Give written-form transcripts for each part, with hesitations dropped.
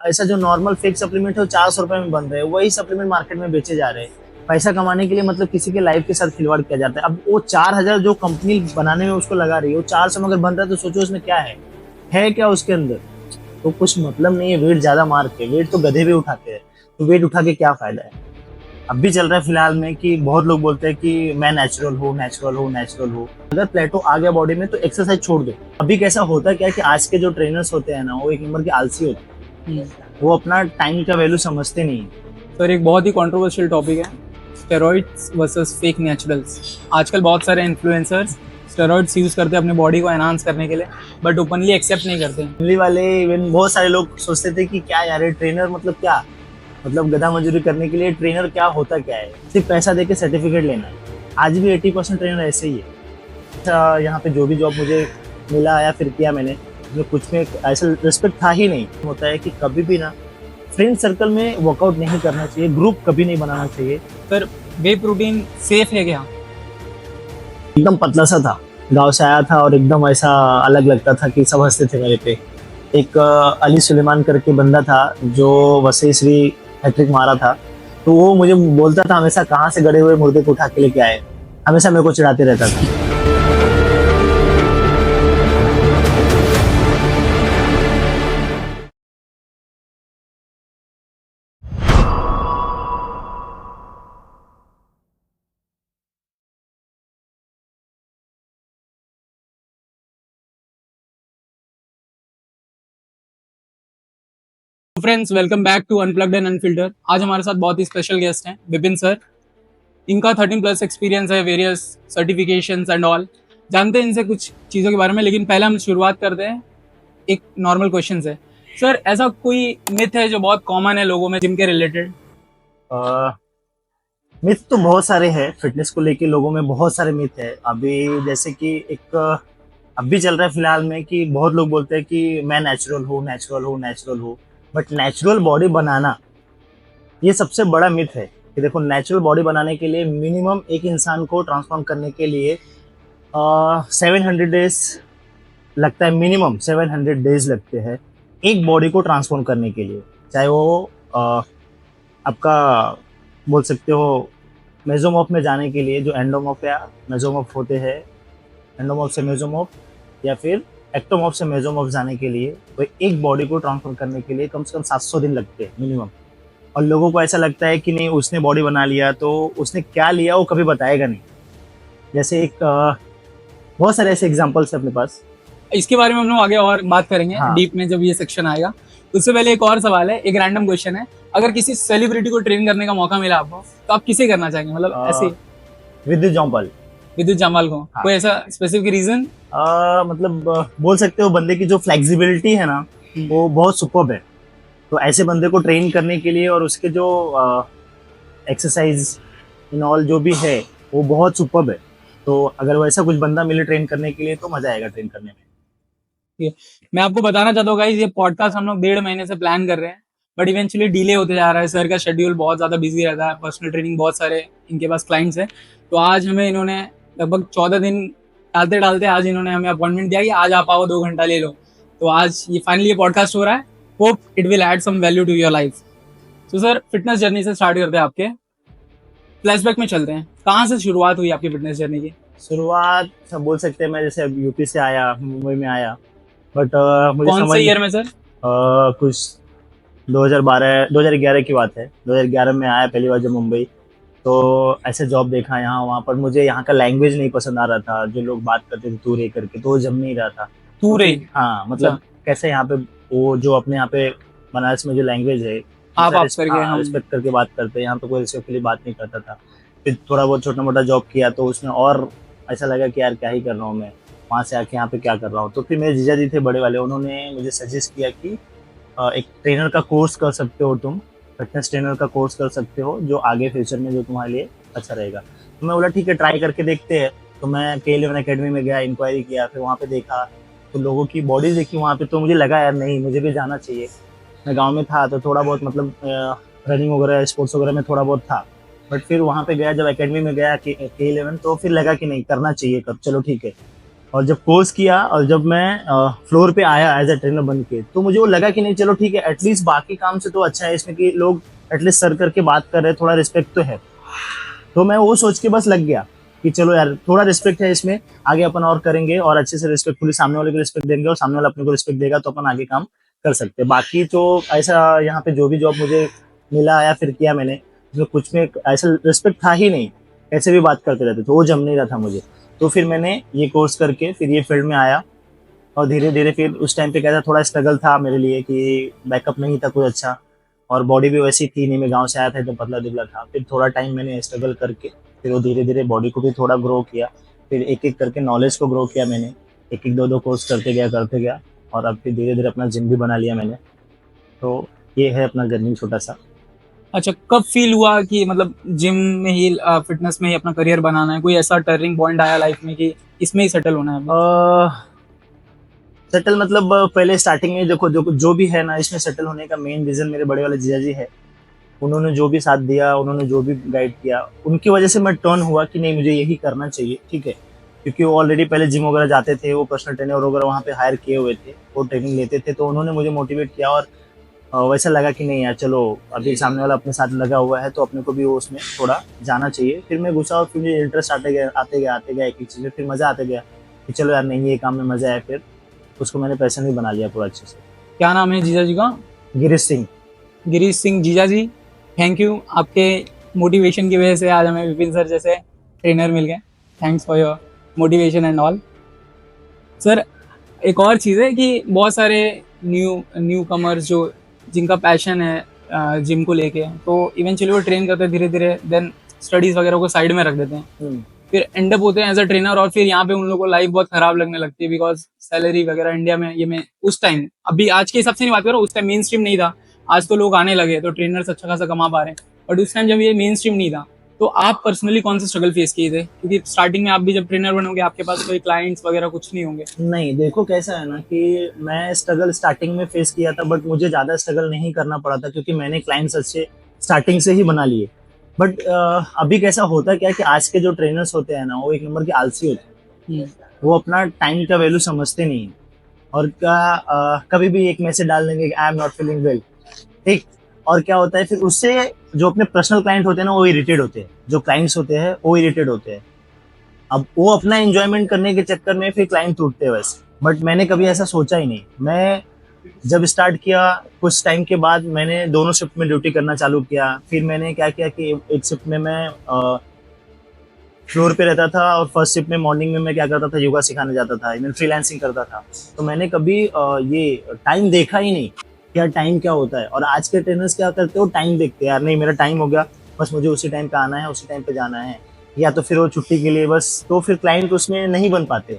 ऐसा जो normal fake supplement है वो 400 रुपए में बन रहे हैं, वही सप्लीमेंट मार्केट में बेचे जा रहे हैं। पैसा कमाने के लिए मतलब किसी के लाइफ के साथ खिलवाड़ किया जाता है। अब वो 4,000 जो कंपनी बनाने में उसको लगा रही है, वो 400 में अगर बन रहा है तो सोचो उसमें क्या है क्या उसके अंदर। तो कुछ मतलब नहीं है वेट ज्यादा मार के, वेट तो गधे भी उठाते हैं, तो वेट उठा के क्या फायदा है। अब भी चल रहा है फिलहाल में कि बहुत लोग बोलते हैं कि मैं नेचुरल हूँ, नेचुरल हूँ, नेचुरल हूँ। अगर प्लेटो आ गया बॉडी में तो एक्सरसाइज छोड़ दो। अभी कैसा होता है क्या कि आज के जो ट्रेनर्स होते हैं ना, वो एक नंबर के आलसी होते हैं। वो अपना टाइम का वैल्यू समझते नहीं है। सर एक बहुत ही कंट्रोवर्शियल टॉपिक है, स्टेरॉइड्स वर्सेस फेक नेचुरल्स। आजकल बहुत सारे इन्फ्लुएंसर्स स्टेरॉइड्स यूज़ करते हैं अपनी बॉडी को एनहांस करने के लिए, बट ओपनली एक्सेप्ट नहीं करते हैं। दिल्ली वाले इवन बहुत सारे लोग सोचते थे कि क्या यार ट्रेनर मतलब क्या, मतलब गधा मजदूरी करने के लिए ट्रेनर क्या होता क्या है, सिर्फ पैसा देके सर्टिफिकेट लेना है। आज भी 80% ट्रेनर ऐसे ही है। अच्छा, यहाँ पे जो भी जॉब मुझे मिला या फिर किया मैंने, उसमें कुछ में ऐसा रिस्पेक्ट था ही नहीं। होता है कि कभी भी ना फ्रेंड सर्कल में वर्कआउट नहीं करना चाहिए, ग्रुप कभी नहीं बनाना चाहिए। सर वे प्रोटीन सेफ है क्या? एकदम पतला सा था, गांव से आया था और एकदम ऐसा अलग लगता था कि सब हंसते थे मेरे पे। एक अली सुलेमान करके बंदा था जो वसई श्री हैट्रिक मारा था, तो वो मुझे बोलता था हमेशा कहाँ से गड़े हुए मुर्दे को उठा के लेके आए, हमेशा मेरे को चिढ़ाते रहता था। Friends, welcome back to unplugged and unfilter. आज हमारे साथ बहुत ही स्पेशल गेस्ट हैं, विपिन सर। इनका 13+ एक्सपीरियंस है, वेरियस सर्टिफिकेशंस एंड ऑल। जानते हैं इनसे कुछ चीज़ों के बारे में, लेकिन पहले हम शुरुआत करते हैं एक नॉर्मल क्वेश्चन से। सर ऐसा कोई मिथ है जो बहुत कॉमन है लोगों में जिम के रिलेटेड? मिथ तो बहुत सारे हैं, फिटनेस को लेके लोगों में बहुत सारे मिथ है। अभी जैसे कि एक अब भी चल रहा है फिलहाल में कि बहुत लोग बोलते हैं कि मैं नेचुरल हूँ, नेचुरल हूँ, नेचुरल हूँ। बट नेचुरल बॉडी बनाना ये सबसे बड़ा मिथ है। कि देखो, नेचुरल बॉडी बनाने के लिए मिनिमम एक इंसान को ट्रांसफॉर्म करने के लिए 700 डेज लगता है। मिनिमम 700 डेज लगते हैं एक बॉडी को ट्रांसफॉर्म करने के लिए। चाहे वो आपका बोल सकते हो मेजोमॉर्फ में जाने के लिए, जो एंडोमॉर्फ या मेजोमॉर्फ होते हैं, एंडोमॉर्फ से मेजोमॉर्फ या फिर एक्टोमॉर्फ से मेजोमॉर्फ जाने के लिए, तो एक बॉडी को ट्रांसफर करने के लिए कम से कम 700 दिन लगते हैं मिनिमम। और लोगों को ऐसा लगता है कि नहीं उसने बॉडी बना लिया तो उसने क्या लिया वो कभी बताएगा नहीं। जैसे एक बहुत सारे ऐसे एग्जाम्पल्स है अपने पास। इसके बारे में हम लोग आगे और बात करेंगे हाँ। डीप में जब ये सेक्शन आएगा। उससे पहले एक और सवाल है, एक रैंडम क्वेश्चन है। अगर किसी सेलिब्रिटी को ट्रेन करने का मौका मिला आपको, तो आप किसे करना चाहेंगे? मतलब ऐसे विद्युत जॉम्पल। विद्युत जामवाल को? हाँ। कोई ऐसा स्पेसिफिक रीजन? मतलब बोल सकते हो बंदे की जो फ्लेक्सिबिलिटी है ना, वो बहुत सुपर्ब है। तो ऐसे बंदे को ट्रेन करने के लिए और उसके जो एक्सरसाइज इन ऑल जो भी है वो बहुत सुपर्ब है। तो अगर वैसा कुछ बंदा मिले ट्रेन करने के लिए तो मजा आएगा ट्रेन करने में। मैं आपको बताना चाहता हूँ गाइस, ये पॉडकास्ट हम लोग 1.5 महीने से प्लान कर रहे हैं, बट इवेंचुअली डिले होते जा रहा है। सर का शेड्यूल बहुत ज़्यादा बिजी रहता है, पर्सनल ट्रेनिंग बहुत सारे इनके पास क्लाइंट्स हैं। तो आज हमें इन्होंने लगभग 14 दिन डालते डालते आज इन्होंने हमें अपॉइंटमेंट दिया कि आज आप आओ, 2 घंटा ले लो। तो आज ये फाइनली ये पॉडकास्ट हो रहा है। Hope it will add some value to your life. तो सर फिटनेस जर्नी से स्टार्ट करते हैं, आपके फ्लैशबैक में चलते हैं। कहाँ से शुरुआत हुई आपकी फिटनेस जर्नी की? शुरुआत सब बोल सकते हैं, मैं जैसे अब यूपी से आया, मुंबई में आया। बट मुझे कौन समझ से ईयर में सर? कुछ 2012 2011 की बात है। 2011 में आया पहली बार जब मुंबई। तो ऐसे जॉब देखा यहाँ वहाँ पर, मुझे यहाँ का लैंग्वेज नहीं पसंद आ रहा था। जो लोग बात करते थे तू रे करके, तो वो जम नहीं रहा था। तू रे? हाँ, मतलब कैसे यहाँ पे वो जो अपने यहाँ पे बनारस में जो लैंग्वेज है, आप करके हम रिस्पेक्ट करके बात करते हैं। यहाँ पे कोई रिस्पेक्टफुली बात नहीं करता था। फिर थोड़ा बहुत छोटा मोटा जॉब किया तो उसमें और ऐसा लगा कि यार क्या ही कर रहा हूँ मैं, वहाँ से आके यहाँ पे क्या कर रहा हूँ। तो फिर मेरे जीजा जी थे बड़े वाले, उन्होंने मुझे सजेस्ट किया कि एक ट्रेनर का कोर्स कर सकते हो तुम, फिटनेस ट्रेनर का कोर्स कर सकते हो जो आगे फ्यूचर में जो तुम्हारे लिए अच्छा रहेगा। तो मैं बोला ठीक है, ट्राई करके देखते हैं। तो मैं K11 अकेडमी में गया, इंक्वायरी किया, फिर वहाँ पे देखा तो लोगों की बॉडी देखी वहाँ पे, तो मुझे लगा यार नहीं, मुझे भी जाना चाहिए। मैं गांव में था तो थोड़ा बहुत मतलब रनिंग वगैरह स्पोर्ट्स वगैरह में थोड़ा बहुत था। बट फिर वहाँ पे गया, जब अकेडमी में गया K11, तो फिर लगा कि नहीं करना चाहिए, कब चलो ठीक है। और जब कोर्स किया और जब मैं फ्लोर पे आया एज अ ट्रेनर बन के, तो मुझे वो लगा कि नहीं चलो ठीक है, एटलीस्ट बाकी काम से तो अच्छा है इसमें कि लोग एटलीस्ट सर करके बात कर रहे हैं, थोड़ा रिस्पेक्ट तो है। तो मैं वो सोच के बस लग गया कि चलो यार थोड़ा रिस्पेक्ट है इसमें, आगे अपन और करेंगे और अच्छे से रिस्पेक्टफुली सामने वाले को रिस्पेक्ट देंगे और सामने वाला अपने को रिस्पेक्ट देगा तो अपन आगे काम कर सकते हैं। बाकी तो ऐसा यहाँ पे जो भी जॉब मुझे मिला या फिर किया मैंने, उसमें कुछ में ऐसा रिस्पेक्ट था ही नहीं, कैसे भी बात करते रहते तो वो जम नहीं रहा था मुझे। तो फिर मैंने ये कोर्स करके फिर ये फील्ड में आया और धीरे धीरे फिर उस टाइम पे क्या था, थोड़ा स्ट्रगल था मेरे लिए कि बैकअप नहीं था कुछ अच्छा और बॉडी भी वैसी थी नहीं, मैं गांव से आया था एकदम पतला दुबला था। फिर थोड़ा टाइम मैंने स्ट्रगल करके फिर वो धीरे धीरे बॉडी को भी थोड़ा ग्रो किया, फिर एक एक करके नॉलेज को ग्रो किया मैंने, एक एक दो दो कोर्स करते गया और अब फिर धीरे धीरे अपना जिम भी बना लिया मैंने। तो ये है अपना जर्नी छोटा सा। अच्छा, कब फील हुआ कि मतलब जिम में ही फिटनेस में ही अपना करियर बनाना है? कोई ऐसा टर्निंग पॉइंट आया लाइफ में कि इसमें ही सेटल होना है अभी? सेटल मतलब पहले स्टार्टिंग में देखो जो भी है ना, इसमें सेटल होने का मेन रीजन मेरे बड़े वाले जीजा जी है। उन्होंने जो भी साथ दिया, उन्होंने जो भी गाइड किया, उनकी वजह से मैं टर्न हुआ कि नहीं मुझे यही करना चाहिए, ठीक है। क्योंकि वो ऑलरेडी पहले जिम वगैरह जाते थे, वो पर्सनल ट्रेनर वगैरह वहाँ पे हायर किए हुए थे, वो ट्रेनिंग लेते थे, तो उन्होंने मुझे मोटिवेट किया और वैसा लगा कि नहीं यार चलो अभी सामने वाला अपने साथ लगा हुआ है तो अपने को भी वो उसमें थोड़ा जाना चाहिए। फिर मैं घुसा और फिर मुझे इंटरेस्ट आते गया एक एक चीज़ में, फिर मज़ा आते गया कि चलो यार नहीं ये काम में मज़ा है, फिर उसको मैंने पैशन भी बना लिया पूरा अच्छे से। क्या नाम है जीजा जी का? गिरीश सिंह। गिरीश सिंह जीजा जी, थैंक यू। आपके मोटिवेशन की वजह से आज हमें विपिन सर जैसे ट्रेनर मिल गए। Thanks for your motivation and all. Sir, एक और चीज़ है कि बहुत सारे न्यू कमर्स जो जिनका पैशन है जिम को लेके, तो इवेंचुअली वो ट्रेन करते हैं धीरे धीरे, देन स्टडीज़ वगैरह को साइड में रख देते हैं, फिर एंड अप होते हैं एज अ ट्रेनर और फिर यहाँ पे उन लोगों को लाइफ बहुत खराब लगने लगती है बिकॉज सैलरी वगैरह इंडिया में ये मैं उस टाइम, अभी आज के हिसाब से नहीं बात कर रहा हूँ, उस टाइम मेन स्ट्रीम नहीं था। आज तो लोग आने लगे तो ट्रेनर्स अच्छा खासा कमा पा रहे हैं, बट उस टाइम जब ये मेन स्ट्रीम नहीं था तो आप पर्सनली कौन से स्ट्रगल फेस किए थे? क्योंकि स्टार्टिंग में आप भी जब ट्रेनर बनोगे आपके पास कोई क्लाइंट्स वगैरह कुछ नहीं होंगे। नहीं देखो कैसा है ना कि मैं स्ट्रगल स्टार्टिंग में फेस किया था, बट मुझे ज़्यादा स्ट्रगल नहीं करना पड़ा था क्योंकि मैंने क्लाइंट्स अच्छे स्टार्टिंग से ही बना लिए। बट अभी कैसा होता क्या है कि आज के जो ट्रेनर्स होते हैं ना वो एक नंबर के आलसी होते हैं। वो अपना टाइम का वैल्यू समझते नहीं है और कभी भी एक मैसेज डाल देंगे I am not feeling well, ठीक। और क्या होता है फिर उससे जो अपने पर्सनल क्लाइंट होते हैं ना वो इरिटेट होते हैं, जो क्लाइंट्स होते हैं वो इरिटेट होते हैं। अब वो अपना एंजॉयमेंट करने के चक्कर में फिर क्लाइंट टूटते हैं वैसे। बट मैंने कभी ऐसा सोचा ही नहीं। मैं जब स्टार्ट किया कुछ टाइम के बाद मैंने दोनों शिफ्ट में ड्यूटी करना चालू किया। फिर मैंने क्या किया कि एक शिफ्ट में मैं फ्लोर पे रहता था और फर्स्ट शिफ्ट में मॉर्निंग में मैं क्या करता था, योगा सिखाने जाता था, इवन फ्रीलांसिंग करता था। तो मैंने कभी ये टाइम देखा ही नहीं कि यार टाइम क्या होता है। और आज के ट्रेनर्स क्या करते हो, टाइम देखते हैं, यार नहीं मेरा टाइम हो गया बस मुझे उसी टाइम पे आना है, उसी टाइम पे जाना है, या तो फिर वो छुट्टी के लिए बस। तो फिर क्लाइंट उसमें नहीं बन पाते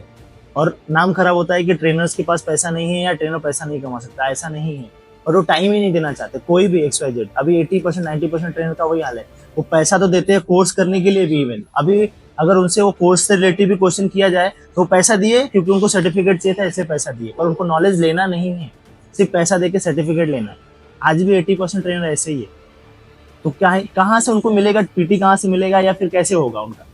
और नाम खराब होता है कि ट्रेनर्स के पास पैसा नहीं है या ट्रेनर पैसा नहीं कमा सकता। ऐसा नहीं है, और वो टाइम ही नहीं देना चाहते कोई भी XYZ। अभी 80% 90% ट्रेनर का वही हाल है। वो पैसा तो देते हैं कोर्स करने के लिए भी, इवन अभी अगर उनसे वो कोर्स से रिलेटेड भी क्वेश्चन किया जाए तो पैसा दिए क्योंकि उनको सर्टिफिकेट चाहिए था, ऐसे पैसा दिए, और उनको नॉलेज लेना नहीं है, सिर्फ पैसा दे के सर्टिफिकेट लेना है। आज भी 80% ट्रेनर ऐसे ही है। तो क्या है, कहाँ से उनको मिलेगा PT, कहाँ से मिलेगा या फिर कैसे होगा उनका?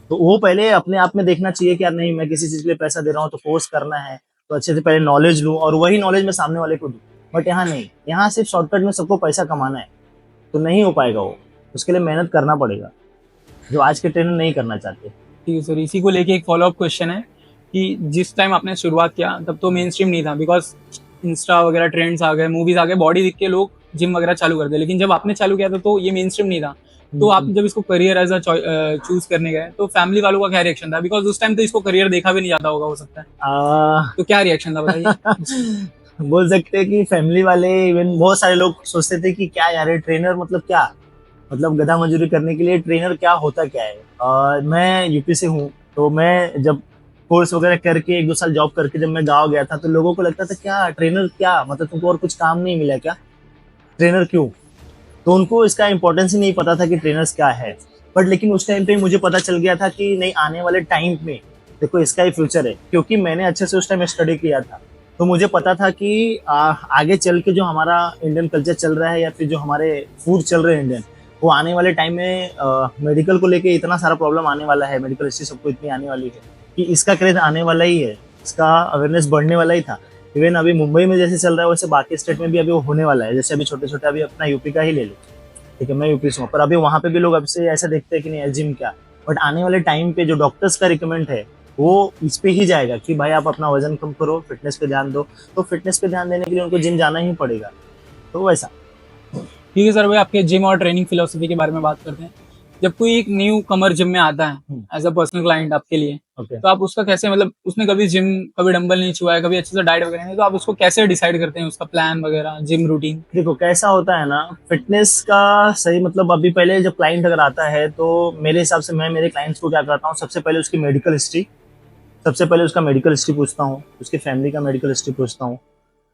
तो वो पहले अपने आप में देखना चाहिए कि यार नहीं मैं किसी चीज के लिए पैसा दे रहा हूँ तो कोर्स करना है तो अच्छे से पहले नॉलेज लूँ और वही नॉलेज मैं सामने वाले को दूँ। बट यहाँ नहीं, यहाँ सिर्फ शॉर्टकट में सबको पैसा कमाना है तो नहीं हो पाएगा वो। उसके लिए मेहनत करना पड़ेगा जो आज के ट्रेनर नहीं करना चाहते। ठीक है सर, इसी को लेके एक फॉलोअप क्वेश्चन है कि जिस टाइम आपने शुरुआत किया तब तो मेन स्ट्रीम नहीं था बिकॉज इंस्टा वगैरह ट्रेंड्स आ गए, मूवीज आ गए, बॉडी दिख के लोग जिम वगैरह चालू कर दे, लेकिन जब आपने चालू किया था तो ये मेन स्ट्रीम नहीं था। तो आप जब इसको करियर एज अ चूज करने गए तो फैमिली वालों का क्या रिएक्शन था? बिकॉज उस टाइम तो इसको करियर देखा भी नहीं जाता होगा, हो सकता है, तो क्या रिएक्शन था बताइए। बोल सकते हैं कि फैमिली वाले, इवन बहुत सारे लोग सोचते थे कि क्या यार ट्रेनर मतलब क्या, मतलब गधा मजदूरी करने के लिए ट्रेनर क्या होता क्या है। मैं यूपी से हूँ, तो मैं जब कोर्स वगैरह करके 1-2 साल जॉब करके जब मैं गाँव गया था तो लोगों को लगता था क्या ट्रेनर, क्या मतलब तुमको और कुछ काम नहीं मिला क्या, ट्रेनर क्यों? तो उनको इसका इम्पोर्टेंस ही नहीं पता था कि ट्रेनर्स क्या है। बट लेकिन उस टाइम पे मुझे पता चल गया था कि नहीं आने वाले टाइम में देखो इसका ही फ्यूचर है, क्योंकि मैंने अच्छे से उस टाइम स्टडी किया था। तो मुझे पता था कि आगे चल के जो हमारा इंडियन कल्चर चल रहा है या फिर जो हमारे फूड चल रहे हैं इंडियन, वो आने वाले टाइम में मेडिकल को लेके इतना सारा प्रॉब्लम आने वाला है, मेडिकल हिस्ट्री सबको इतनी आने वाली है कि इसका क्रेज आने वाला ही है, इसका अवेयरनेस बढ़ने वाला ही था। इवन अभी मुंबई में जैसे चल रहा है वैसे बाकी स्टेट में भी अभी वो होने वाला है। जैसे अभी छोटे छोटे अभी अपना यूपी का ही ले लो, ठीक है, मैं यूपी से हूँ, पर अभी वहाँ पे भी लोग अब से ऐसा देखते हैं कि नहीं जिम क्या। बट आने वाले टाइम पे जो डॉक्टर्स का रिकमेंड है वो इस पे ही जाएगा कि भाई आप अपना वजन कम करो, फिटनेस पे ध्यान दो। तो फिटनेस पे ध्यान देने के लिए उनको जिम जाना ही पड़ेगा। तो वैसा। ठीक है सर, भाई आपके जिम और ट्रेनिंग फिलोसफी के बारे में बात करते हैं। जब कोई एक न्यू कमर जिम में आता है एज अ पर्सनल क्लाइंट आपके लिए, ओके, तो आप उसका कैसे, मतलब उसने कभी जिम, कभी डंबल नहीं छुआ है, कभी अच्छे से डाइट वगैरह नहीं, तो आप उसको कैसे डिसाइड करते हैं उसका प्लान वगैरह, जिम रूटीन? देखो कैसा होता है ना, फिटनेस का सही मतलब अभी पहले जब क्लाइंट अगर आता है तो मेरे हिसाब से मैं मेरे क्लाइंट्स को क्या करता हूँ, सबसे पहले उसकी मेडिकल हिस्ट्री, सबसे पहले उसका मेडिकल हिस्ट्री पूछता हूँ, उसके फैमिली का मेडिकल हिस्ट्री पूछता हूँ।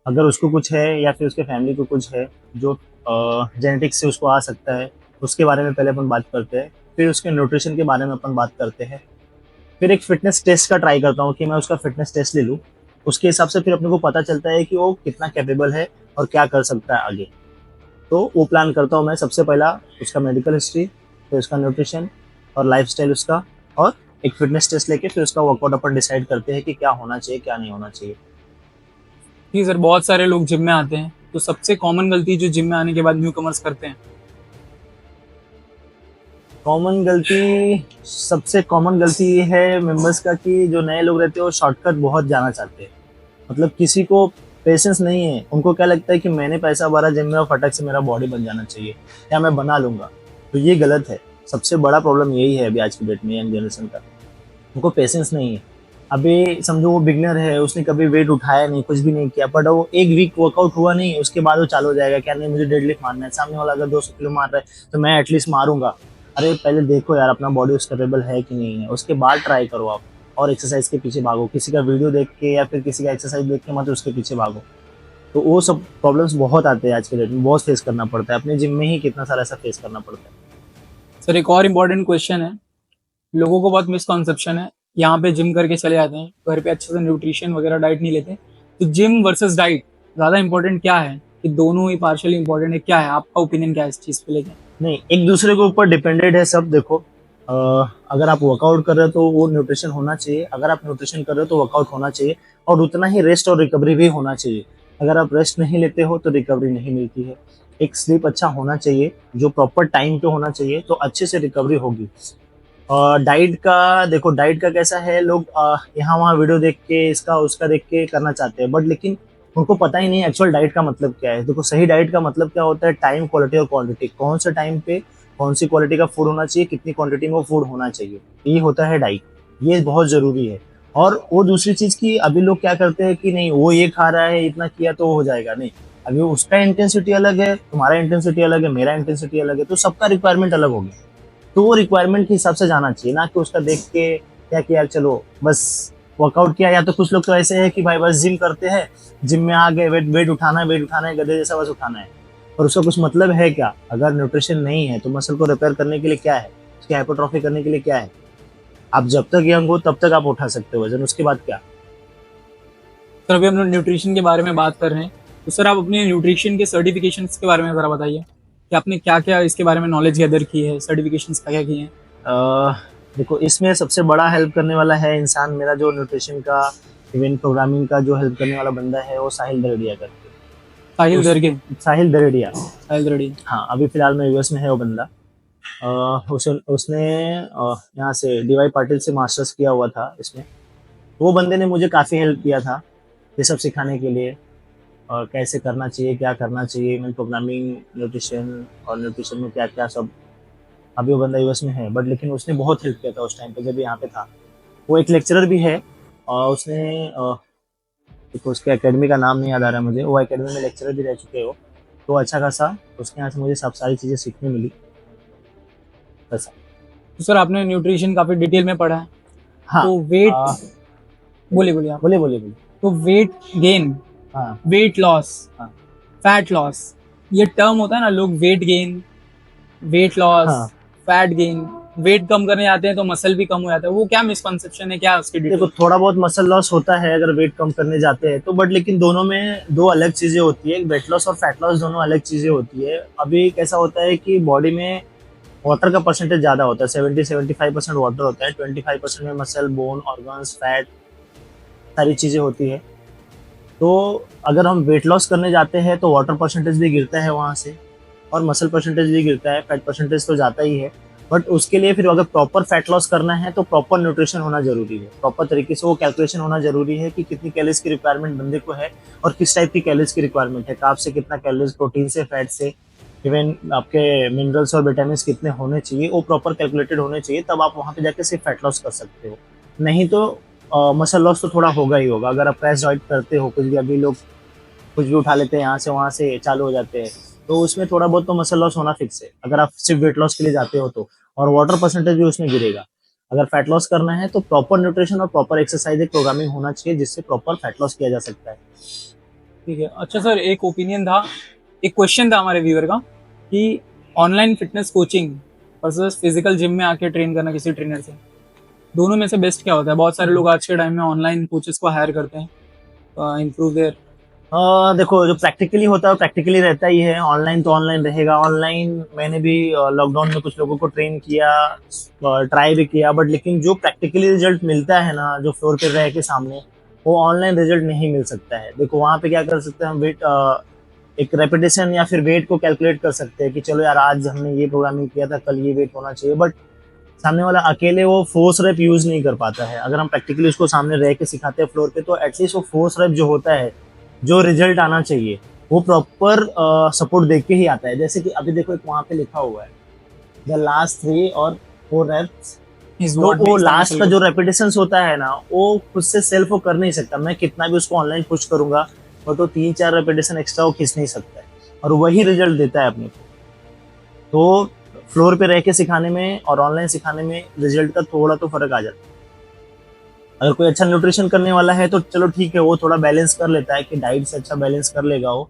अगर उसको कुछ है या फिर उसके फैमिली को कुछ है जो जेनेटिक्स से उसको आ सकता है, उसके बारे में पहले अपन बात करते हैं। फिर उसके न्यूट्रिशन के बारे में अपन बात करते हैं। फिर एक फिटनेस टेस्ट का ट्राई करता हूँ कि मैं उसका फिटनेस टेस्ट ले लूँ। उसके हिसाब से फिर अपने को पता चलता है कि वो कितना कैपेबल है और क्या कर सकता है आगे। तो वो प्लान करता हूँ मैं सबसे पहला, उसका मेडिकल हिस्ट्री, फिर उसका न्यूट्रिशन और लाइफस्टाइल उसका, और एक फिटनेस टेस्ट लेके फिर उसका वर्कआउट अपन डिसाइड करते हैं कि क्या होना चाहिए क्या नहीं होना चाहिए। ठीक है सर, बहुत सारे लोग जिम में आते हैं, तो सबसे कॉमन गलती जो जिम में आने के बाद न्यू कमर्स करते हैं? कॉमन गलती, सबसे कॉमन गलती ये है मेंबर्स का कि जो नए लोग रहते हैं वो शॉर्टकट बहुत जाना चाहते हैं। मतलब किसी को पेशेंस नहीं है, उनको क्या लगता है कि मैंने पैसा भरा जिम में और फटक से मेरा बॉडी बन जाना चाहिए या मैं बना लूंगा। तो ये गलत है। सबसे बड़ा प्रॉब्लम यही है अभी आज की डेट में यंग जनरेशन का, उनको पेशेंस नहीं है। अभी समझो वो बिगनर है, उसने कभी वेट उठाया नहीं, कुछ भी नहीं किया, बट वो एक वीक वर्कआउट हुआ नहीं, उसके बाद वो चालू हो जाएगा क्या नहीं मुझे डेडलिफ्ट मारना है, सामने वाला अगर 200 किलो मार रहा है तो मैं एटलीस्ट मारूंगा। अरे पहले देखो यार अपना बॉडी उस कैपेबल है कि नहीं है, उसके बाद ट्राई करो आप। और एक्सरसाइज के पीछे भागो, किसी का वीडियो देख के या फिर किसी का एक्सरसाइज देख के मत उसके पीछे भागो। तो वो सब प्रॉब्लम्स बहुत आते हैं आज के डेट में, बहुत फेस करना पड़ता है अपने जिम में ही, कितना सारा ऐसा फेस करना पड़ता है। सर एक और इम्पोर्टेंट क्वेश्चन है, लोगों को बहुत मिसकॉन्सेप्शन है, यहाँ पे जिम करके चले जाते हैं, घर पे अच्छे से न्यूट्रिशन वगैरह डाइट नहीं लेते। तो जिम वर्सेस डाइट ज़्यादा इंपॉर्टेंट क्या है, कि दोनों ही पार्शियली इंपॉर्टेंट है? क्या है आपका ओपिनियन, क्या है इस चीज़ पे लेके? नहीं, एक दूसरे के ऊपर डिपेंडेंट है सब। देखो अगर आप वर्कआउट कर रहे हो तो वो न्यूट्रिशन होना चाहिए, अगर आप न्यूट्रिशन कर रहे हो तो वर्कआउट होना चाहिए, और उतना ही रेस्ट और रिकवरी भी होना चाहिए। अगर आप रेस्ट नहीं लेते हो तो रिकवरी नहीं मिलती है। एक स्लीप अच्छा होना चाहिए जो प्रॉपर टाइम पे होना चाहिए, तो अच्छे से रिकवरी होगी। डाइट का देखो, डाइट का कैसा है, लोग यहाँ वहाँ वीडियो देख के इसका उसका देख के करना चाहते हैं, बट लेकिन उनको पता ही नहीं एक्चुअल डाइट का मतलब क्या है। देखो सही डाइट का मतलब क्या होता है, टाइम, क्वालिटी और क्वांटिटी। कौन से टाइम पे कौन सी क्वालिटी का फूड होना चाहिए, कितनी क्वांटिटी में वो फूड होना चाहिए, ये होता है डाइट। ये बहुत जरूरी है। और वो दूसरी चीज की अभी लोग क्या करते हैं कि नहीं वो ये खा रहा है इतना किया तो हो जाएगा, नहीं। अभी उसका इंटेंसिटी अलग है, तुम्हारा इंटेंसिटी अलग है, मेरा इंटेंसिटी अलग है, तो सबका रिक्वायरमेंट अलग होगी। तो वो रिक्वायरमेंट के हिसाब से जाना चाहिए, ना कि उसका देख के क्या किया चलो बस वर्कआउट किया। या तो कुछ लोग तो ऐसे है कि भाई बस जिम करते हैं, जिम में आ गए, वेट वेट उठाना है, वेट उठाना है, गधे जैसा बस उठाना है, और उसका कुछ मतलब है क्या? अगर न्यूट्रिशन नहीं है तो मसल को रिपेयर करने के लिए क्या है, उसकी हाइपरट्रॉफी करने के लिए क्या है? आप जब तक यंग हो तब तक आप उठा सकते हो वजन, उसके बाद क्या? सर अभी हम लोग न्यूट्रिशन के बारे में बात कर रहे हैं, तो सर आप अपने न्यूट्रिशन के सर्टिफिकेशन के बारे में ज़रा बताइए कि आपने क्या क्या इसके बारे में नॉलेज गैदर की है, सर्टिफिकेशन क्या क्या किए हैं? देखो इसमें सबसे बड़ा हेल्प करने वाला है इंसान मेरा, जो न्यूट्रिशन का इवेंट प्रोग्रामिंग का जो हेल्प करने वाला बंदा है वो साहिल दरड़िया करके। साहिल दरगे? साहिल दरड़िया, साहिल दरड़ी। हाँ अभी फिलहाल में यूएस में है वो बंदा। उसने यहाँ से डीवाई पाटिल से मास्टर्स किया हुआ था इसमें। वो बंदे ने मुझे काफ़ी हेल्प किया था ये सब सिखाने के लिए, और कैसे करना चाहिए क्या करना चाहिए, मैं प्रोग्रामिंग, न्यूट्रिशन और न्यूट्रिशन में क्या क्या सब। अभी वो बंदा यूएस में है, बट लेकिन उसने बहुत हेल्प किया था उस टाइम पे जब यहाँ पे था। वो एक लेक्चरर भी है, और उसने देखो उसके एकेडमी का नाम नहीं याद आ रहा है मुझे, वो एकेडमी में लेक्चरर भी रह चुके हो। तो अच्छा खासा उसके यहाँ से मुझे सब सारी चीज़ें सीखने मिली ऐसा। तो सर आपने न्यूट्रिशन काफ़ी डिटेल में पढ़ा है, हाँ तो वेट, बोलिए बोलिए आप। बोले बोले बोले। तो वेट गेन, हाँ वेट लॉस, हाँ फैट लॉस, ये टर्म होता है ना, लोग वेट गेन, वेट लॉस, हाँ। फैट गेन, वेट कम करने जाते हैं तो मसल भी कम हो जाता है, वो क्या मिसकंसेप्शन है, क्या उसकी देखो डिटेल? थोड़ा बहुत मसल लॉस होता है अगर वेट कम करने जाते हैं तो, बट लेकिन दोनों में दो अलग चीजें होती है। वेट लॉस और फैट लॉस दोनों अलग चीजें होती है। अभी कैसा होता है कि बॉडी में वाटर का परसेंटेज ज़्यादा होता है, 70-75% वाटर होता है, 25% में मसल, बोन, ऑर्गन्स, फैट, सारी चीज़ें होती है। तो अगर हम वेट लॉस करने जाते हैं तो वाटर परसेंटेज भी गिरता है वहाँ से, और मसल परसेंटेज भी गिरता है, फैट परसेंटेज तो जाता ही है। बट उसके लिए फिर अगर प्रॉपर फैट लॉस करना है तो प्रॉपर न्यूट्रिशन होना जरूरी है, प्रॉपर तरीके से वो कैलकुलेशन होना जरूरी है कि कितनी कैलोरीज की रिक्वायरमेंट बंदे को है और किस टाइप की कैलोरीज की रिक्वायरमेंट है, कार्ब से कितना कैलोरीज, प्रोटीन से, फैट से, इवन आपके मिनरल्स और विटामिन कितने होने चाहिए, वो प्रॉपर कैलकुलेटेड होने चाहिए, तब आप वहाँ पे जाके सिर्फ फैट लॉस कर सकते हो। नहीं तो मसल लॉस तो थोड़ा होगा ही होगा। अगर आप क्रैश डाइट करते हो, कुछ भी, अभी लोग कुछ भी उठा लेते हैं यहाँ से वहाँ से, चालू हो जाते हैं, तो उसमें थोड़ा बहुत तो मसल लॉस होना फिक्स है अगर आप सिर्फ वेट लॉस के लिए जाते हो तो, और वाटर परसेंटेज भी उसमें गिरेगा। अगर फैट लॉस करना है तो प्रॉपर न्यूट्रिशन और प्रॉपर एक्सरसाइज, एक प्रोग्रामिंग होना चाहिए जिससे प्रॉपर फैट लॉस किया जा सकता है। ठीक है। अच्छा सर, एक ओपिनियन था, एक क्वेश्चन था हमारे व्यूअर का कि online fitness coaching versus physical gym में आके ट्रेन करना किसी ट्रेनर से, दोनों में से बेस्ट क्या होता है? बहुत सारे लोग आज के टाइम में ऑनलाइन कोचेस को हायर करते हैं इम्प्रूव देयर। देखो, जो प्रैक्टिकली होता है प्रैक्टिकली रहता ही है, ऑनलाइन तो ऑनलाइन रहेगा। ऑनलाइन मैंने भी लॉकडाउन में कुछ लोगों को ट्रेन किया, ट्राई भी किया, बट लेकिन जो प्रैक्टिकली रिजल्ट मिलता है ना, जो फ्लोर पे रह के सामने, वो ऑनलाइन रिजल्ट नहीं मिल सकता है। देखो वहाँ पे क्या कर सकते हैं हम, वेट, एक रेपिटेशन या फिर वेट को कैलकुलेट कर सकते हैं कि चलो यार आज हमने ये प्रोग्रामिंग किया था, कल ये वेट होना चाहिए, बट सामने वाला अकेले वो फोर्स रेप यूज नहीं कर पाता है। अगर हम प्रैक्टिकली उसको सामने रह के सिखाते हैं फ्लोर पे, तो एटलीस्ट वो फोर्स रेप जो होता है, जो रिजल्ट आना चाहिए, वो प्रॉपर सपोर्ट देख के ही आता है। जैसे कि अभी देखो, एक वहाँ पे लिखा हुआ है द लास्ट 3 और 4 reps, तो वो लास्ट का जो रेपिटेशन होता है ना, वो खुद से सेल्फ वो कर नहीं सकता। मैं कितना भी उसको ऑनलाइन पुश करूंगा, बट वो 3-4 रेपिटेशन एक्स्ट्रा वो खींच नहीं सकता है, और वही रिजल्ट देता है अपने को। तो फ्लोर पे रह के सिखाने में और ऑनलाइन सिखाने में रिजल्ट का थोड़ा तो फर्क आ जाता है। अगर कोई अच्छा न्यूट्रिशन करने वाला है तो चलो ठीक है, वो थोड़ा बैलेंस कर लेता है कि डाइट से अच्छा बैलेंस कर लेगा वो,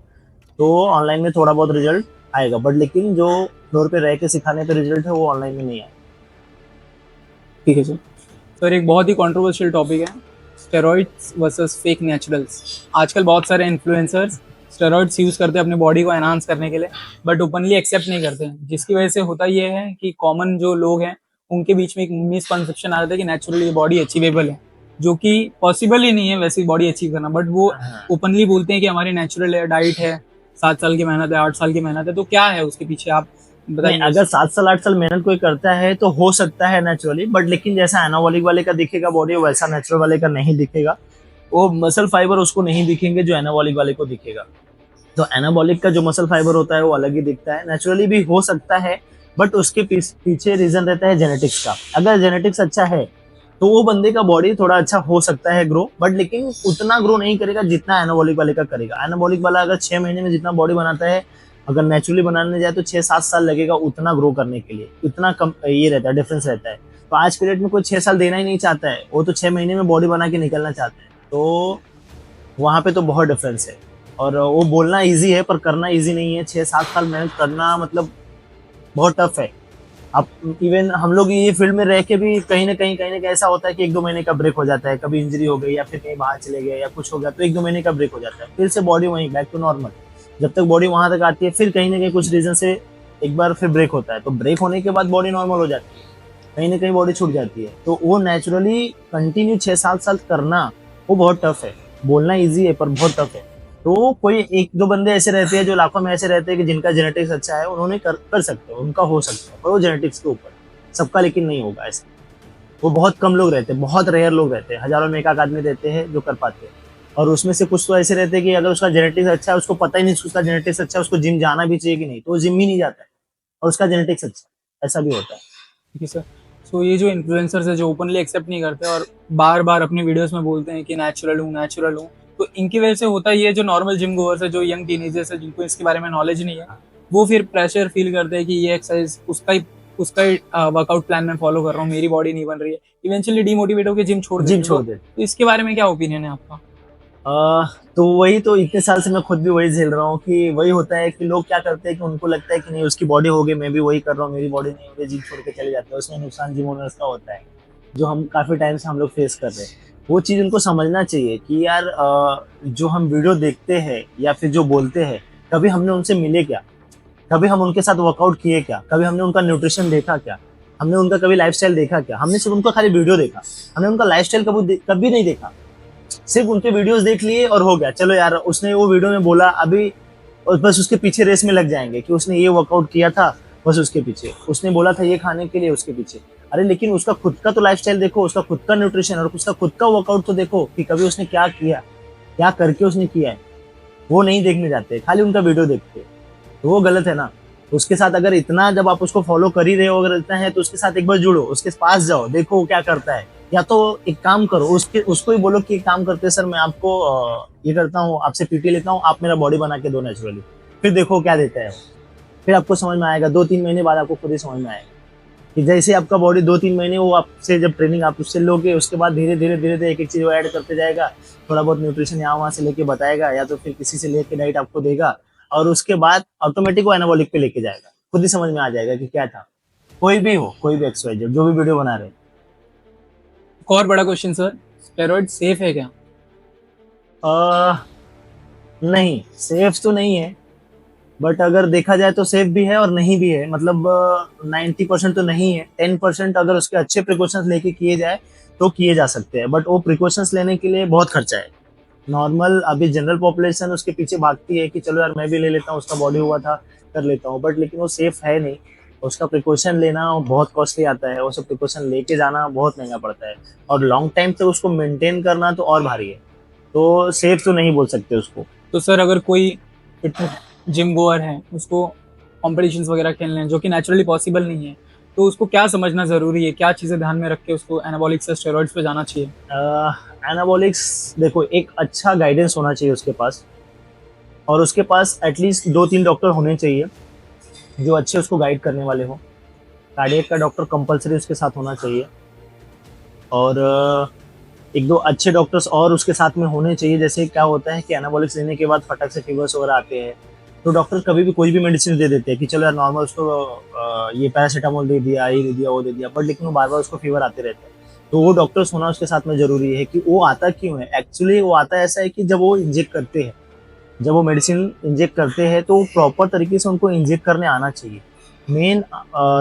तो ऑनलाइन में थोड़ा बहुत रिजल्ट आएगा, बट लेकिन जो फ्लोर पे रह के सिखाने पे रिजल्ट है वो ऑनलाइन में नहीं आएगा। ठीक है सर। सर, एक बहुत ही कंट्रोवर्शियल टॉपिक है, स्टेरॉइड्स वर्सेस फेक नेचुरल्स। आजकल बहुत सारे इन्फ्लुएंसर्स स्टेरॉइड्स यूज करते हैं अपनी बॉडी को एनहांस करने के लिए, बट ओपनली एक्सेप्ट नहीं करते हैं, जिसकी वजह से होता ये है कि कॉमन जो लोग हैं उनके बीच में एक मिसकंसेप्शन आ जाता है कि नेचुरली ये बॉडी अचीवेबल है, जो कि पॉसिबल ही नहीं है वैसी बॉडी अचीव करना। बट वो ओपनली बोलते हैं कि हमारी नेचुरल है, डाइट है, 7 साल की मेहनत है, 8 साल की मेहनत है। तो क्या है उसके पीछे, आप बताइए। अगर 7 साल 8 साल मेहनत कोई करता है तो हो सकता है नेचुरली, बट लेकिन जैसा एनाबॉलिक वाले का दिखेगा बॉडी, वैसा नेचुरल वाले का नहीं दिखेगा। वो मसल फाइबर उसको नहीं दिखेंगे जो एनाबॉलिक वाले को दिखेगा। तो एनाबॉलिक का जो मसल फाइबर होता है वो अलग ही दिखता है। नेचुरली भी हो सकता है, बट उसके पीछे रीजन रहता है जेनेटिक्स का। अगर जेनेटिक्स अच्छा है तो वो बंदे का बॉडी थोड़ा अच्छा हो सकता है ग्रो, बट लेकिन उतना ग्रो नहीं करेगा जितना एनाबॉलिक वाले का करेगा। एनाबॉलिक वाला अगर 6 महीने में जितना बॉडी बनाता है, अगर नेचुरली बनाने जाए तो 6-7 साल लगेगा उतना ग्रो करने के लिए। इतना कम ये रहता है, डिफरेंस रहता है। तो आज के डेट में कोई 6 साल देना ही नहीं चाहता है, वो तो 6 महीने में बॉडी बना के निकलना चाहता है। तो वहाँ पे तो बहुत डिफरेंस है। और वो बोलना इजी है पर करना इजी नहीं है। 6-7 साल मेहनत करना मतलब बहुत टफ है। अब इवन हम लोग ये फील्ड में रह के भी कहीं ना कहीं ऐसा होता है कि 1-2 महीने का ब्रेक हो जाता है। कभी इंजरी हो गई या फिर कहीं बाहर चले गए या कुछ हो गया तो 1-2 महीने का ब्रेक हो जाता है, फिर से बॉडी वहीं बैक टू नॉर्मल। जब तक बॉडी वहां तक आती है, फिर कहीं ना कहीं कुछ रीजन से एक बार फिर ब्रेक होता है। तो ब्रेक होने के बाद बॉडी नॉर्मल हो जाती है, कहीं ना कहीं बॉडी छूट जाती है। तो वो नेचुरली कंटिन्यू 6-7 साल करना वो बहुत टफ है। बोलना ईजी है पर बहुत टफ है। तो कोई 1-2 बंदे ऐसे रहते हैं जो लाखों में ऐसे रहते हैं कि जिनका जेनेटिक्स अच्छा है, उन्होंने कर सकते हो, उनका हो सकता है, पर वो जेनेटिक्स के ऊपर सबका लेकिन नहीं होगा ऐसा। वो बहुत कम लोग रहते हैं, बहुत रेयर लोग रहते हैं, हजारों में एक आध आदमी रहते हैं जो कर पाते हैं। और उसमें से कुछ तो ऐसे रहते हैं कि अगर उसका जेनेटिक्स अच्छा है, उसको पता ही नहीं उसका जेनेटिक्स अच्छा है, उसको जिम जाना भी चाहिए कि नहीं, तो वो जिम ही नहीं जाता है और उसका जेनेटिक्स अच्छा है। ऐसा भी होता है। ठीक है सर। सो ये जो इन्फ्लुएंसर्स है जो ओपनली एक्सेप्ट नहीं करते और बार बार अपनी वीडियोस में बोलते हैं कि नेचुरल हूँ, तो इनकी वजह से होता ये जो नॉर्मल जिम गोअर्स है, जो यंग टीनेजर्स है, जिनको इसके बारे में नॉलेज नहीं है, वो फिर प्रेशर फील करते हैं कि ये एक्सरसाइज उसका ही वर्कआउट प्लान में फॉलो कर रहा हूँ, मेरी बॉडी नहीं बन रही है, इवेंचुअली डिमोटिवेट होकर जिम छोड़ दे। तो इसके बारे में क्या ओपिनियन है आपका? तो वही तो इतने साल से मैं खुद भी वही झेल रहा हूँ कि वही होता है कि लोग क्या करते हैं कि उनको लगता है कि नहीं उसकी बॉडी हो गई, मैं भी वही कर रहा हूँ, मेरी बॉडी नहीं हो गई, जिम छोड़ के चले जाते हैं। उसमें नुकसान जिम ओनर्स का होता है, जो हम काफी टाइम से हम लोग फेस कर रहे हैं। वो चीज उनको समझना चाहिए कि यार जो हम वीडियो देखते हैं या फिर जो बोलते हैं, कभी हमने उनसे मिले क्या? कभी हम उनके साथ वर्कआउट किए क्या, कभी हमने उनका न्यूट्रिशन देखा क्या, हमने उनका कभी लाइफस्टाइल देखा क्या, हमने सिर्फ उनका खाली वीडियो देखा, हमने उनका लाइफस्टाइल कभी नहीं देखा। सिर्फ उनके वीडियोस देख लिए और हो गया, चलो यार उसने वो वीडियो में बोला अभी, और बस उसके पीछे रेस में लग जाएंगे कि उसने ये वर्कआउट किया था, बस उसके पीछे उसने बोला था ये खाने के लिए, उसके पीछे। अरे लेकिन उसका खुद का तो लाइफस्टाइल देखो, उसका खुद का न्यूट्रिशन और उसका खुद का वर्कआउट तो देखो कि कभी उसने क्या किया, क्या करके उसने किया है। वो नहीं देखने जाते, खाली उनका वीडियो देखते हैं। तो वो गलत है ना। उसके साथ अगर इतना, जब आप उसको फॉलो कर ही रहे हो अगर इतना है, तो उसके साथ एक बार जुड़ो, उसके पास जाओ, देखो वो क्या करता है। या तो एक काम करो, उसको ही बोलो कि एक काम करते हैं सर, मैं आपको ये करता हूँ, आपसे पीटी लेता हूँ, आप मेरा बॉडी बना के दो नेचुरली, फिर देखो क्या देता है। फिर आपको समझ में आएगा, 2-3 महीने बाद आपको खुद ही समझ में आएगा कि जैसे आपका बॉडी 2-3 महीने वो आपसे जब ट्रेनिंग आप उससे लोगे, उसके बाद धीरे धीरे धीरे धीरे एक एक चीज वो ऐड करते जाएगा, थोड़ा बहुत न्यूट्रिशन यहाँ वहाँ से लेके बताएगा, या तो फिर किसी से लेके डाइट आपको देगा, और उसके बाद ऑटोमेटिक वो एनाबॉलिक पे लेके जाएगा, खुद ही समझ में आ जाएगा कि क्या था। कोई भी हो, कोई भी एक्सवाइज जो भी वीडियो बना रहे हैं। एक और बड़ा क्वेश्चन सर, स्टेरॉइड सेफ है क्या? नहीं, सेफ तो नहीं है, बट अगर देखा जाए तो सेफ भी है और नहीं भी है। मतलब 90% तो नहीं है, 10% अगर उसके अच्छे प्रिकॉशंस लेके किए जाए तो किए जा सकते हैं, बट वो प्रिकॉशंस लेने के लिए बहुत खर्चा है। नॉर्मल अभी जनरल पॉपुलेशन उसके पीछे भागती है कि चलो यार मैं भी ले लेता हूँ, उसका बॉडी हुआ था कर लेता हूँ, बट लेकिन वो सेफ है नहीं। उसका प्रिकॉशन लेना बहुत कॉस्टली आता है, वो सब प्रिकॉशन लेके जाना बहुत महंगा पड़ता है, और लॉन्ग टाइम तक उसको मेंटेन करना तो और भारी है। तो सेफ तो नहीं बोल सकते उसको। तो सर अगर कोई फिटनेस जिम गोअर है, उसको कॉम्पिटिशन्स वगैरह खेलने हैं जो कि नेचुरली पॉसिबल नहीं है, तो उसको क्या समझना ज़रूरी है, क्या चीज़ें ध्यान में रख के उसको एनाबॉलिक से स्टेरॉइड्स पे जाना चाहिए? एनाबॉलिक्स देखो, एक अच्छा गाइडेंस होना चाहिए उसके पास, और उसके पास एटलीस्ट 2-3 डॉक्टर होने चाहिए जो अच्छे उसको गाइड करने वाले हो। कार्डियक का डॉक्टर कंपलसरी उसके साथ होना चाहिए, और एक दो अच्छे डॉक्टर्स और उसके साथ में होने चाहिए। जैसे क्या होता है कि एनाबॉलिक्स लेने के बाद फटक से फीवर्स वगैरह आते हैं, तो डॉक्टर कभी भी कोई भी मेडिसिन दे देते हैं कि चलो यार नॉर्मल उसको ये पैरासीटामोल दे दिया, ये दे दिया, वो दे दिया, बट लेकिन वो बार बार उसको फीवर आते रहते हैं। तो वो डॉक्टर्स होना उसके साथ में जरूरी है कि वो आता क्यों है। एक्चुअली वो आता ऐसा है कि जब वो इंजेक्ट करते हैं, जब वो मेडिसिन इंजेक्ट करते हैं तो प्रॉपर तरीके से उनको इंजेक्ट करने आना चाहिए। मेन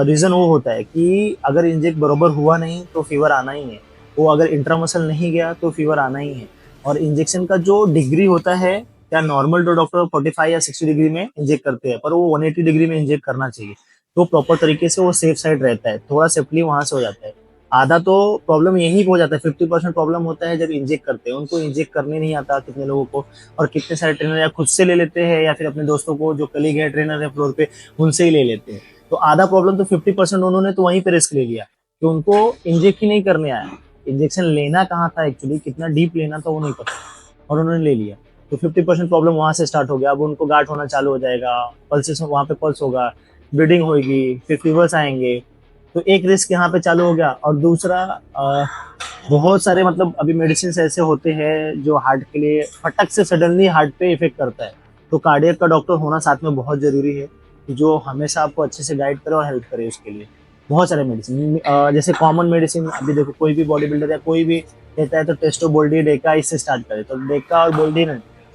रीज़न वो होता है कि अगर इंजेक्ट बरोबर हुआ नहीं तो फीवर आना ही है, वो अगर इंट्रामसल नहीं गया तो फीवर आना ही है। और इंजेक्शन का जो डिग्री होता है, क्या नॉर्मल जो डॉक्टर 45 या 60 डिग्री में इंजेक्ट करते हैं, पर वो 180 डिग्री में इंजेक्ट करना चाहिए, तो प्रॉपर तरीके से वो सेफ साइड रहता है, थोड़ा सेफली वहां से हो जाता है। आधा तो प्रॉब्लम यही हो जाता है, 50% प्रॉब्लम होता है जब इंजेक्ट करते हैं, उनको इंजेक्ट करने नहीं आता कितने लोगों को, और कितने सारे ट्रेनर या खुद से ले लेते हैं या फिर अपने दोस्तों को जो कलीग है ट्रेनर है फ्लोर पे, उनसे ही ले लेते हैं। तो आधा प्रॉब्लम तो 50% उन्होंने तो वहीं पे रिस्क ले लिया कि उनको इंजेक्ट ही नहीं करने आया। इंजेक्शन लेना कहाँ था एक्चुअली, कितना डीप लेना था वो नहीं पता, और उन्होंने ले लिया। तो 50% प्रॉब्लम वहां से स्टार्ट हो गया। अब उनको गार्ड होना चालू हो जाएगा, पल्सेस वहां पे पल्स होगा, ब्लीडिंग होगी, फिर फीवर्स आएंगे। तो एक रिस्क यहाँ पे चालू हो गया। और दूसरा बहुत सारे मतलब अभी मेडिसिन ऐसे होते हैं जो हार्ट के लिए फटक से सडनली हार्ट पे इफेक्ट करता है। तो कार्डियक का डॉक्टर होना साथ में बहुत जरूरी है, जो हमेशा आपको अच्छे से गाइड करे और हेल्प करे उसके लिए। बहुत सारे मेडिसिन जैसे कॉमन मेडिसिन, अभी देखो कोई भी बॉडी बिल्डर या कोई भी कहता है तो टेस्टो बोल्डी डेका इससे स्टार्ट करे, तो डेका और बोल्डी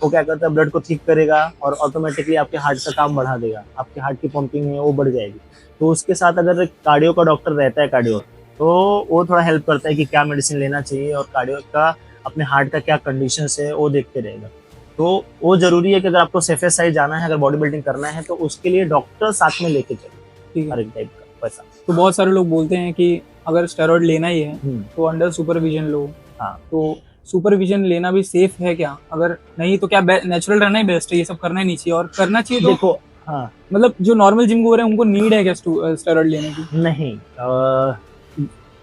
वो क्या करता है, ब्लड को ठीक करेगा और ऑटोमेटिकली आपके हार्ट का काम बढ़ा देगा, आपके हार्ट की पंपिंग है वो बढ़ जाएगी। तो उसके साथ अगर कार्डियो का डॉक्टर रहता है कार्डियो, तो वो थोड़ा हेल्प करता है कि क्या मेडिसिन लेना चाहिए और कार्डियो का अपने हार्ट का क्या कंडीशन है वो देखते रहेगा। तो वो जरूरी है कि अगर आपको सेफेस्ट साइड जाना है, अगर बॉडी बिल्डिंग करना है, तो उसके लिए डॉक्टर साथ में लेके चले, ठीक है। हर एक टाइप का वैसा। तो बहुत सारे लोग बोलते हैं कि अगर स्टेरॉइड लेना ही है तो अंडर सुपरविजन लो। हाँ, तो सुपरविजन लेना भी सेफ है क्या? अगर नहीं तो क्या नेचुरल रहना ही बेस्ट है, ये सब करना ही नहीं चाहिए? और करना चाहिए तो देखो, हाँ, मतलब जो नॉर्मल जिम गोअर है उनको नीड है क्या स्टेरॉइड लेने की? नहीं,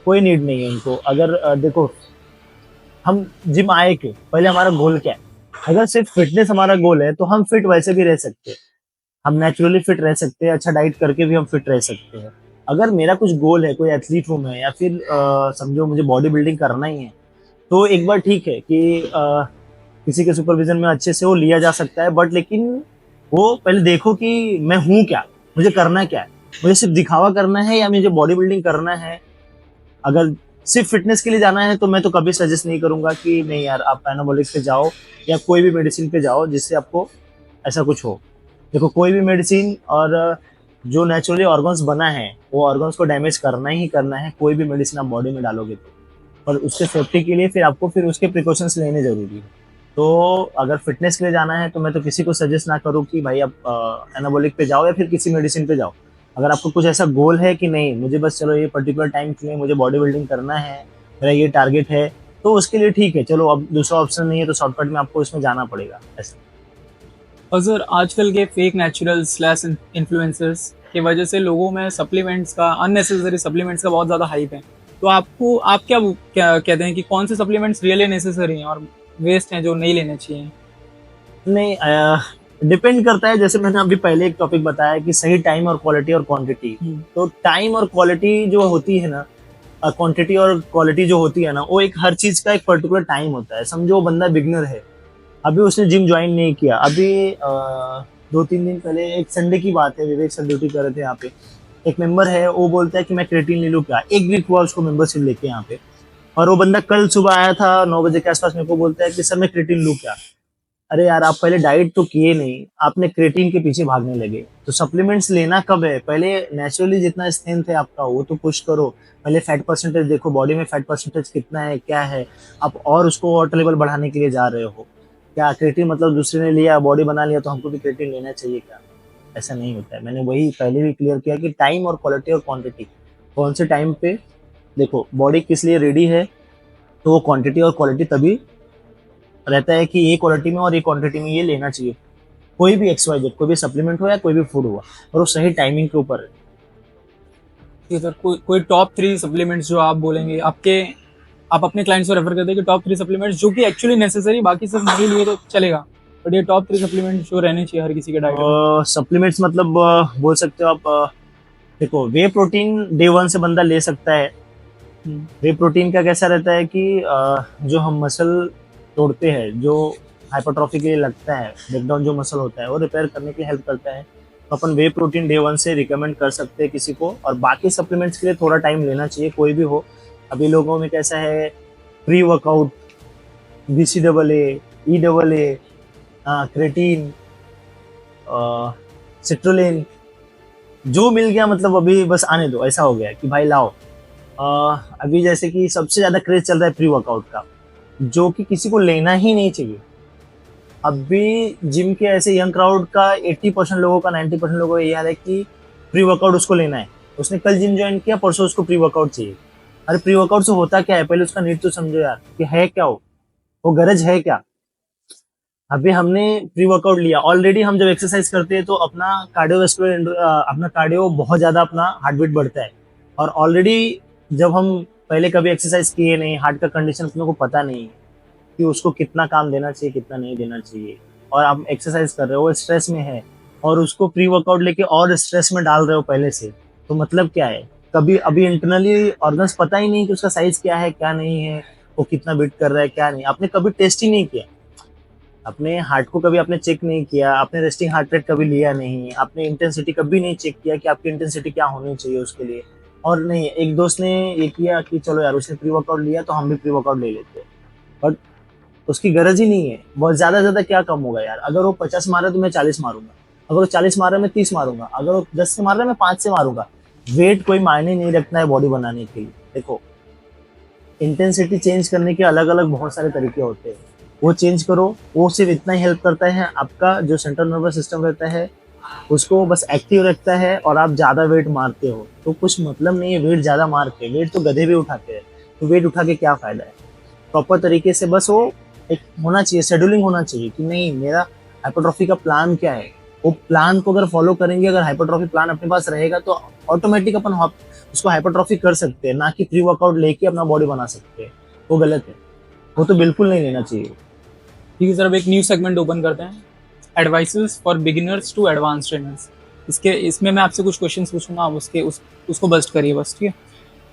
कोई नीड नहीं है उनको। अगर देखो, हम जिम आए क्यों, पहले हमारा गोल क्या है। अगर सिर्फ फिटनेस हमारा गोल है तो हम फिट वैसे भी रह सकते हैं, हम नेचुरली फिट रह सकते हैं, अच्छा डाइट करके भी हम फिट रह सकते हैं। अगर मेरा कुछ गोल है, कोई एथलीट हूँ मैं, या फिर समझो मुझे बॉडी बिल्डिंग करना ही है, तो एक बार ठीक है कि किसी के सुपरविजन में अच्छे से वो लिया जा सकता है, बट लेकिन वो पहले देखो कि मैं हूँ क्या, मुझे करना क्या है, मुझे सिर्फ दिखावा करना है या मुझे बॉडी बिल्डिंग करना है। अगर सिर्फ फिटनेस के लिए जाना है तो मैं तो कभी सजेस्ट नहीं करूंगा कि नहीं यार आप एनाबॉलिक पे जाओ या कोई भी मेडिसिन पे जाओ जिससे आपको ऐसा कुछ हो, देखो कोई भी मेडिसिन और जो नेचुरली ऑर्गन्स बना है वो ऑर्गन्स को डैमेज करना ही करना है, कोई भी मेडिसिन आप बॉडी में डालोगे तो। और उसके सेफ्टी के लिए फिर आपको फिर उसके प्रिकॉशंस लेने जरूरी है। तो अगर फिटनेस के लिए जाना है तो मैं तो किसी को सजेस्ट ना करूँ कि भाई आप एनाबॉलिक पे जाओ या फिर किसी मेडिसिन पे जाओ। अगर आपको कुछ ऐसा गोल है कि नहीं मुझे बस चलो ये पर्टिकुलर टाइम के लिए मुझे बॉडी बिल्डिंग करना है, मेरा ये टारगेट है, तो उसके लिए ठीक है, चलो अब दूसरा ऑप्शन नहीं है तो शॉर्टकट में आपको इसमें जाना पड़ेगा ऐसा। और सर आजकल के फेक नेचुरल स्लैश इन्फ्लुएंसर्स की वजह से लोगों में सप्लीमेंट्स का, अननेसेसरी सप्लीमेंट्स का बहुत ज़्यादा हाइप है। तो आपको आप क्या क्या कहते हैं कि कौन से सप्लीमेंट्स रियली नेसेसरी हैं और वेस्ट हैं जो नहीं लेने चाहिए? नहीं, डिपेंड करता है। जैसे मैंने अभी पहले एक टॉपिक बताया कि सही टाइम और क्वालिटी और क्वांटिटी। तो टाइम और क्वालिटी जो होती है ना, क्वांटिटी और क्वालिटी जो होती है ना, वो एक हर चीज का एक पर्टिकुलर टाइम होता है। समझो वो बंदा बिगनर है, अभी उसने जिम ज्वाइन नहीं किया, अभी 2-3 दिन पहले एक संडे की बात है, विवेक सर ड्यूटी कर रहे थे यहाँ पे, एक मेंबर है वो बोलता है कि मैं क्रेटीन ले लूँ क्या। एक वीक हुआ उसको मेंबरशिप लेके यहाँ पे, और वो बंदा कल सुबह आया था 9 बजे के आसपास, मेरे को बोलता है कि सर मैं क्रेटीन लूँ क्या। अरे यार आप पहले डाइट तो किए नहीं, आपने क्रेटीन के पीछे भागने लगे। तो सप्लीमेंट्स लेना कब है, पहले नेचुरली जितना स्ट्रेंथ है आपका वो तो पुश करो। पहले फैट परसेंटेज देखो, बॉडी में फैट परसेंटेज कितना है क्या है, आप और उसको वाटर लेवल बढ़ाने के लिए जा रहे हो क्या। क्रेटीन मतलब दूसरे ने लिया बॉडी बना लिया तो हमको भी क्रेटीन लेना चाहिए क्या, ऐसा नहीं होता है। मैंने वही पहले भी क्लियर किया कि टाइम और क्वालिटी और क्वांटिटी, कौन से टाइम पे देखो बॉडी किस लिए रेडी है, तो वो क्वांटिटी और क्वालिटी तभी रहता है कि ये क्वालिटी में और ये क्वांटिटी में ये लेना चाहिए। कोई भी XYZ, कोई भी सप्लीमेंट हो या कोई भी फूड हुआ, और वो सही टाइमिंग के ऊपर है। ठीक है सर, कोई टॉप 3 सप्लीमेंट्स जो आप बोलेंगे, आपके आप अपने क्लाइंट्स को रेफर करते हैं कि टॉप 3 सप्लीमेंट्स जो कि एक्चुअली नेसेसरी, बाकी सब नहीं लिए तो चलेगा, बट ये टॉप 3 सप्लीमेंट्स जो रहने चाहिए हर किसी के डाइट में? सप्लीमेंट्स मतलब बोल सकते हो आप, देखो वे प्रोटीन डे 1 से बंदा ले सकता है। वे प्रोटीन का कैसा रहता है कि जो हम मसल तोड़ते हैं, जो हाइपरट्रॉफी के लिए लगता है, ब्रेकडाउन जो मसल होता है वो रिपेयर करने के लिए हेल्प करता है, तो अपन वे प्रोटीन डे 1 से रिकमेंड कर सकते हैं किसी को। और बाकी सप्लीमेंट्स के लिए थोड़ा टाइम लेना चाहिए, कोई भी हो। अभी लोगों में कैसा है, pre workout, BCAA, EAA, creatine, citrulline, जो मिल गया मतलब अभी बस आने दो, ऐसा हो गया कि भाई लाओ। अभी जैसे कि सबसे ज्यादा क्रेज चल रहा है प्री वर्कआउट का, जो कि किसी को लेना ही नहीं चाहिए। अभी जिम के ऐसे यंग क्राउड का 80% लोगों का, 90% लोगों का ये हाल है कि प्री वर्कआउट उसको लेना है। उसने कल जिम ज्वाइन किया, परसों उसको प्री वर्कआउट चाहिए। अरे प्री वर्कआउट से होता क्या है, पहले उसका नीड तो समझो यार कि है क्या, वो गरज है क्या। अभी हमने प्री वर्कआउट लिया, ऑलरेडी हम जब एक्सरसाइज करते हैं तो अपना कार्डियोवास्कुलर, अपना कार्डियो बहुत ज्यादा, अपना हार्ट बीट बढ़ता है। और ऑलरेडी जब हम पहले कभी एक्सरसाइज किए नहीं, हार्ट का कंडीशन अपने को पता नहीं है कि उसको कितना काम देना चाहिए कितना नहीं देना चाहिए, और आप एक्सरसाइज कर रहे हो, वो स्ट्रेस में है, और उसको प्री वर्कआउट लेके और स्ट्रेस में डाल रहे हो पहले से, तो मतलब क्या है। कभी अभी इंटरनली ऑर्गन्स पता ही नहीं कि उसका साइज क्या है क्या नहीं है, वो कितना बीट कर रहा है क्या नहीं, आपने कभी टेस्ट ही नहीं किया, अपने हार्ट को कभी आपने चेक नहीं किया, आपने रेस्टिंग हार्ट रेट कभी लिया नहीं, आपने इंटेंसिटी कभी नहीं चेक किया कि आपकी इंटेंसिटी क्या होनी चाहिए उसके लिए। और नहीं, एक दोस्त ने ये किया कि चलो यार उसने प्री वर्कआउट लिया तो हम भी प्री वर्कआउट ले लेते हैं, बट उसकी गरज ही नहीं है। बहुत ज्यादा क्या कम होगा यार, अगर वो 50 मारे तो मैं 40 मारूंगा, अगर वो 40 मार रहा है मैं 30 मारूंगा, अगर वो 10 से मार रहा है मैं 5 से मारूंगा। वेट कोई मायने नहीं रखना है बॉडी बनाने के लिए। देखो इंटेंसिटी चेंज करने के अलग अलग बहुत सारे तरीके होते हैं, वो चेंज करो। वो सिर्फ इतना ही हेल्प करता है, आपका जो सेंट्रल नर्वस सिस्टम रहता है उसको बस एक्टिव रखता है, और आप ज्यादा वेट मारते हो तो कुछ मतलब नहीं है वेट ज्यादा मार के, वेट तो गधे भी उठाते हैं, तो वेट उठा के क्या फायदा है। प्रॉपर तरीके से बस वो एक होना चाहिए, शेड्यूलिंग होना चाहिए कि नहीं मेरा हाइपरट्रॉफी का प्लान क्या है, वो प्लान को अगर फॉलो करेंगे, अगर हाइपरट्रॉफी प्लान अपने पास रहेगा तो ऑटोमेटिक अपन उसको हाइपरट्रॉफी कर सकते हैं, ना कि प्री वर्कआउट लेके अपना बॉडी बना सकते हैं। वो गलत है, वो तो बिल्कुल नहीं लेना चाहिए। ठीक है सर, अब एक न्यू सेगमेंट ओपन करते हैं, advices for beginners to advance trainers. इसमें मैं आपसे कुछ क्वेश्चंस पूछूंगा, आप उसको बस्ट करिए बस, ठीक है।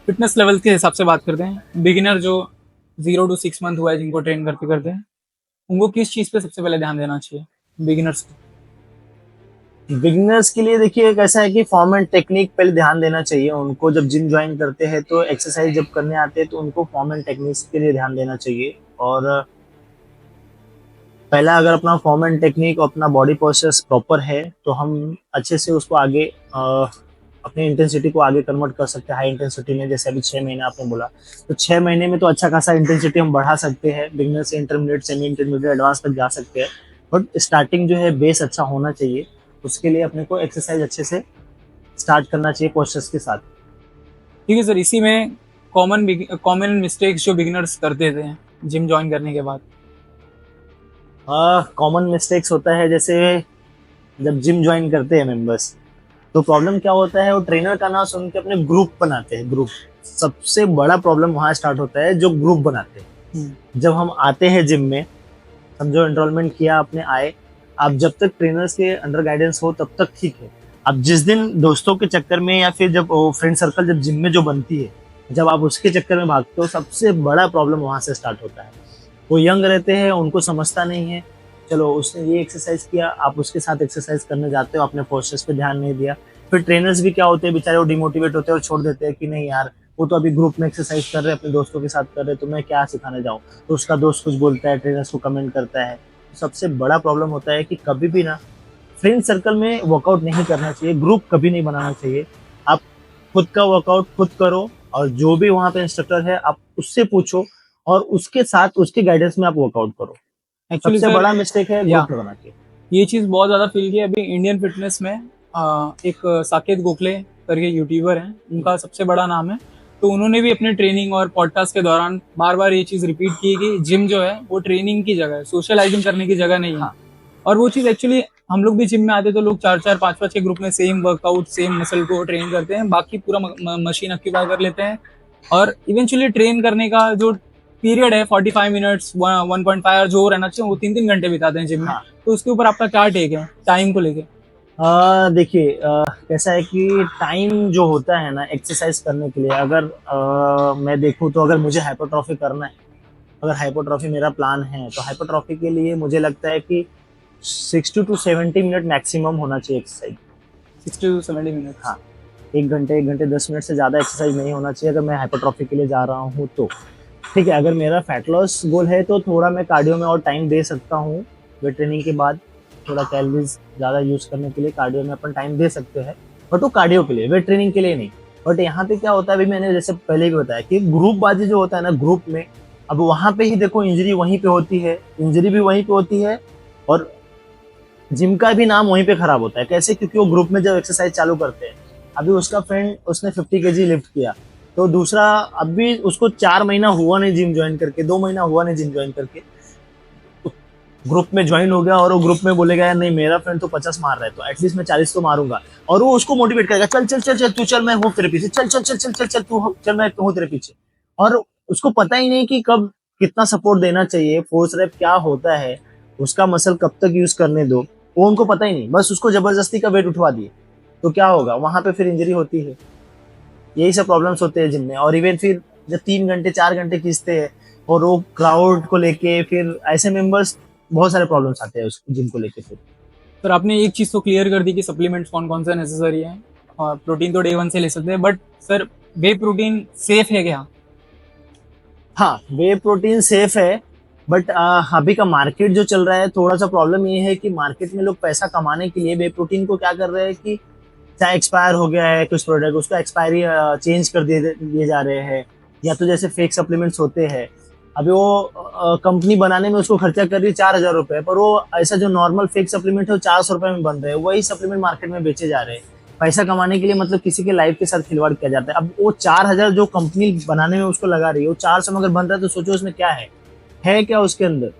फिटनेस लेवल के हिसाब से बात करते हैं, बिगिनर जो 0 to 6 मंथ हुआ है जिनको ट्रेन करते करते हैं, उनको किस चीज़ पे सबसे पहले ध्यान देना चाहिए बिगिनर्स को? बिगिनर्स के लिए देखिए एक ऐसा है कि फॉर्म एंड टेक्निक पहले ध्यान देना चाहिए उनको। जब जिम ज्वाइन करते हैं तो एक्सरसाइज जब करने आते हैं तो उनको फॉर्म एंड टेक्निक्स के लिए ध्यान देना चाहिए। और पहला अगर अपना फॉर्म एंड टेक्निक और अपना बॉडी पोस्चर्स प्रॉपर है तो हम अच्छे से उसको आगे अपनी इंटेंसिटी को आगे कन्वर्ट कर सकते हैं हाई इंटेंसिटी में। जैसे अभी 6 महीने आपने बोला, तो 6 महीने में तो अच्छा खासा इंटेंसिटी हम बढ़ा सकते हैं। बिगिनर से इंटरमीडिएट, सेमी इंटरमीडिएट, एडवांस तक जा सकते हैं। बट स्टार्टिंग जो है बेस अच्छा होना चाहिए, उसके लिए अपने को एक्सरसाइज अच्छे से स्टार्ट करना चाहिए पोस्चर्स के साथ। ठीक है सर, इसी में कॉमन मिस्टेक्स जो बिगिनर्स करते थे जिम ज्वाइन करने के बाद। कॉमन मिस्टेक्स होता है जैसे जब जिम ज्वाइन करते हैं मेंबर्स, तो प्रॉब्लम क्या होता है, वो ट्रेनर का नाम सुन के अपने ग्रुप बनाते हैं। ग्रुप सबसे बड़ा प्रॉब्लम वहां स्टार्ट होता है, जो ग्रुप बनाते हैं। जब हम आते हैं जिम में, समझो एनरोलमेंट किया आपने, आए आप, जब तक ट्रेनर्स के अंडर गाइडेंस हो तब तक ठीक है। अब जिस दिन दोस्तों के चक्कर में या फिर जब फ्रेंड सर्कल जब जिम में जो बनती है, जब आप उसके चक्कर में भागते हो, सबसे बड़ा प्रॉब्लम वहां से स्टार्ट होता है। वो यंग रहते हैं, उनको समझता नहीं है, चलो उसने ये एक्सरसाइज किया, आप उसके साथ एक्सरसाइज करने जाते हो, आपने पोस्चर्स पे ध्यान नहीं दिया। फिर ट्रेनर्स भी क्या होते हैं बेचारे, वो डिमोटिवेट होते हैं और छोड़ देते हैं कि नहीं यार, वो तो अभी ग्रुप में एक्सरसाइज कर रहे हैं, अपने दोस्तों के साथ कर रहे हैं, तो मैं क्या सिखाने जाऊँ। तो उसका दोस्त कुछ बोलता है, ट्रेनर्स को कमेंट करता है। सबसे बड़ा प्रॉब्लम होता है कि कभी भी ना फ्रेंड सर्कल में वर्कआउट नहीं करना चाहिए, ग्रुप कभी नहीं बनाना चाहिए। आप खुद का वर्कआउट खुद करो, और जो भी वहाँ पे इंस्ट्रक्टर है आप उससे पूछो, और उसके साथ उसके गाइडेंस में आप वर्कआउट करो। एक्चुअली सबसे सर, बड़ा मिस्टेक है या ग्रुप बना के। ये चीज़ बहुत ज़्यादा फील की है अभी इंडियन फिटनेस में। एक साकेत गोखले करके यूट्यूबर हैं, उनका सबसे बड़ा नाम है। तो उन्होंने भी अपने ट्रेनिंग और पॉडकास्ट के दौरान बार बार ये चीज़ रिपीट की कि जिम जो है वो ट्रेनिंग की जगह है, सोशलाइजिंग करने की जगह नहीं है। हाँ। और वो चीज़ एक्चुअली हम लोग भी जिम में आते तो लोग 4-4, 5-5 के ग्रुप में सेम वर्कआउट, सेम मसल को ट्रेन करते हैं, बाकी पूरा मशीन ऑक्यूपाई कर लेते हैं। और इवेंचुअली ट्रेन करने का जो पीरियड है 45 मिनट्स, 1.5 जो रहना चाहिए, वो 3-3 घंटे बिताते हैं जिम में। हाँ। तो उसके ऊपर आपका क्या टेक है टाइम को लेके? देखिए, कैसा है कि टाइम जो होता है ना एक्सरसाइज करने के लिए, अगर मैं देखूँ तो अगर मुझे हाइपरट्रॉफी करना है, अगर हाइपरट्रॉफी मेरा प्लान है, तो हाइपरट्रॉफी के लिए मुझे लगता है कि 60 to 70 मिनट मैक्सिमम होना चाहिए एक्सरसाइज। 60 to 70 minute. हाँ, 1 घंटे 10 मिनट से ज़्यादा एक्सरसाइज नहीं होना चाहिए अगर मैं हाइपरट्रॉफी के लिए जा रहा हूँ तो। ठीक है, अगर मेरा फैट लॉस गोल है तो थोड़ा मैं कार्डियो में और टाइम दे सकता हूँ। वेट ट्रेनिंग के बाद थोड़ा कैलोरीज ज़्यादा यूज़ करने के लिए कार्डियो में अपन टाइम दे सकते हैं, बट वो कार्डियो के लिए, वेट ट्रेनिंग के लिए नहीं। बट यहाँ पे क्या होता है, अभी मैंने जैसे पहले भी बताया कि ग्रुप बाजी जो होता है ना ग्रुप में, अब वहाँ पे ही देखो इंजरी वहीं पे होती है, इंजरी भी वहीं पे होती है, और जिम का भी नाम वहीं पे खराब होता है। कैसे? क्योंकि वो ग्रुप में जब एक्सरसाइज चालू करते हैं, अभी उसका फ्रेंड उसने 50 केजी लिफ्ट किया, तो दूसरा अभी उसको 4 महीना हुआ नहीं जिम ज्वाइन करके, 2 महीना हुआ नहीं जिम ज्वाइन करके, तो ग्रुप में ज्वाइन हो गया और वो ग्रुप में बोलेगा यार नहीं मेरा फ्रेंड तो 50 मार रहा है तो एटलीस्ट मैं 40 तो मारूंगा, और वो उसको मोटिवेट करेगा, चल चल चल चल तू चल, मैं हूँ तेरे पीछे, चल चल चल चल चल चल तू चल, मैं हूँ तेरे पीछे। और उसको पता ही नहीं कि कब कितना सपोर्ट देना चाहिए, फोर्स रैप क्या होता है, उसका मसल कब तक यूज करने दो, वो उनको पता ही नहीं, बस उसको जबरदस्ती का वेट उठवा दिए, तो क्या होगा वहां पे फिर इंजरी होती है। यही सब प्रॉब्लम्स होते हैं जिम में। और इवन फिर जब 3 घंटे 4 घंटे खींचते हैं और वो क्राउड को लेके, फिर ऐसे मेंबर्स बहुत सारे प्रॉब्लम्स आते हैं उस जिम को लेके। फिर सर आपने एक चीज़ तो क्लियर कर दी कि सप्लीमेंट्स कौन कौन से नेसेसरी है, और प्रोटीन तो डे 1 से ले सकते हैं, but sir way protein safe है क्या? हाँ, वे प्रोटीन सेफ है, बट अभी का मार्केट जो चल रहा है, थोड़ा सा प्रॉब्लम ये है कि मार्केट में लोग पैसा कमाने के लिए वे प्रोटीन को क्या कर रहे हैं कि चाहे एक्सपायर हो गया है कुछ प्रोडक्ट, उसका एक्सपायरी चेंज कर दिए जा रहे हैं, या तो जैसे फेक सप्लीमेंट्स होते हैं। अभी वो कंपनी बनाने में उसको खर्चा कर रही है 4,000 रुपए, पर वो ऐसा जो नॉर्मल फेक सप्लीमेंट है वो 400 रुपए में बन रहे हैं, वही सप्लीमेंट मार्केट में बेचे जा रहे हैं। पैसा कमाने के लिए मतलब किसी के लाइफ के साथ खिलवाड़ किया जाता है। अब वो 4,000 जो कंपनी बनाने में उसको लगा रही है, वो 400 में अगर बन रहा है तो सोचो उसमें क्या है क्या उसके अंदर,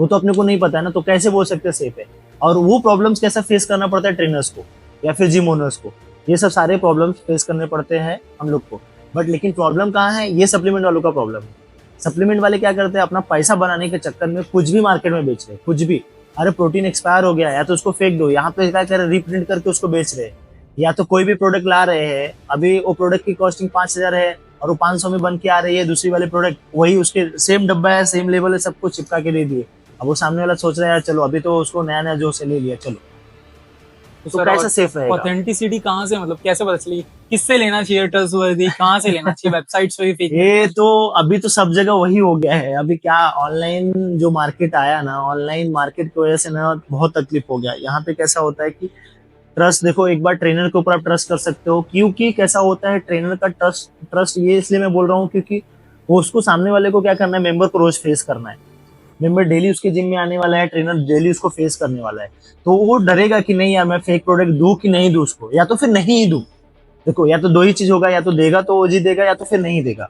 वो तो अपने को नहीं पता है ना, तो कैसे बोल सकते हैं सेफ है। और वो प्रॉब्लम्स कैसा फेस करना पड़ता है ट्रेनर्स को या फिर जिम ओनर्स को, ये सब सारे प्रॉब्लम्स फेस करने पड़ते हैं हम लोग को। बट लेकिन प्रॉब्लम कहाँ है, ये सप्लीमेंट वालों का प्रॉब्लम है। सप्लीमेंट वाले क्या करते हैं, अपना पैसा बनाने के चक्कर में कुछ भी मार्केट में बेच रहे हैं, कुछ भी। अरे प्रोटीन एक्सपायर हो गया, या तो उसको फेंक दो, यहाँ पे क्या कर रहे हैं, रिप्रिंट करके उसको बेच रहे हैं। या तो कोई भी प्रोडक्ट ला रहे हैं, अभी वो प्रोडक्ट की कॉस्टिंग 5,000 है और वो 500 में बन के आ रही है, दूसरी वाले प्रोडक्ट वही उसके सेम डब्बा है, सेम लेवल है, सब कुछ चिपका के दे दिए। अब वो सामने वाला सोच रहा है यार चलो अभी तो उसको नया नया जोश से ले लिया चलो, तो तो सर कैसा सेफ रहेगा? ऑथेंटिसिटी कहाँ से, मतलब कैसे पता चलेगी किससे लेना चाहिए, ट्रस्टवर्दी कहाँ से लेना चाहिए, वेबसाइट से ही फेक? ये तो अभी तो सब जगह वही हो गया है। अभी क्या ऑनलाइन जो मार्केट आया ना, ऑनलाइन मार्केट की वजह से ना बहुत तकलीफ हो गया। यहाँ पे कैसा होता है कि ट्रस्ट, देखो एक बार ट्रेनर के ऊपर आप ट्रस्ट कर सकते हो, क्योंकि कैसा होता है ट्रेनर का ट्रस्ट, ट्रस्ट ये इसलिए मैं बोल रहा हूँ क्योंकि वो उसको सामने वाले को क्या करना है, मेंबर को रोज फेस करना है। मेंबर डेली उसके जिम में आने वाला है, ट्रेनर डेली उसको फेस करने वाला है, तो वो डरेगा कि नहीं यार मैं फेक प्रोडक्ट दूं कि नहीं दूं उसको, या तो फिर नहीं ही दूं। देखो या तो दो ही चीज होगा, या तो देगा तो वो जी देगा, या तो फिर नहीं देगा।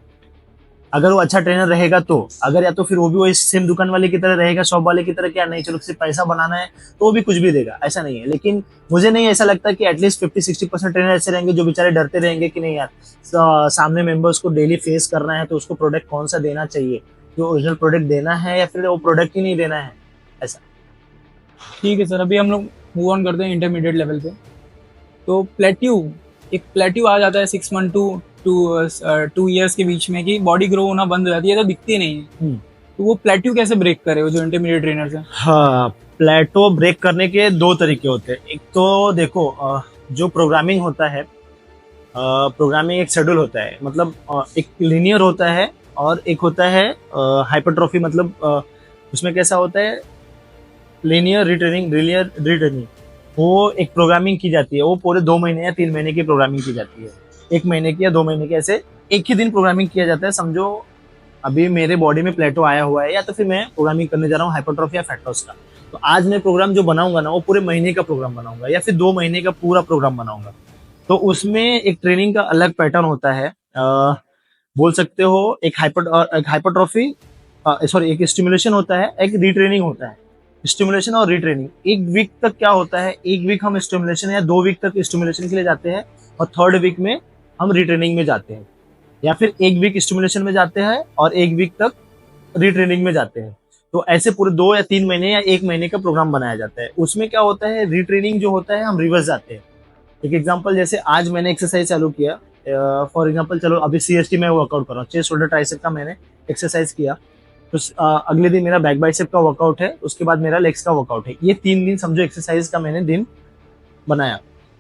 अगर वो अच्छा ट्रेनर रहेगा तो, अगर या तो फिर वो भी वही सेम दुकान वाले की तरह रहेगा, शॉप वाले की तरह, क्या नहीं चलो सिर्फ पैसा बनाना है, तो वो भी कुछ भी देगा, ऐसा नहीं है। लेकिन मुझे नहीं ऐसा लगता कि एटलीस्ट 50-60% ट्रेनर ऐसे रहेंगे जो बेचारे डरते रहेंगे कि नहीं यार सामने मेंबर्स को डेली फेस करना है, तो उसको प्रोडक्ट कौन सा देना चाहिए, जो ओरिजिनल प्रोडक्ट देना है या फिर वो प्रोडक्ट ही नहीं देना है, ऐसा। ठीक है सर, अभी हम लोग मूव ऑन करते हैं इंटरमीडिएट लेवल पे। तो प्लेट्यू, एक प्लेट्यू आ जाता है 6 मंथ टू 2 ईयर्स के बीच में, कि बॉडी ग्रो होना बंद हो जाती है, तो दिखती नहीं है। तो वो प्लेट्यू कैसे ब्रेक करे वो जो इंटरमीडिएट ट्रेनर्स है? हाँ, प्लेटो ब्रेक करने के दो तरीके होते हैं। एक तो देखो जो प्रोग्रामिंग होता है, प्रोग्रामिंग एक शेड्यूल होता है, मतलब एक लीनियर होता है और एक होता है हाइपरट्रॉफी। मतलब उसमें कैसा होता है, लीनियर रिट्रेनिंग, लीनियर रिट्रेनिंग, वो एक प्रोग्रामिंग की जाती है, वो पूरे 2 महीने या 3 महीने की प्रोग्रामिंग की जाती है, 1 महीने की या 2 महीने की, ऐसे एक ही दिन प्रोग्रामिंग किया जाता है। समझो अभी मेरे बॉडी में प्लेटो आया हुआ है, या तो फिर मैं प्रोग्रामिंग करने जा रहा हूँ हाइपरट्रॉफी या फैट लॉस का, तो आज मैं प्रोग्राम जो बनाऊंगा ना वो पूरे महीने का प्रोग्राम बनाऊंगा, या फिर 2 महीने का पूरा प्रोग्राम बनाऊंगा। तो उसमें एक ट्रेनिंग का अलग पैटर्न होता है। बोल सकते हो एक हाइपरट्रॉफी, सॉरी एक स्टिमुलेशन होता है, एक रिट्रेनिंग होता है। स्टिमुलेशन और रिट्रेनिंग 1 वीक तक क्या होता है, 1 वीक हम स्टिमुलेशन या 2 वीक तक स्टिमुलेशन के लिए जाते हैं, और 3rd वीक में हम रिट्रेनिंग में जाते हैं, या फिर 1 वीक स्टिमुलेशन में जाते हैं और 1 वीक तक रिट्रेनिंग में जाते हैं। तो ऐसे पूरे 2 या 3 महीने या 1 महीने का प्रोग्राम बनाया जाता है। उसमें क्या होता है, रिट्रेनिंग जो होता है हम रिवर्स जाते हैं। एक एग्जांपल, जैसे आज मैंने एक्सरसाइज चालू किया, फॉर एग्जांपल चलो अभी CST में वर्कआउट कर रहा हूँ, चेस्ट शोल्डर ट्राइसेप का मैंने एक्सरसाइज किया, तो अगले दिन मेरा बैक बाइसेप का वर्कआउट है, उसके बाद मेरा लेग्स का वर्कआउट है। ये 3 दिन समझो एक्सरसाइज का मैंने दिन बनाया।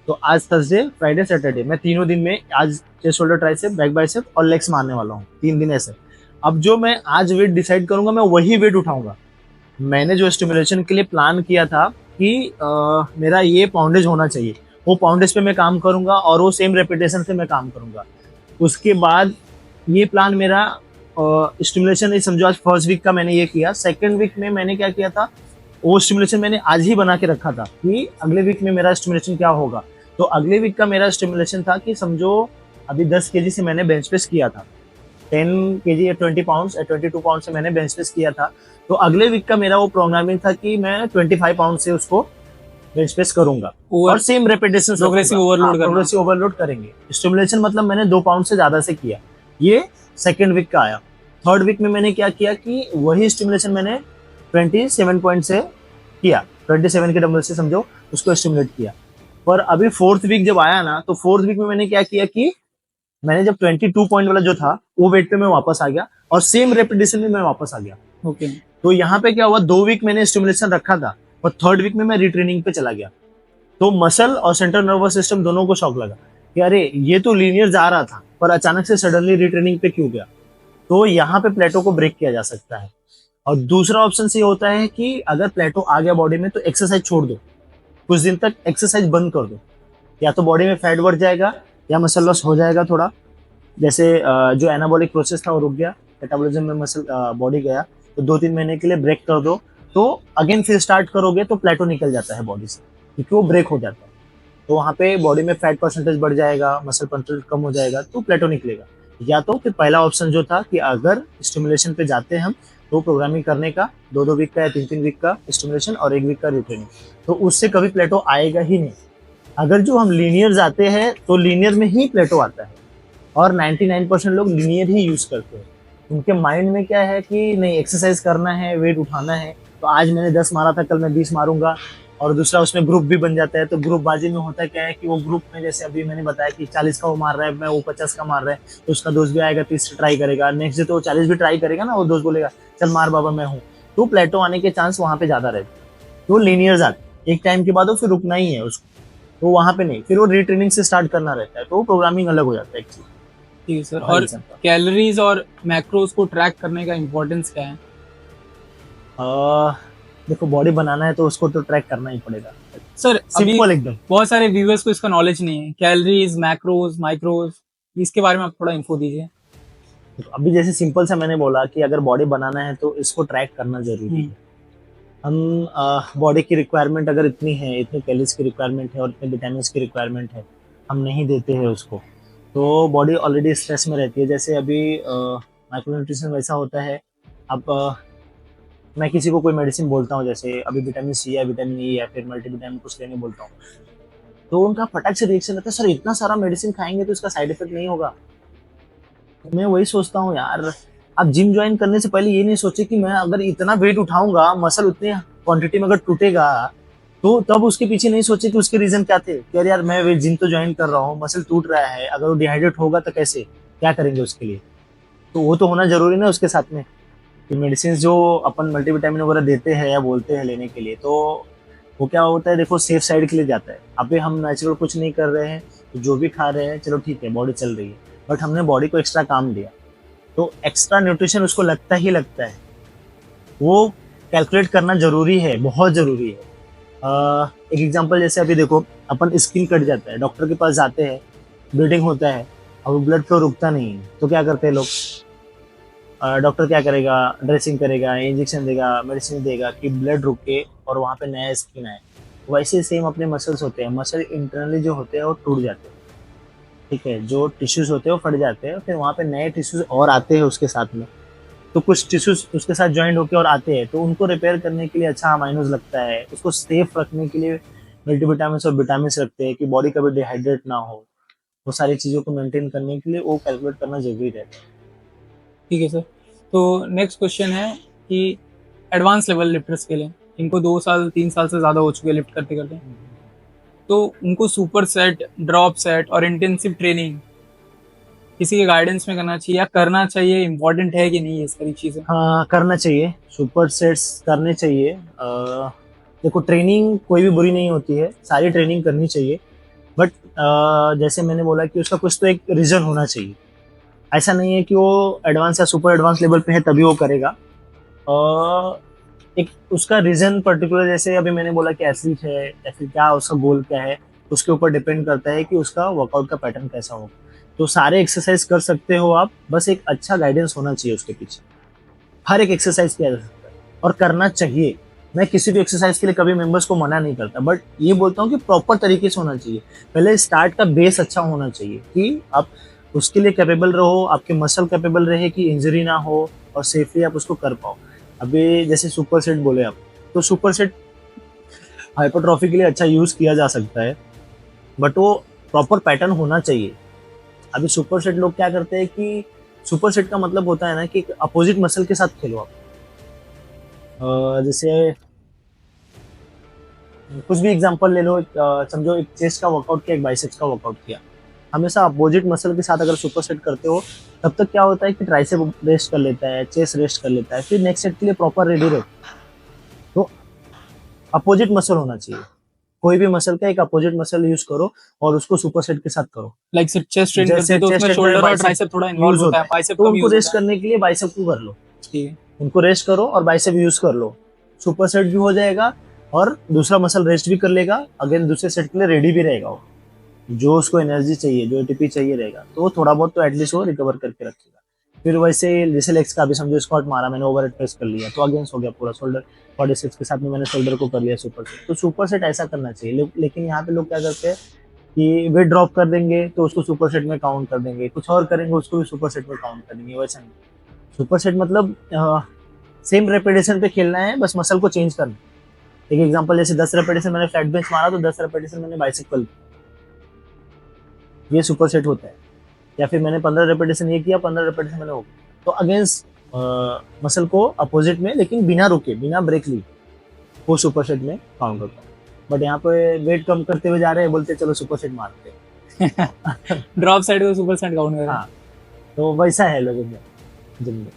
तो आज थर्सडे, फ्राइडे, सैटरडे, मैं तीनों दिन में आज chest shoulder tricep, back bicep और लेग्स मारने वाला हूँ, 3 दिन ऐसे। अब जो मैं आज वेट डिसाइड करूंगा मैं वही वेट उठाऊंगा। मैंने जो स्टिमुलेशन के लिए प्लान किया था कि मेरा ये पाउंडेज होना चाहिए, वो पाउंडेज पे मैं काम करूंगा और वो सेम रेपिटेशन से मैं काम करूंगा। उसके बाद ये प्लान मेरा स्टिमुलेशन समझो आज 1st वीक का मैंने ये किया, 2nd वीक में मैंने क्या किया था, वो स्टिमुलेशन मैंने आज ही बना के रखा था कि अगले वीक में मेरा स्टिमुलेशन क्या होगा। तो अगले वीक का मेरा स्टिमुलेशन था कि समझो अभी 10 केजी से मैंने बेंच प्रेस किया था, 10 केजी या 20 पाउंड या 22 पाउंड से मैंने बेंच प्रेस किया था। तो अगले वीक का मेरा वो प्रोग्रामिंग था कि मैं 25 पाउंड से उसको बेंच प्रेस करूंगा और सेम रेपिटेशन, प्रोग्रेसिव ओवरलोड करेंगे। स्टिमुलेशन मतलब मैंने 2 पाउंड से ज्यादा से किया, ये 2nd वीक का आया। 3rd वीक में मैंने क्या किया कि वही स्टिमुलेशन मैंने 27 पॉइंट से किया, 27 के डंबल से समझो उसको स्टिमुलेट किया। पर अभी 4th वीक जब आया ना, तो 4th वीक में मैंने क्या किया कि मैंने जब 22 पॉइंट वाला जो था वो वेट पे मैं वापस आ गया और सेम रेपिटेशन में मैं वापस आ गया। ओके। तो यहाँ पे क्या हुआ, 2 वीक मैंने स्टिमुलेशन रखा था और 3rd वीक में मैं रिट्रेनिंग पे चला गया। तो मसल और सेंट्रल नर्वस सिस्टम दोनों को शॉक लगा कि अरे ये तो लीनियर जा रहा था पर अचानक से सडनली रिट्रेनिंग पे क्यों गया। तो यहाँ पे प्लेटो को ब्रेक किया जा सकता है। और दूसरा ऑप्शन ये होता है कि अगर प्लेटो आ गया बॉडी में तो एक्सरसाइज छोड़ दो, कुछ दिन तक एक्सरसाइज बंद कर दो, या तो बॉडी में फैट बढ़ जाएगा या मसल लॉस हो जाएगा थोड़ा। जैसे जो एनाबॉलिक प्रोसेस था वो रुक गया, मेटाबॉलिज्म में मसल बॉडी गया, तो 2-3 महीने के लिए ब्रेक कर दो, तो अगेन फिर स्टार्ट करोगे तो प्लेटो निकल जाता है बॉडी से, क्योंकि वो ब्रेक हो जाता है। तो वहाँ पे बॉडी में फैट परसेंटेज बढ़ जाएगा, मसल परसेंटेज कम हो जाएगा, तो प्लेटो निकलेगा। या तो फिर पहला ऑप्शन जो था कि अगर स्टिमुलेशन पे जाते हैं हम तो प्रोग्रामिंग करने का 2-2 वीक का या 3-3 वीक का स्टिमुलेशन और 1 वीक का रिट्रेनिंग, तो उससे कभी प्लेटो आएगा ही नहीं। अगर जो हम लीनियर जाते हैं तो लीनियर में ही प्लेटो आता है, और 99% लोग लीनियर ही यूज करते हैं। उनके माइंड में क्या है कि नहीं एक्सरसाइज करना है, वेट उठाना है, तो आज मैंने 10 मारा था कल मैं 20 मारूंगा। और दूसरा उसमें ग्रुप भी बन जाता है। तो ग्रुप बाजी में होता क्या है कि वो ग्रुप में जैसे अभी मैंने बताया कि 40 का वो मार रहा है, मैं वो 50 का मार रहा है, तो उसका दोस्त भी आएगा 30 ट्राई करेगा, नेक्स्ट डे तो वो 40 भी ट्राई करेगा ना, वो दोस्त बोलेगा चल मार बाबा मैं हूँ, तो प्लेटो आने के चांस वहां पे ज्यादा रहते हैं। तो लीनियर जाते एक टाइम के बाद वो फिर रुकना ही है उसको। तो वहाँ पे नहीं, फिर वो रीट्रेनिंग से स्टार्ट करना रहता है, तो वो प्रोग्रामिंग अलग हो जाता है एक्चुअली। ठीक है सर। हर और इंसान का। कैलोरीज और मैक्रोज को ट्रैक करने का इम्पोर्टेंस क्या है? अह, देखो बॉडी बनाना है तो उसको तो ट्रैक करना ही पड़ेगा। सर अभी सिंपल एकदम। बहुत सारे व्यूअर्स को इसका नॉलेज नहीं है, कैलोरीज, मैक्रोज, माइक्रोज, इसके बारे में आप थोड़ा इन्फो दीजिए। देखो, अभी जैसे सिंपल सा मैंने बोला कि अगर बॉडी बनाना है तो इसको ट्रैक करना जरूरी है। हम बॉडी की रिक्वायरमेंट अगर इतनी है, इतनी कैलोरीज की रिक्वायरमेंट है और इतने विटामिन की रिक्वायरमेंट है, हम नहीं देते हैं उसको, तो बॉडी ऑलरेडी स्ट्रेस में रहती है। जैसे अभी माइक्रोन्यूट्रिशन वैसा होता है। अब मैं किसी को कोई मेडिसिन बोलता हूँ, जैसे अभी विटामिन सी या विटामिन ई या फिर मल्टीविटामिन कुछ लेने बोलता हूँ, तो उनका फटाक से रिएक्शन रहता है, सर इतना सारा मेडिसिन खाएंगे तो इसका साइड इफेक्ट नहीं होगा। तो मैं वही सोचता हूँ यार, आप जिम ज्वाइन करने से पहले ये नहीं सोचे कि मैं अगर इतना वेट उठाऊंगा, मसल उतनी क्वांटिटी में अगर टूटेगा, तो तब उसके पीछे नहीं सोचे कि उसके रीजन क्या थे, कि यार मैं वे जिम तो ज्वाइन कर रहा हूँ, मसल टूट रहा है, अगर वो डिहाइड्रेट होगा तो कैसे, क्या करेंगे उसके लिए। तो वो तो होना जरूरी ना उसके साथ में, कि मेडिसिन जो अपन मल्टीविटामिन वगैरह देते हैं या बोलते हैं लेने के लिए, तो वो क्या होता है, देखो सेफ साइड के लिए जाता है। अभी हम नेचुरल कुछ नहीं कर रहे हैं, तो जो भी खा रहे हैं चलो ठीक है, बॉडी चल रही है, बट हमने बॉडी को एक्स्ट्रा काम दिया, तो एक्स्ट्रा न्यूट्रिशन उसको लगता ही लगता है। वो कैलकुलेट करना जरूरी है, बहुत जरूरी है। एक एग्जांपल जैसे अभी देखो, अपन स्किन कट जाता है, डॉक्टर के पास जाते हैं, ब्लीडिंग होता है, अब ब्लड फ्लो रुकता नहीं है, तो क्या करते हैं लोग, डॉक्टर क्या करेगा, ड्रेसिंग करेगा, इंजेक्शन देगा, मेडिसिन देगा कि ब्लड रुके और वहाँ पे नया स्किन आए। वैसे सेम अपने मसल्स होते हैं, मसल इंटरनली जो होते हैं वो टूट जाते हैं, ठीक है, जो टिश्यूज होते हैं वो फट जाते हैं, फिर वहाँ पे नए टिश्यूज और आते हैं उसके साथ में, तो कुछ टिश्यूज उसके साथ ज्वाइंट होके और आते हैं, तो उनको रिपेयर करने के लिए अच्छा अमाइनोज लगता है, उसको सेफ रखने के लिए मल्टीविटामिन और विटामिन रखते हैं कि बॉडी कभी डिहाइड्रेट ना हो। वो सारी चीज़ों को मेंटेन करने के लिए वो कैलकुलेट करना जरूरी रहता है। ठीक है सर। तो नेक्स्ट क्वेश्चन है कि एडवांस लेवल लिफ्टर्स के लिए, इनको 2 साल 3 साल से ज़्यादा हो चुके हैं लिफ्ट करते करते, तो उनको सुपर सेट, ड्रॉप सेट और इंटेंसिव ट्रेनिंग किसी के गाइडेंस में करना चाहिए या करना चाहिए, इंपॉर्टेंट है कि नहीं ये सारी चीज़ें? हाँ करना चाहिए, सुपर सेट्स करने चाहिए। देखो ट्रेनिंग कोई भी बुरी नहीं होती है, सारी ट्रेनिंग करनी चाहिए, बट जैसे मैंने बोला कि उसका कुछ तो एक रीजन होना चाहिए। ऐसा नहीं है कि वो एडवांस या सुपर एडवांस लेवल पे है तभी वो करेगा। एक उसका रीजन पर्टिकुलर, जैसे अभी मैंने बोला कि एथलीट है या फिर क्या उसका गोल क्या है, उसके ऊपर डिपेंड करता है कि उसका वर्कआउट का पैटर्न कैसा हो। तो सारे एक्सरसाइज कर सकते हो आप, बस एक अच्छा गाइडेंस होना चाहिए उसके पीछे। हर एक एक्सरसाइज किया जा सकता है और करना चाहिए। मैं किसी भी एक्सरसाइज के लिए कभी मेंबर्स को मना नहीं करता, बट ये बोलता हूँ कि प्रॉपर तरीके से होना चाहिए। पहले स्टार्ट का बेस अच्छा होना चाहिए कि आप उसके लिए कैपेबल रहो, आपके मसल कैपेबल रहे कि इंजरी ना हो और सेफली आप उसको कर पाओ। अभी जैसे सुपर सेट बोले आप, तो सुपर सेट हाइपरट्रॉफी के लिए अच्छा यूज किया जा सकता है, बट वो प्रॉपर पैटर्न होना चाहिए। अभी सुपर सेट लोग क्या करते हैं कि सुपर सेट का मतलब होता है ना कि अपोजिट मसल के साथ खेलो आप। जैसे कुछ भी एग्जांपल ले लो, समझो एक चेस्ट का वर्कआउट किया, एक बाइसेप्स का वर्कआउट किया, हमेशा अपोजिट मसल के साथ अगर सुपर सेट करते हो, तब तक क्या होता है कि ट्राइसेप रेस्ट कर लेता है, चेस्ट रेस्ट कर लेता है, फिर नेक्स्ट सेट के लिए प्रॉपर रेडी रहो। तो अपोजिट मसल होना चाहिए, कोई भी मसल का एक अपोजिट मसल यूज करो और उसको सुपर सेट के साथ करो। लाइक सर चेस्ट ट्रेन करते जैसे हैं तो चेस्ट उसमें ट्रेन में शोल्डर और बाइसेप ट्राइसेप थोड़ा इन्वॉल्व यूज होता होता है, है, बाइसेप तो कम उनको यूज रेस्ट होता है। करने के लिए बाइसेप को कर लो, ठीक है। उनको रेस्ट करो और बाइसेप यूज कर लो, सुपर सेट भी हो जाएगा और दूसरा मसल रेस्ट भी कर लेगा, अगेन दूसरे सेट के लिए रेडी भी रहेगा वो। जो उसको एनर्जी चाहिए, जो एटीपी चाहिए रहेगा, तो वो थोड़ा बहुत तो एटलीस्ट वो रिकवर करके रखेगा। फिर वैसे जैसे लेग्स का भी समझो, स्क्वाट मारा मैंने, ओवर प्रेस कर लिया, तो अगेंस्ट हो गया पूरा शोल्डर, क्वाड्रिसेप्स के साथ में मैंने शोल्डर को कर लिया सुपर सेट। तो सुपर सेट ऐसा करना चाहिए, लेकिन यहाँ पे लोग क्या करते हैं कि वेट ड्रॉप कर देंगे तो उसको सुपर सेट में काउंट कर देंगे, कुछ और करेंगे उसको भी सुपर सेट में काउंट कर देंगे। वैसा नहीं, सुपर सेट मतलब सेम रेपिटेशन पे खेलना है, बस मसल को चेंज करना। एक एग्जांपल, जैसे 10 रेपिटेशन मैंने फ्लैट बेंच मारा तो 10 रेपिटेशन मैंने बाइसेप कर ली, ये सुपर सेट होता है। या फिर मैंने 15 रेपिटेशन ये किया, 15 रेपिटेशन मैंने वो किया, तो अगेंस्ट मसल को अपोजिट में, लेकिन बिना रुके, बिना ब्रेक ली, वो सुपर सेट में काउंट करता हूँ। बट यहाँ पे वेट कम करते हुए जा रहे हैं, बोलते चलो सुपर सेट मारते हैं। ड्रॉप साइड को सुपर सेट काउंट करें। हाँ, तो वैसा है लोगों में जिम में।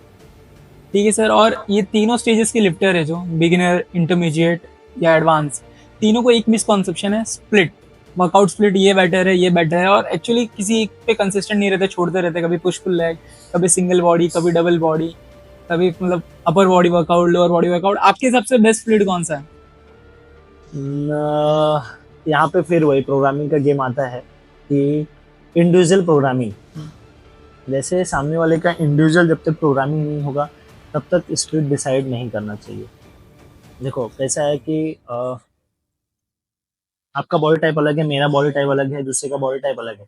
ठीक है सर। और ये तीनों स्टेजेस की लिफ्टर है जो बिगिनर, इंटरमीडिएट या एडवांस, तीनों को एक मिसकॉन्सेप्शन है, स्प्लिट। वर्कआउट स्प्लिट ये बेटर है, ये बेटर है, और एक्चुअली किसी एक पे कंसिस्टेंट नहीं रहते, छोड़ते रहते, कभी पुश पुल लेग, कभी सिंगल बॉडी, कभी डबल बॉडी, कभी मतलब upper body workout, lower body workout. आपके हिसाब से बेस्ट स्प्लिट कौन सा है? यहाँ पे फिर वही प्रोग्रामिंग का गेम आता है कि इंडिविजुअल प्रोग्रामिंग, जैसे सामने वाले का इंडिविजुअल जब तक प्रोग्रामिंग नहीं होगा तब तक स्प्लिट डिसाइड नहीं करना चाहिए। देखो कैसा है कि आपका बॉडी टाइप अलग है, मेरा बॉडी टाइप अलग है, दूसरे का बॉडी टाइप अलग है,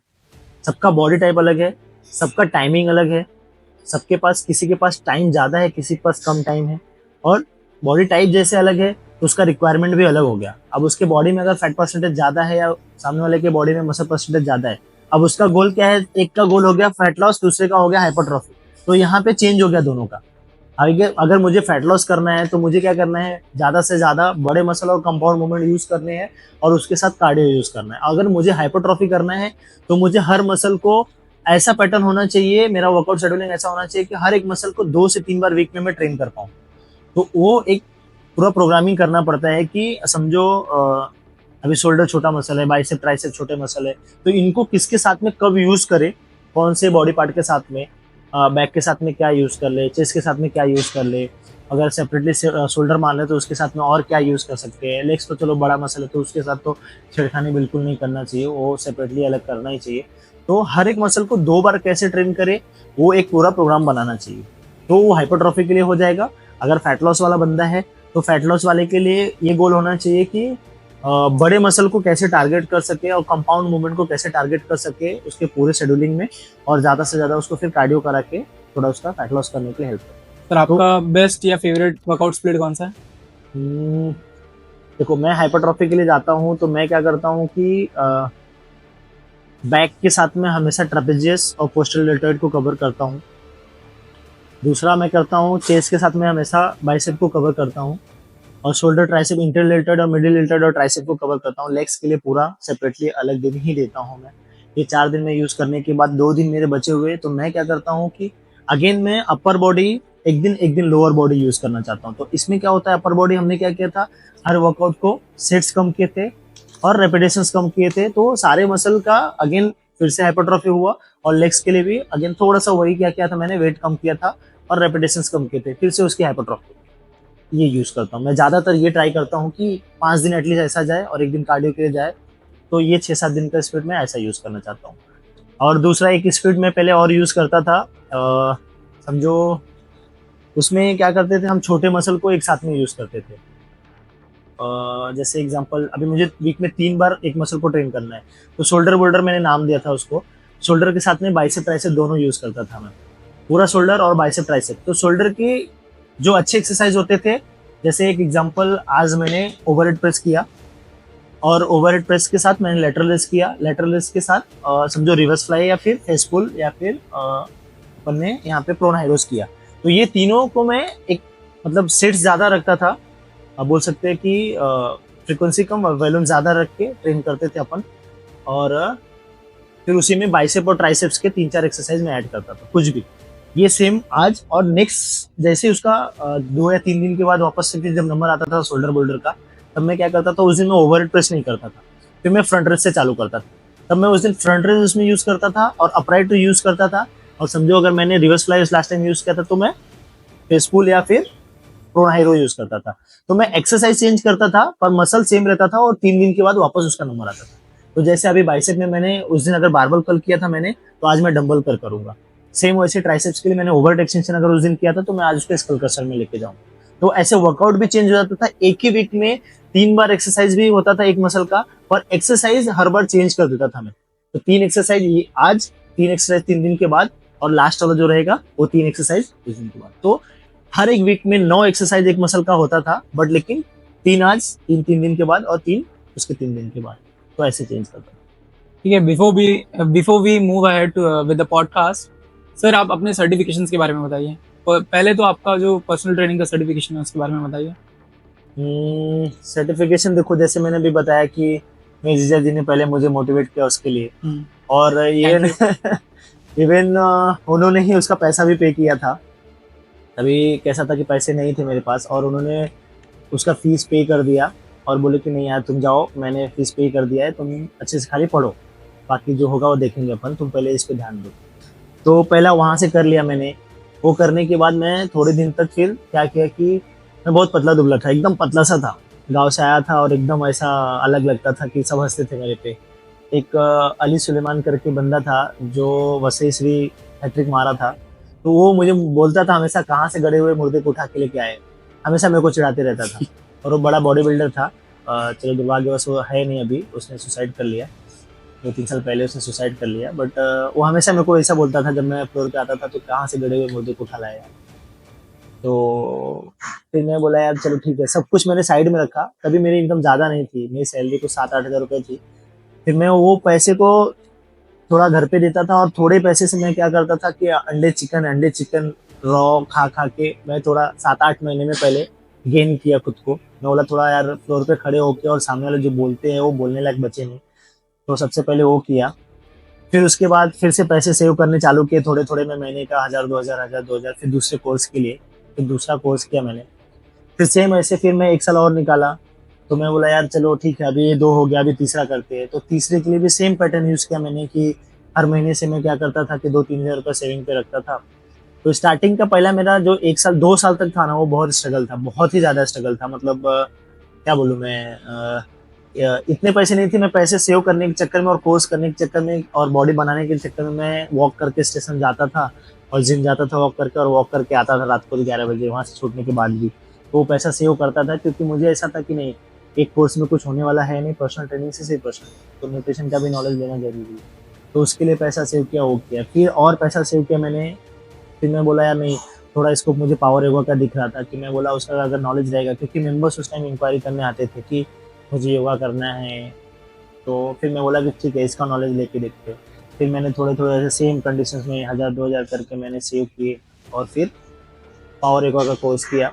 सबका बॉडी टाइप अलग है, सबका टाइमिंग अलग है, सबके पास, किसी के पास टाइम ज़्यादा है, किसी के पास कम टाइम है, और बॉडी टाइप जैसे अलग है तो उसका रिक्वायरमेंट भी अलग हो गया। अब उसके बॉडी में अगर फैट परसेंटेज ज़्यादा है या सामने वाले के बॉडी में मसल परसेंटेज ज़्यादा है, अब उसका गोल क्या है, एक का गोल हो गया फैट लॉस, दूसरे का हो गया हाइपरट्रॉफी, तो यहाँ पे चेंज हो गया दोनों का। अगर मुझे फैट लॉस करना है तो मुझे क्या करना है, ज़्यादा से ज़्यादा बड़े मसल और कंपाउंड मूवमेंट यूज़ करने हैं और उसके साथ कार्डियो यूज़ करना है। अगर मुझे हाइपरट्रॉफी करना है तो मुझे हर मसल को ऐसा पैटर्न होना चाहिए, मेरा वर्कआउट शेड्यूलिंग ऐसा होना चाहिए कि हर एक मसल को 2 से 3 बार वीक में मैं ट्रेन कर पाऊँ। तो वो एक पूरा प्रोग्रामिंग करना पड़ता है कि समझो अभी शोल्डर छोटा मसल है, बाइसेप ट्राइसेप छोटे मसल है, तो इनको किसके साथ में कब यूज़ करें, कौन से बॉडी पार्ट के साथ में, बैक के साथ में क्या यूज़ कर ले, चेस्ट के साथ में क्या यूज़ कर ले, अगर सेपरेटली शोल्डर मान ले तो उसके साथ में और क्या यूज़ कर सकते हैं, लेग्स तो चलो बड़ा मसल है तो उसके साथ तो छेड़खानी बिल्कुल नहीं करना चाहिए, वो सेपरेटली अलग करना ही चाहिए। तो हर एक मसल को 2 बार कैसे ट्रेन करे, वो एक पूरा प्रोग्राम बनाना चाहिए, तो वो हाइपरट्रॉफी के लिए हो जाएगा। अगर फैट लॉस वाला बंदा है तो फैट लॉस वाले के लिए ये गोल होना चाहिए कि बड़े मसल को कैसे टारगेट कर सके और कंपाउंड मूवमेंट को कैसे टारगेट कर सके उसके पूरे शेड्यूलिंग में, और ज़्यादा से ज़्यादा उसको फिर कार्डियो करा के थोड़ा उसका फैट लॉस करने के लिए हेल्प करे। सर आपका बेस्ट या फेवरेट वर्कआउट स्प्लिट कौन सा है? देखो मैं हाइपरट्रॉफी के लिए जाता हूँ तो मैं क्या करता हूँ कि बैक के साथ में हमेशा ट्रेपेजियस और पोस्टल डेल्टॉइड को कवर करता हूँ। दूसरा मैं करता हूँ चेस्ट के साथ में हमेशा बाइसेप को कवर करता हूँ, और शोल्डर ट्राइसेप इंटर डेल्टॉइड और मिडिल डेल्टॉइड और ट्राइसेप को कवर करता हूँ। लेग्स के लिए पूरा सेपरेटली अलग दिन ही देता हूँ मैं। ये 4 दिन में यूज़ करने के बाद 2 दिन मेरे बचे हुए, तो मैं क्या करता हूँ कि अगेन मैं अपर बॉडी एक दिन लोअर बॉडी यूज़ करना चाहता हूँ। तो इसमें क्या होता है, अपर बॉडी हमने क्या किया था, हर वर्कआउट को सेट्स कम किए थे और रेपिटेशंस कम किए थे, तो सारे मसल का अगेन फिर से हाइपरट्रॉफी हुआ। और लेग्स के लिए भी अगेन थोड़ा सा वही क्या किया था मैंने, वेट कम किया था और रेपिटेशंस कम किए थे, फिर से उसकी हाइपरट्रॉफी। ये यूज़ करता हूँ मैं, ज़्यादातर ये ट्राई करता हूँ कि 5 दिन एटलीस्ट ऐसा जाए और एक दिन कार्डियो के लिए जाए, तो ये 6-7 दिन का स्पीड में ऐसा यूज़ करना चाहता हूँ। और दूसरा एक स्पीड में पहले और यूज़ करता था, समझो उसमें क्या करते थे हम, छोटे मसल को एक साथ में यूज़ करते थे। जैसे एग्जांपल अभी मुझे वीक में 3 बार एक मसल को ट्रेन करना है, तो शोल्डर वोल्डर मैंने नाम दिया था उसको, शोल्डर के साथ में बाइसेप ट्राइसेप दोनों यूज़ करता था मैं, पूरा शोल्डर और बाइसेप ट्राइसेप। तो शोल्डर की जो अच्छे एक्सरसाइज होते थे, जैसे एक एग्जांपल आज मैंने ओवरहेड प्रेस किया, और ओवरहेड प्रेस के साथ मैंने लेटरल रेस किया, लेटरल रेस के साथ समझो रिवर्स फ्लाई या फिर फेस पुल या फिर अपन ने यहाँ पे प्रोन हाई रोज किया। तो ये तीनों को मैं एक मतलब सेट्स ज़्यादा रखता था, बोल सकते हैं कि फ्रिक्वेंसी कम और वॉल्यूम ज़्यादा रख के ट्रेन करते थे अपन, और फिर उसी में बाइसेप और ट्राइसेप्स के 3-4 एक्सरसाइज में ऐड करता था कुछ भी। ये सेम आज, और नेक्स्ट जैसे उसका 2 या 3 दिन के बाद वापस से फिर जब नंबर आता था शोल्डर बोल्डर का, तब मैं क्या करता था, उस दिन मैं ओवरहेड प्रेस नहीं करता था, फिर मैं फ्रंट रेस से चालू करता था। तब मैं उस दिन फ्रंट रेस उसमें यूज़ करता था और अपराइट यूज़ करता था, और समझो अगर मैंने reverse fly last time use किया था तो मैं फेस पुल या फिर प्रोन हाई रो यूज़ करता था। तो मैं एक्सरसाइज चेंज करता था पर मसल सेम रहता था, और 3 दिन के बाद वापस उसका नंबर आता था। तो जैसे अभी बाइसेप में मैंने उस दिन अगर बारबल कर्ल किया था मैंने, तो आज मैं डंबल कर्ल करूंगा। सेम वैसे ट्राइसेप्स के लिए मैंने ओवरहेड एक्सटेंशन अगर उस दिन किया था तो मैं आज उसको स्कल क्रशर में लेके जाऊंगा। तो ऐसे वर्कआउट भी चेंज हो जाता था, एक ही वीक में 3 बार एक्सरसाइज भी होता था एक मसल का, पर एक्सरसाइज हर बार चेंज कर देता था मैं। तो 3 एक्सरसाइज आज, 3 एक्सरसाइज 3 दिन के बाद, और लास्ट वाला जो रहेगा वो 3 एक्सरसाइज 2 दिन के बाद। तो हर एक वीक में 9 एक्सरसाइज एक मसल का होता था, बट लेकिन 3 आज, 3 दिन के बाद, और 3 उसके 3 दिन के बाद, तो ऐसे चेंज करता था। ठीक है, before we move ahead with the podcast, sir आप अपने सर्टिफिकेशंस के बारे में बताइए। पहले तो आपका जो पर्सनल ट्रेनिंग का सर्टिफिकेशन है उसके बारे में बताइए। सर्टिफिकेशन देखो, जैसे मैंने भी बताया कि मेरे जीजा जी ने पहले मुझे मोटिवेट किया उसके लिए, और ये इवन उन्होंने ही उसका पैसा भी पे किया था। अभी कैसा था कि पैसे नहीं थे मेरे पास, और उन्होंने उसका फीस पे कर दिया, और बोले कि नहीं यार तुम जाओ, मैंने फीस पे कर दिया है, तुम अच्छे से खाली पढ़ो, बाकी जो होगा वो देखेंगे अपन, तुम पहले इस पे ध्यान दो। तो पहला वहाँ से कर लिया मैंने। वो करने के बाद मैं थोड़े दिन तक फिर क्या किया कि मैं बहुत पतला दुबला था, एकदम पतला सा था, गाँव से आया था और एकदम ऐसा अलग लगता था कि सब हंसते थे मेरे पे। एक अली सुलेमान करके बंदा था जो वसई श्री हैट्रिक मारा था, तो वो मुझे बोलता था हमेशा, कहाँ से गड़े हुए मुर्दे को उठा के लेके आए, हमेशा मेरे को चिढ़ाते रहता था। और वो बड़ा बॉडी बिल्डर था। चलो दुर्भाग्यवश वो है नहीं अभी, उसने सुसाइड कर लिया, 2-3 साल पहले उसने सुसाइड कर लिया। बट वो हमेशा मेरे को ऐसा बोलता था जब मैं फ्लोर पे आता था, तो कहाँ से गड़े हुए मुर्दे को उठा लाया। तो फिर मैं बोला यार चलो ठीक है, सब कुछ मैंने साइड में रखा। तभी मेरी इनकम ज़्यादा नहीं थी, मेरी सैलरी कुछ 7-8 हज़ार रुपये थी। फिर मैं वो पैसे को थोड़ा घर पे देता था, और थोड़े पैसे से मैं क्या करता था कि अंडे चिकन रॉ खा खा के मैं थोड़ा 7-8 महीने में पहले गेन किया खुद को। मैं बोला थोड़ा यार फ्लोर पे खड़े होके और सामने वाले जो बोलते हैं वो बोलने लायक बचे नहीं, तो सबसे पहले वो किया। फिर उसके बाद फिर से पैसे सेव करने चालू किए थोड़े थोड़े, मैं महीने का 1,000 2,000 फिर दूसरे कोर्स के लिए, फिर दूसरा कोर्स किया मैंने। फिर सेम ऐसे फिर मैं 1 साल और निकाला। तो मैं बोला यार चलो ठीक है, अभी ये 2 हो गया, अभी तीसरा करते हैं। तो तीसरे के लिए भी सेम पैटर्न यूज़ किया मैंने कि हर महीने से मैं क्या करता था कि 2-3 हज़ार रुपये सेविंग पे रखता था। तो स्टार्टिंग का पहला मेरा जो 1 साल 2 साल तक था ना, वो बहुत स्ट्रगल था, बहुत ही ज़्यादा स्ट्रगल था। मतलब क्या बोलूँ मैं, इतने पैसे नहीं थे। मैं पैसे सेव करने के चक्कर में और कोर्स करने के चक्कर में और बॉडी बनाने के चक्कर में मैं वॉक करके स्टेशन जाता था और जिम जाता था वॉक करके, और वॉक करके आता था रात को 11 बजे वहाँ से छूटने के बाद भी। तो वो पैसा सेव करता था, क्योंकि मुझे ऐसा था कि नहीं, एक कोर्स में कुछ होने वाला है नहीं, पर्सनल ट्रेनिंग से सिर्फ पर्सनल, तो न्यूट्रिशन का भी नॉलेज लेना जरूरी है। तो उसके लिए पैसा सेव किया, वो किया, फिर और पैसा सेव किया मैंने। फिर मैं बोला यार नहीं, थोड़ा स्कोप मुझे पावर योगा का दिख रहा था, कि मैं बोला उसका अगर नॉलेज रहेगा, क्योंकि मेंबर्स उस टाइम इंक्वायरी करने आते थे कि मुझे योगा करना है। तो फिर मैं बोला कि ठीक है, इसका नॉलेज लेके देखते हैं। फिर मैंने थोड़े थोड़े ऐसे सेम कंडीशंस में 1,000 2,000 करके मैंने सेव किए, और फिर पावर योगा का कोर्स किया।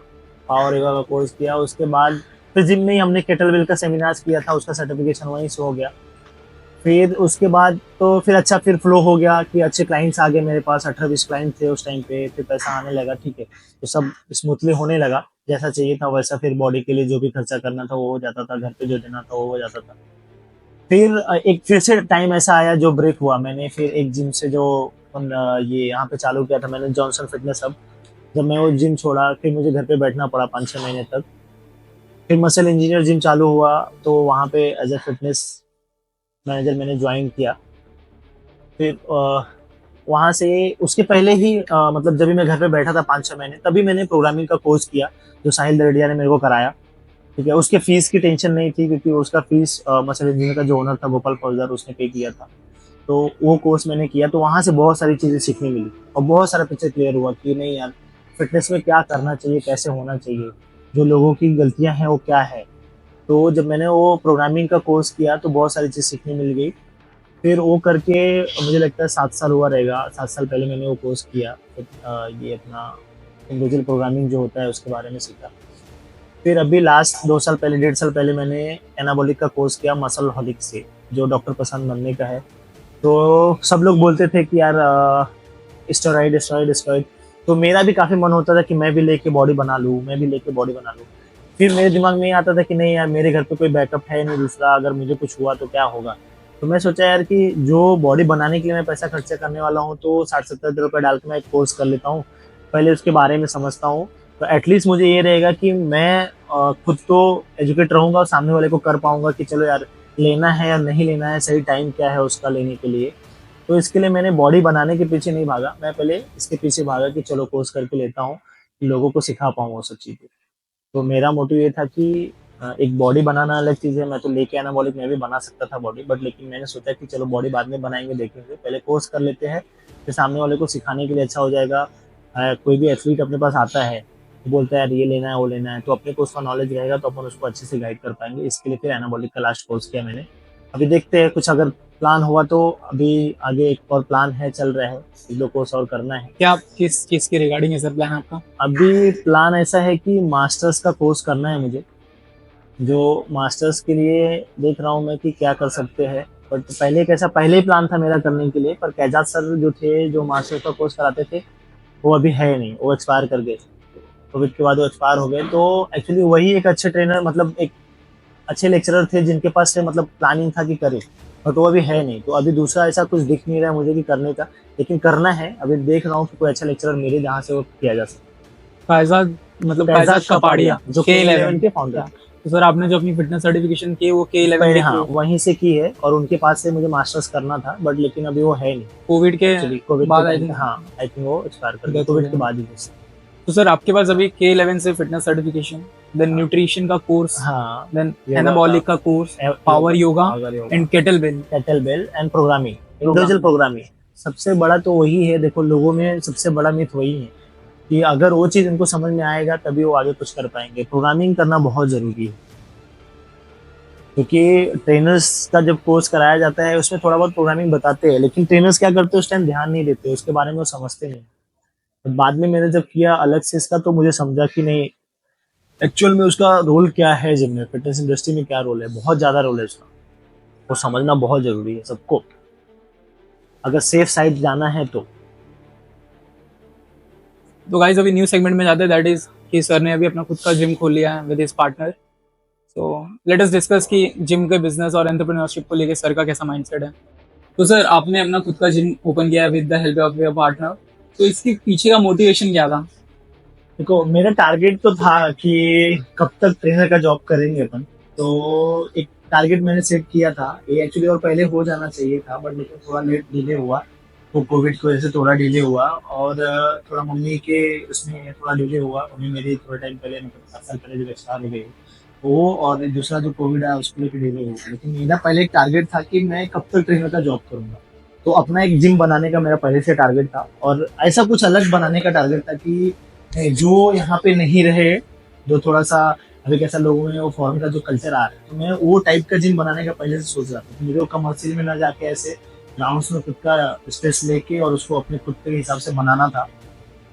पावर योगा का कोर्स किया, उसके बाद फिर जिम में ही हमने केटलबेल का सेमिनार्स किया था, उसका सर्टिफिकेशन वहीं से हो गया। फिर उसके बाद तो फिर अच्छा फिर फ्लो हो गया कि अच्छे क्लाइंट्स आ गए मेरे पास, 18-20 क्लाइंट थे उस टाइम पे। फिर पैसा आने लगा, ठीक है, तो सब स्मूथली होने लगा, जैसा चाहिए था वैसा। फिर बॉडी के लिए जो भी खर्चा करना था वो हो जाता था, घर पे जो देना था वो हो जाता था। फिर एक फिर से टाइम ऐसा आया जो ब्रेक हुआ। मैंने फिर एक जिम से जो ये यहाँ पे चालू किया था मैंने, जॉनसन फिटनेस हब। जब मैं वो जिम छोड़ा, फिर मुझे घर पे बैठना पड़ा 5-6 महीने तक। फिर मसल इंजीनियर जिम चालू हुआ, तो वहाँ पे एज ए फिटनेस मैनेजर मैंने ज्वाइन किया। फिर वहाँ से उसके पहले ही मतलब जब भी मैं घर पे बैठा था 5-6 महीने, तभी मैंने प्रोग्रामिंग का कोर्स किया, जो साहिल दरड़िया ने मेरे को कराया। ठीक है, उसके फीस की टेंशन नहीं थी, क्योंकि उसका फीस मसल इंजीनियर का जो ओनर था गोपाल फौजदार, उसने पे किया था। तो वो कोर्स मैंने किया, तो वहाँ से बहुत सारी चीज़ें सीखने मिली, और बहुत सारा पिक्चर क्लियर हुआ कि नहीं यार, फिटनेस में क्या करना चाहिए, कैसे होना चाहिए, जो लोगों की गलतियाँ हैं वो क्या है। तो जब मैंने वो प्रोग्रामिंग का कोर्स किया, तो बहुत सारी चीज़ सीखने मिल गई। फिर वो करके मुझे लगता है 7 साल हुआ रहेगा, 7 साल पहले मैंने वो कोर्स किया। फिर ये अपना इंडिविजुअल प्रोग्रामिंग जो होता है उसके बारे में सीखा। फिर अभी लास्ट 2 साल पहले, 1.5 साल पहले मैंने एनाबॉलिक का कोर्स किया मसल हॉलिक से, जो डॉक्टर प्रशांत मन्ने का है। तो सब लोग बोलते थे कि यार स्टेरॉइड स्टेरॉइड स्टेरॉइड, तो मेरा भी काफ़ी मन होता था कि मैं भी लेके बॉडी बना लूँ, मैं भी लेके बॉडी बना लूँ। फिर मेरे दिमाग में ये आता था कि नहीं यार, मेरे घर पे कोई बैकअप है नहीं दूसरा, अगर मुझे कुछ हुआ तो क्या होगा। तो मैं सोचा यार कि जो बॉडी बनाने के लिए मैं पैसा खर्चा करने वाला हूँ, तो 60-70 हज़ार रुपये डाल के मैं एक कोर्स कर लेता हूँ, पहले उसके बारे में समझता हूँ। तो एटलीस्ट मुझे ये रहेगा कि मैं खुद तो एजुकेट रहूँगा, और सामने वाले को कर पाऊंगा कि चलो यार, लेना है या नहीं लेना है, सही टाइम क्या है उसका लेने के लिए। तो इसके लिए मैंने बॉडी बनाने के पीछे नहीं भागा, मैं पहले इसके पीछे भागा कि चलो कोर्स करके लेता हूँ, लोगों को सिखा पाऊँ वो सब चीज़ें। तो मेरा मोटिव ये था कि एक बॉडी बनाना अलग चीज़ है, मैं तो लेके एनाबॉलिक मैं भी बना सकता था बॉडी, बट लेकिन मैंने सोचा कि चलो बॉडी बाद में बनाएंगे, देखेंगे, पहले कोर्स कर लेते हैं, फिर सामने वाले को सिखाने के लिए अच्छा हो जाएगा। कोई भी एथलीट अपने पास आता है, तो बोलता है यार ये लेना है वो लेना है, तो अपने को उसका नॉलेज रहेगा, तो अपन उसको अच्छे से गाइड कर पाएंगे। इसके लिए फिर एनाबॉलिक का लास्ट कोर्स किया मैंने। अभी देखते हैं कुछ अगर प्लान हुआ तो, अभी आगे एक और प्लान है, चल रहा है, 1-2 कोर्स और करना है। क्या किस चीज के रिगार्डिंग है सर प्लान आपका? अभी प्लान ऐसा है कि मास्टर्स का कोर्स करना है मुझे, जो मास्टर्स के लिए देख रहा हूँ मैं कि क्या कर सकते हैं। बट पहले कैसा, पहले ही प्लान था मेरा करने के लिए, पर कैजाद सर जो थे जो मास्टर्स का कोर्स कराते थे, वो अभी है नहीं, वो एक्सपायर कर गए, कोविड के बाद वो एक्सपायर हो गए। तो एक्चुअली वही एक अच्छे ट्रेनर, मतलब एक अच्छे लेक्चरर थे जिनके पास से मतलब प्लानिंग था कि करे, बट वो अभी है नहीं। तो अभी दूसरा ऐसा कुछ दिख नहीं रहा है मुझे कि करने का, लेकिन करना है। अभी देख रहा हूँ कि कोई अच्छा लेक्चरर मिले जहाँ से वो किया जा सके। फैजाद, मतलब फैजाद फैजाद कपाड़िया, जो K11 K11 के फाउंडर। तो सर आपने जो अपनी फिटनेस सर्टिफिकेशन की है वो K11 पहले के हाँ थ्रू वहीं से की है, और उनके पास से मुझे मास्टर्स करना था, बट लेकिन अभी वो है नहीं कोविड के एक्चुअली। कोविड के बाद आई टाइम पे थिंक। हाँ आई थिंक वो एक्सपायर कर गया Death हो कोविड के गया। बाद ही। तो सर आपके पास अभी K11 से फिटनेस सर्टिफिकेशन, देन न्यूट्रिशन का कोर्स, हाँ देन योगा एनाबॉलिक का course, power yoga power yoga, and kettle kettlebell and programming, individual programming. सबसे बड़ा तो वही है, देखो लोगों में सबसे बड़ा मिथ वही है कि अगर वो चीज उनको समझ में आएगा तभी वो आगे कुछ कर पाएंगे। प्रोग्रामिंग करना बहुत जरूरी है, क्योंकि ट्रेनर्स का जब कोर्स कराया जाता है उसमें थोड़ा बहुत प्रोग्रामिंग बताते हैं, लेकिन ट्रेनर्स क्या करते हैं उस टाइम ध्यान नहीं देते, उसके बारे में वो समझते नहीं। तो बाद में मैंने जब किया अलग से इसका, तो मुझे समझा कि नहीं एक्चुअल में उसका रोल क्या है, जिम में फिटनेस इंडस्ट्री में क्या रोल है, बहुत ज्यादा रोल है उसका। वो समझना बहुत जरूरी है सबको, अगर सेफ साइड जाना है तो। तो गाइस अभी न्यू सेगमेंट में जाते हैं, दैट इज कि सर ने अभी अपना खुद का जिम खोल लिया है with his partner. So let us discuss कि जिम के बिजनेस और एंटरप्रेन्योरशिप को लेके सर का कैसा माइंडसेट है। तो सर आपने अपना खुद का जिम ओपन किया है with the help of your partner, तो इसके पीछे का मोटिवेशन क्या था? देखो मेरा टारगेट तो था कि कब तक ट्रेनर का जॉब करेंगे अपन, तो एक टारगेट मैंने सेट किया था ये एक्चुअली, और पहले हो जाना चाहिए था, बट लेकिन थोड़ा लेट डिले हुआ। वो कोविड की वजह से थोड़ा डिले हुआ, और थोड़ा मम्मी के उसमें थोड़ा डिले हुआ। मम्मी मेरी थोड़ा टाइम पहले, मतलब 7 साल पहले जब एक्सपायर हो गई, वो और दूसरा जो कोविड आया उसको लेकर डिले हुआ। लेकिन मेरा पहले एक टारगेट था कि मैं कब तक ट्रेनर का जॉब करूंगा, तो अपना एक जिम बनाने का मेरा पहले से टारगेट था, और ऐसा कुछ अलग बनाने का टारगेट था कि जो यहाँ पे नहीं रहे, जो थोड़ा सा अभी कैसा लोगों में वो फॉरेन का जो कल्चर आ रहा है, तो मैं वो टाइप का जिम बनाने का पहले से सोच रहा था। तो मुझे वो कमर्शियल में ना जाके ऐसे ग्राउंड्स में खुद का स्पेस लेके और उसको अपने खुद के हिसाब से बनाना था,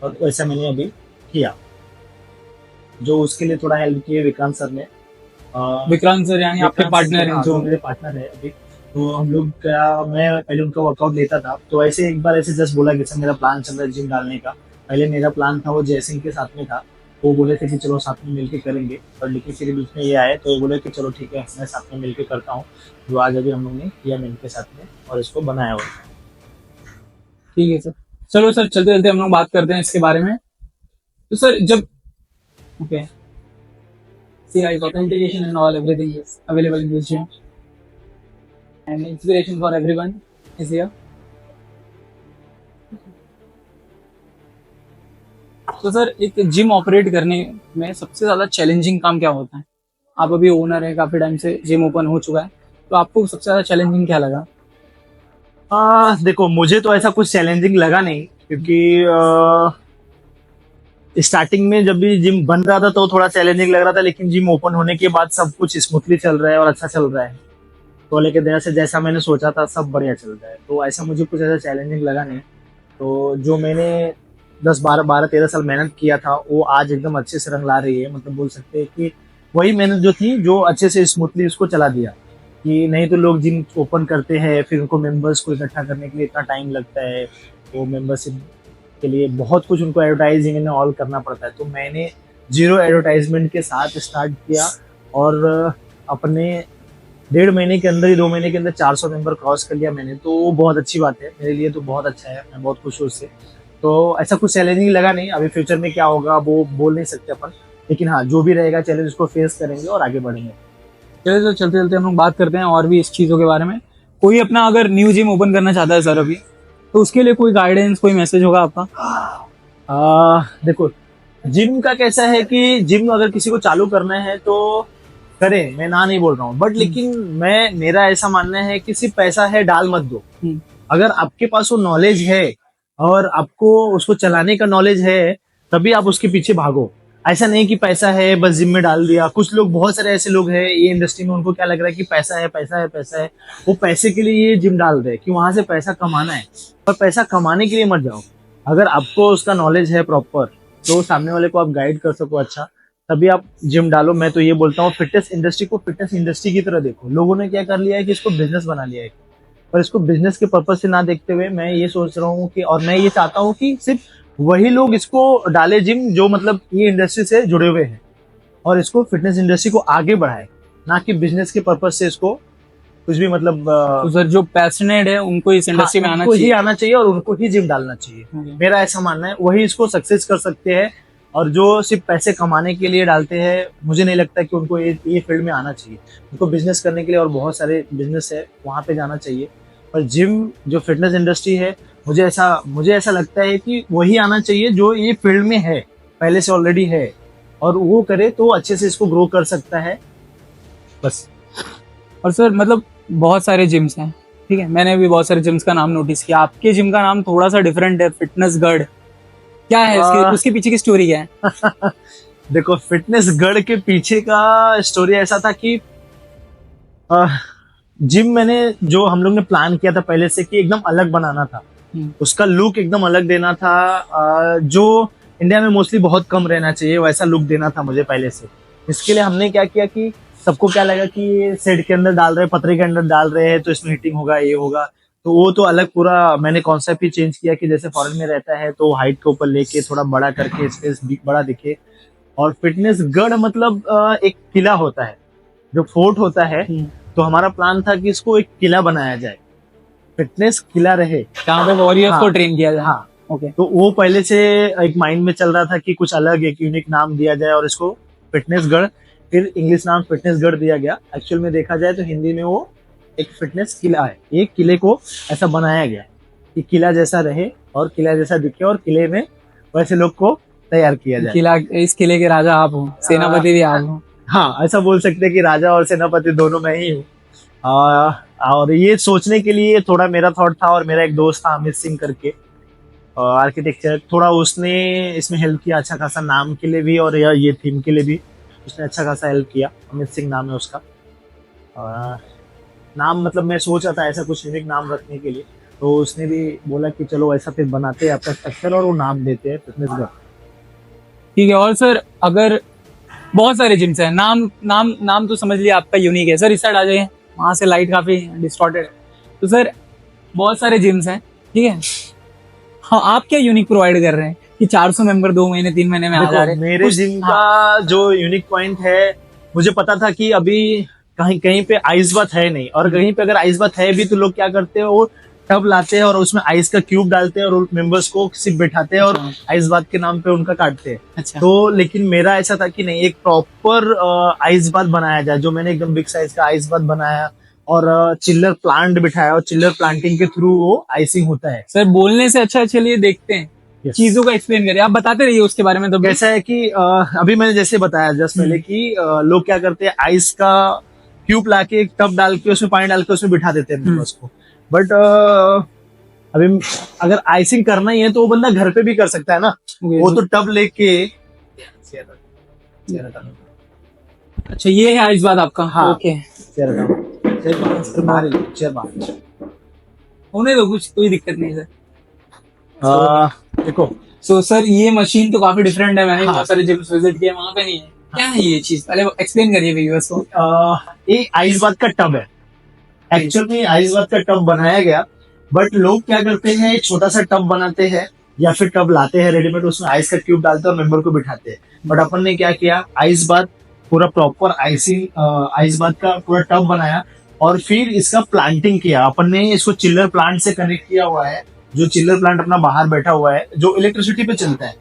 और वैसा मैंने अभी किया। जो उसके लिए थोड़ा हेल्प किए विक्रांत सर ने। विक्रांत सर यानी आपके पार्टनर हैं जो जो। मेरे पार्टनर है अभी। तो हम लोग क्या, मैं पहले उनका वर्कआउट लेता था, तो ऐसे एक बार ऐसे जस्ट बोला कि सर मेरा प्लान चल रहा है जिम डालने का। पहले मेरा प्लान था वो जयसिंह के साथ में था, वो बोले थे कि चलो साथ में मिलके करेंगे, और लेकिन फिर बीच में ये आए तो वो बोले कि चलो ठीक है मैं साथ में मिलके करता हूँ। जो आज अभी हम लोग ने किया मिलके साथ में, और इसको बनाया हुआ है। ठीक है सर, चलो सर चलते चलते हम लोग बात करते हैं इसके बारे में। तो सर जब okay see I authentication and all everything is available in this gym and inspiration for everyone is here. तो सर एक जिम ऑपरेट करने में सबसे ज्यादा चैलेंजिंग काम क्या होता है? आप अभी ओनर है, काफी टाइम से जिम ओपन हो चुका है, तो आपको सबसे ज्यादा चैलेंजिंग क्या लगा? देखो मुझे तो ऐसा कुछ चैलेंजिंग लगा नहीं, क्योंकि स्टार्टिंग में जब भी जिम बन रहा था तो थोड़ा चैलेंजिंग लग रहा था, लेकिन जिम ओपन होने के बाद सब कुछ स्मूथली चल रहा है और अच्छा चल रहा है। तो लेकिन जैसे जैसा मैंने सोचा था सब बढ़िया चल रहा है, तो ऐसा मुझे कुछ ऐसा चैलेंजिंग लगा नहीं। तो जो मैंने 10 12 13 साल मेहनत किया था वो आज एकदम अच्छे से रंग ला रही है। मतलब बोल सकते हैं कि वही मेहनत जो थी जो अच्छे से स्मूथली उसको चला दिया। कि नहीं तो लोग जिम ओपन करते हैं फिर उनको मेंबर्स को इकट्ठा करने के लिए इतना टाइम लगता है, वो मेंबरशिप के लिए बहुत कुछ उनको एडवर्टाइजिंग एंड ऑल करना पड़ता है। तो मैंने जीरो एडवर्टाइजमेंट के साथ स्टार्ट किया, और अपने 1.5 महीने के अंदर ही 2 महीने के अंदर 400 मेंबर क्रॉस कर लिया मैंने। तो वो बहुत अच्छी बात है मेरे लिए, तो बहुत अच्छा है, मैं बहुत खुश हूँ उससे। तो ऐसा कुछ चैलेंजिंग लगा नहीं। अभी फ्यूचर में क्या होगा वो बोल नहीं सकते अपन, लेकिन हाँ जो भी रहेगा चैलेंज उसको फेस करेंगे और आगे बढ़ेंगे। चलिए सर चलते चलते हम लोग बात करते हैं और भी इस चीज़ों के बारे में। कोई अपना अगर न्यू जिम ओपन करना चाहता है सर अभी, तो उसके लिए कोई गाइडेंस, कोई मैसेज होगा आपका? देखो जिम का कैसा है कि जिम अगर किसी को चालू करना है तो करें, मैं ना नहीं बोल रहा हूँ, बट लेकिन मैं मेरा ऐसा मानना है कि सिर्फ पैसा है डाल मत दो। अगर आपके पास वो नॉलेज है और आपको उसको चलाने का नॉलेज है तभी आप उसके पीछे भागो। ऐसा नहीं कि पैसा है बस जिम में डाल दिया। कुछ लोग, बहुत सारे ऐसे लोग हैं ये इंडस्ट्री में, उनको क्या लग रहा है कि पैसा है पैसा है पैसा है, वो पैसे के लिए ये जिम डाल रहे हैं कि वहां से पैसा कमाना है। पर पैसा कमाने के लिए मत जाओ। अगर आपको उसका नॉलेज है प्रॉपर, तो सामने वाले को आप गाइड कर सको अच्छा, तभी आप जिम डालो। मैं तो ये बोलता हूँ फिटनेस इंडस्ट्री को फिटनेस इंडस्ट्री की तरह देखो। लोगों ने क्या कर लिया है कि इसको बिजनेस बना लिया है, पर इसको बिजनेस के पर्पज से ना देखते हुए मैं ये सोच रहा हूँ कि, और मैं ये चाहता हूँ कि सिर्फ वही लोग इसको डाले जिम जो मतलब ये इंडस्ट्री से जुड़े हुए हैं, और इसको फिटनेस इंडस्ट्री को आगे बढ़ाए, ना कि बिजनेस के पर्पज से इसको कुछ भी मतलब तो सर जो पैशनेट है उनको इस इंडस्ट्री में आना उनको ही चाहिए। आना चाहिए और उनको ही जिम डालना चाहिए। Okay. मेरा ऐसा मानना है, वही इसको सक्सेस कर सकते हैं। और जो सिर्फ पैसे कमाने के लिए डालते हैं, मुझे नहीं लगता कि उनको ये फील्ड में आना चाहिए। उनको बिजनेस करने के लिए और बहुत सारे बिजनेस है, वहां पे जाना चाहिए। पर जिम जो फिटनेस इंडस्ट्री है, मुझे ऐसा लगता है कि वही आना चाहिए जो ये फील्ड में है, पहले से ऑलरेडी है, और वो करे तो अच्छे से इसको ग्रो कर सकता है बस। और सर मतलब बहुत सारे जिम्स हैं, ठीक है, मैंने भी बहुत सारे जिम्स का नाम नोटिस किया, आपके जिम का नाम थोड़ा सा डिफरेंट है, फिटनेस गढ़। क्या है उसके पीछे की स्टोरी क्या है? देखो, फिटनेस गढ़ के पीछे का स्टोरी ऐसा था कि जिम मैंने जो हम लोग ने प्लान किया था पहले से कि एकदम अलग बनाना था, उसका लुक एकदम अलग देना था, जो इंडिया में मोस्टली बहुत कम रहना चाहिए वैसा लुक देना था मुझे पहले से। इसके लिए हमने क्या किया कि सबको क्या लगा कि ये शेड के अंदर डाल रहे हैं, पतरे के अंदर डाल रहे हैं, तो इसमें हीटिंग होगा, ये होगा, तो वो तो अलग पूरा मैंने कॉन्सेप्ट ही चेंज किया कि जैसे फॉरेन में रहता है तो हाइट के ऊपर लेके थोड़ा बड़ा करके स्पेस बड़ा दिखे। और फिटनेस गढ़ मतलब एक किला होता है, जो फोर्ट होता है, तो हमारा प्लान था कि इसको एक किला बनाया जाए, फिटनेस किला रहे, जहाँ पे वॉरियर्स हाँ, को ट्रेन किया जाए। हाँ। ओके। तो वो पहले से एक माइंड में चल रहा था कि कुछ अलग एक यूनिक नाम दिया जाए और इसको फिटनेस गढ़, फिर इंग्लिश नाम फिटनेस गढ़ दिया गया। एक्चुअल में देखा जाए तो हिंदी में वो एक फिटनेस किला है। एक किले को ऐसा बनाया गया है कि किला जैसा रहे और किला जैसा दिखे और किले में वैसे लोग को तैयार किया जाए। किला, इस किले के राजा आप हो, सेनापति भी आप हो। हाँ, ऐसा बोल सकते हैं कि राजा और सेनापति दोनों मैं ही हूँ। और ये सोचने के लिए थोड़ा मेरा थॉट था, और मेरा एक दोस्त था अमित सिंह करके, आर्किटेक्चर, थोड़ा उसने इसमें हेल्प किया अच्छा खासा, नाम के लिए भी और ये थीम के लिए भी उसने अच्छा खासा हेल्प किया। अमित सिंह नाम है उसका। नाम मतलब मैं सोच रहा था ऐसा कुछ यूनिक नाम रखने के लिए, तो उसने भी बोला कि चलो ऐसा फिर बनाते हैं आपका स्ट्रक्चर और वो नाम देते हैं फिटनेस गढ़। ठीक है। और सर अगर बहुत सारे जिम्स हैं, नाम तो समझ लिया आपका यूनिक है। सर इस साइड आ जाइए, वहां से लाइट काफी डिस्टॉर्टेड है। तो सर बहुत सारे जिम्स हैं, ठीक है, हाँ, आप क्या यूनिक प्रोवाइड कर रहे हैं कि 400 मेंबर 2 महीने 3 महीने में आ जा रहे हैं? मेरे जिम का जो यूनिक पॉइंट है, मुझे पता था कि अभी कहीं कहीं पे आइस बात है नहीं, और कहीं पे अगर आइस बात है भी तो लोग क्या करते हैं, वो टब लाते हैं और उसमें आइस का क्यूब डालते हैं और मेंबर्स को सिर्फ बैठाते हैं और आइस बात के नाम पे उनका काटते हैं। अच्छा। तो लेकिन मेरा ऐसा था कि नहीं, एक प्रॉपर आइस बात बनाया जाए, जो मैंने एकदम बिग साइज का आइस बात बनाया और चिल्लर प्लांट बिठाया, और चिल्लर प्लांटिंग के थ्रू वो आइसिंग होता है। सर बोलने से अच्छा चलिए देखते हैं, चीजों का एक्सप्लेन करिए, आप बताते रहिए उसके बारे में। तो कैसा है कि अभी मैंने जैसे बताया जस्ट पहले कि लोग क्या करते हैं, आइस का क्यूब लाके एक टब डाल के उसमें पानी डाल के उसमें बिठा देते हैं मेंबर्स को। बट अभी अगर आइसिंग करना ही है तो वो बंदा घर पे भी कर सकता है ना। वो तो टब लेके, अच्छा ये है इस बात आपका। हाँ, ओके, होने दो, कुछ कोई दिक्कत नहीं सर। देखो, सो सर ये मशीन तो काफी डिफरेंट है, मैंने बहुत सारे जिम्स विजिट किए, वहां पे नहीं है। क्या है ये चीज, पहले एक्सप्लेन करिए व्यूअर्स को। ये आइस बात का टब है। एक्चुअल में आइस बात का टब बनाया गया, बट लोग क्या करते हैं, एक छोटा सा टब बनाते हैं या फिर टब लाते हैं रेडीमेड, उसमें आइस का क्यूब डालते हैं और मेंबर को बिठाते हैं। बट अपन ने क्या किया, आइस बात पूरा प्रॉपर आइस बात का पूरा टब बनाया और फिर इसका प्लांटिंग किया। अपन ने इसको चिल्लर प्लांट से कनेक्ट किया हुआ है, जो चिल्लर प्लांट अपना बाहर बैठा हुआ है, जो इलेक्ट्रिसिटी पे चलता है।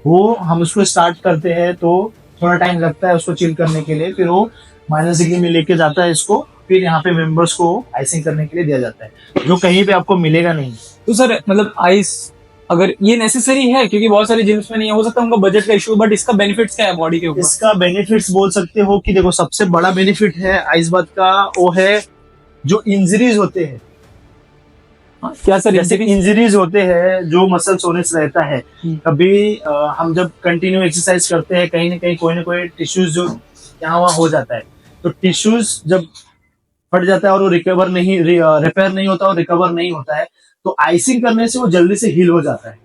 वो हम उसको स्टार्ट करते हैं तो थोड़ा टाइम लगता है उसको चिल करने के लिए, फिर वो माइनस डिग्री में लेके जाता है इसको, फिर यहाँ पे मेंबर्स को आइसिंग करने के लिए दिया जाता है, जो कहीं पे आपको मिलेगा नहीं। तो सर मतलब आइस अगर ये नेसेसरी है, क्योंकि बहुत सारे जिम्स में नहीं है, हो सकता है उनका बजट का इशू, बट इसका बेनिफिट्स क्या है बॉडी के ऊपर? इसका बेनिफिट्स बोल सकते हो कि देखो, सबसे बड़ा बेनिफिट है आइस बात का, वो है जो इंजरीज होते हैं। क्या सर? जैसे इंजरीज होते हैं, जो मसल सोनेस रहता है, कभी हम जब कंटिन्यू एक्सरसाइज करते हैं, कहीं ना कोई टिश्यूज जो यहाँ वहाँ हो जाता है, तो टिश्यूज जब फट जाता है और वो रिपेयर नहीं होता और रिकवर नहीं होता है, तो आइसिंग करने से वो जल्दी से हील हो जाता है।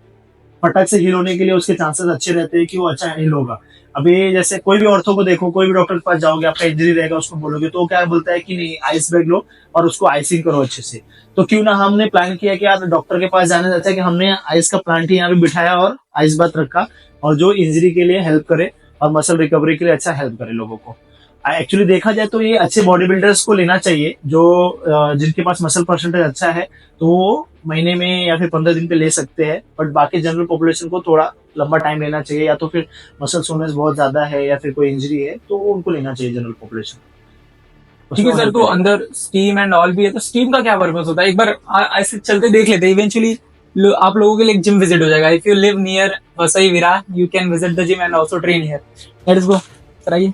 फटक से हील होने के लिए उसके चांसेस अच्छे रहते हैं कि वो अच्छा हील होगा। अभी जैसे कोई भी ऑर्थो को देखो, कोई भी डॉक्टर के पास जाओगे, आपका इंजरी रहेगा, उसको बोलोगे तो क्या बोलता है कि नहीं, आइस बैग लो और उसको आइसिंग करो अच्छे से। तो क्यों ना हमने प्लान किया कि यार डॉक्टर के पास जाने जाता है कि हमने आइस का प्लांट ही यहाँ पे बिठाया और आइस बात रखा, और जो इंजरी के लिए हेल्प करे और मसल रिकवरी के लिए अच्छा हेल्प करे लोगों को। एक्चुअली देखा जाए तो ये अच्छे बॉडी बिल्डर्स को लेना चाहिए जो जिनके पास मसल परसेंटेज अच्छा है, तो वो महीने में या फिर 15 दिन पे ले सकते हैं। बट बाकी जनरल पॉपुलेशन को थोड़ा लंबा टाइम लेना चाहिए, या तो फिर मसल सोनेस बहुत ज्यादा है या फिर कोई इंजरी है तो उनको लेना चाहिए जनरल पॉपुलेशन। ठीक उसमें है वो सर, हेल्प तो करेगा। अंदर स्टीम एंड ऑल भी है, तो स्टीम का क्या पर्पस होता है? एक बार ऐसे चलते देख लेते हैं। इवेंचुअली आप लोगों के लिए एक जिम विजिट हो जाएगा। If you live near Vasai Virar, you can visit the gym and also train here. Let's go sir, आइए।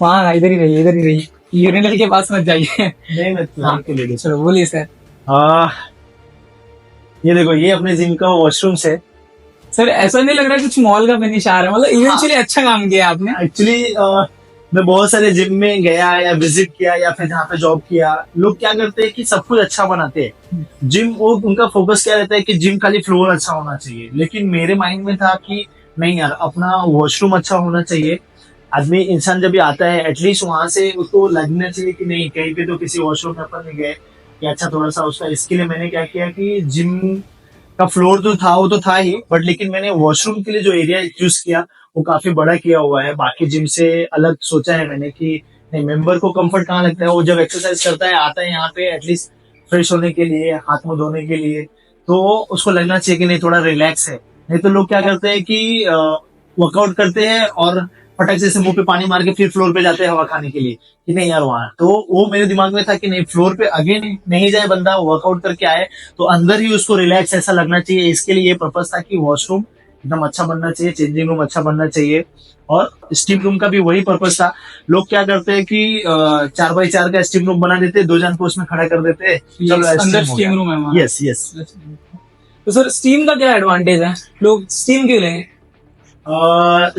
वहाँ इधर ही रहिए, इधर ही रहिए, यूरिनल के पास मत जाइए। नहीं मैं हाँ, के लिए चलो बोलिए सर। आ, ये देखो, ये अपने जिम का वॉशरूम है। सर ऐसा नहीं लग रहा कुछ मॉल का फिनिश आ रहा है, मतलब इवेंचुअली अच्छा काम किया आपने। एक्चुअली मैं बहुत सारे जिम में गया या विजिट किया या फिर जहाँ पे जॉब किया, लोग क्या करते हैं कि सब कुछ अच्छा बनाते हैं जिम, वो उनका फोकस क्या रहता है कि जिम खाली फ्लोर अच्छा होना चाहिए। लेकिन मेरे माइंड में था कि नहीं यार, अपना वॉशरूम अच्छा होना चाहिए। आदमी इंसान जब भी आता है एटलीस्ट वहां से उसको लगना चाहिए कि नहीं, कहीं पे तो किसी वॉशरूम में अपन नहीं गए, कि अच्छा थोड़ा सा उसका। इसके लिए मैंने क्या किया कि जिम का फ्लोर तो था, वो तो था ही, बट लेकिन मैंने वॉशरूम के लिए जो एरिया चूज किया वो काफी बड़ा किया हुआ है। बाकी जिम से अलग सोचा है मैंने कि नहीं, मेंबर को कंफर्ट कहाँ लगता है, वो जब एक्सरसाइज करता है आता है यहाँ पे एटलीस्ट फ्रेश होने के लिए, हाथ मुंह धोने के लिए, तो उसको लगना चाहिए कि नहीं थोड़ा रिलैक्स है। नहीं तो लोग क्या करते हैं कि वर्कआउट करते हैं और फटक से मुंह पे पानी मार के फिर फ्लोर पे जाते हैं हवा खाने के लिए, कि नहीं यार वहां तो। वो मेरे दिमाग में था कि नहीं, फ्लोर पे अगेन नहीं जाए बंदा, वर्कआउट करके आए तो अंदर ही उसको रिलैक्स ऐसा लगना चाहिए। इसके लिए ये पर्पज था कि वॉशरूम एकदम अच्छा बनना चाहिए, चेंजिंग रूम अच्छा बनना चाहिए, और स्टीम रूम का भी वही पर्पज था। लोग क्या करते हैं कि 4x4 का स्टीम रूम बना देते हैं, 2 जन को उसमें खड़ा कर देते हैं, चलो अंदर स्टीम हो स्टीम गया। रूम है हमारा। Yes yes. तो सर स्टीम का क्या एडवांटेज है, लोग स्टीम क्यों लें?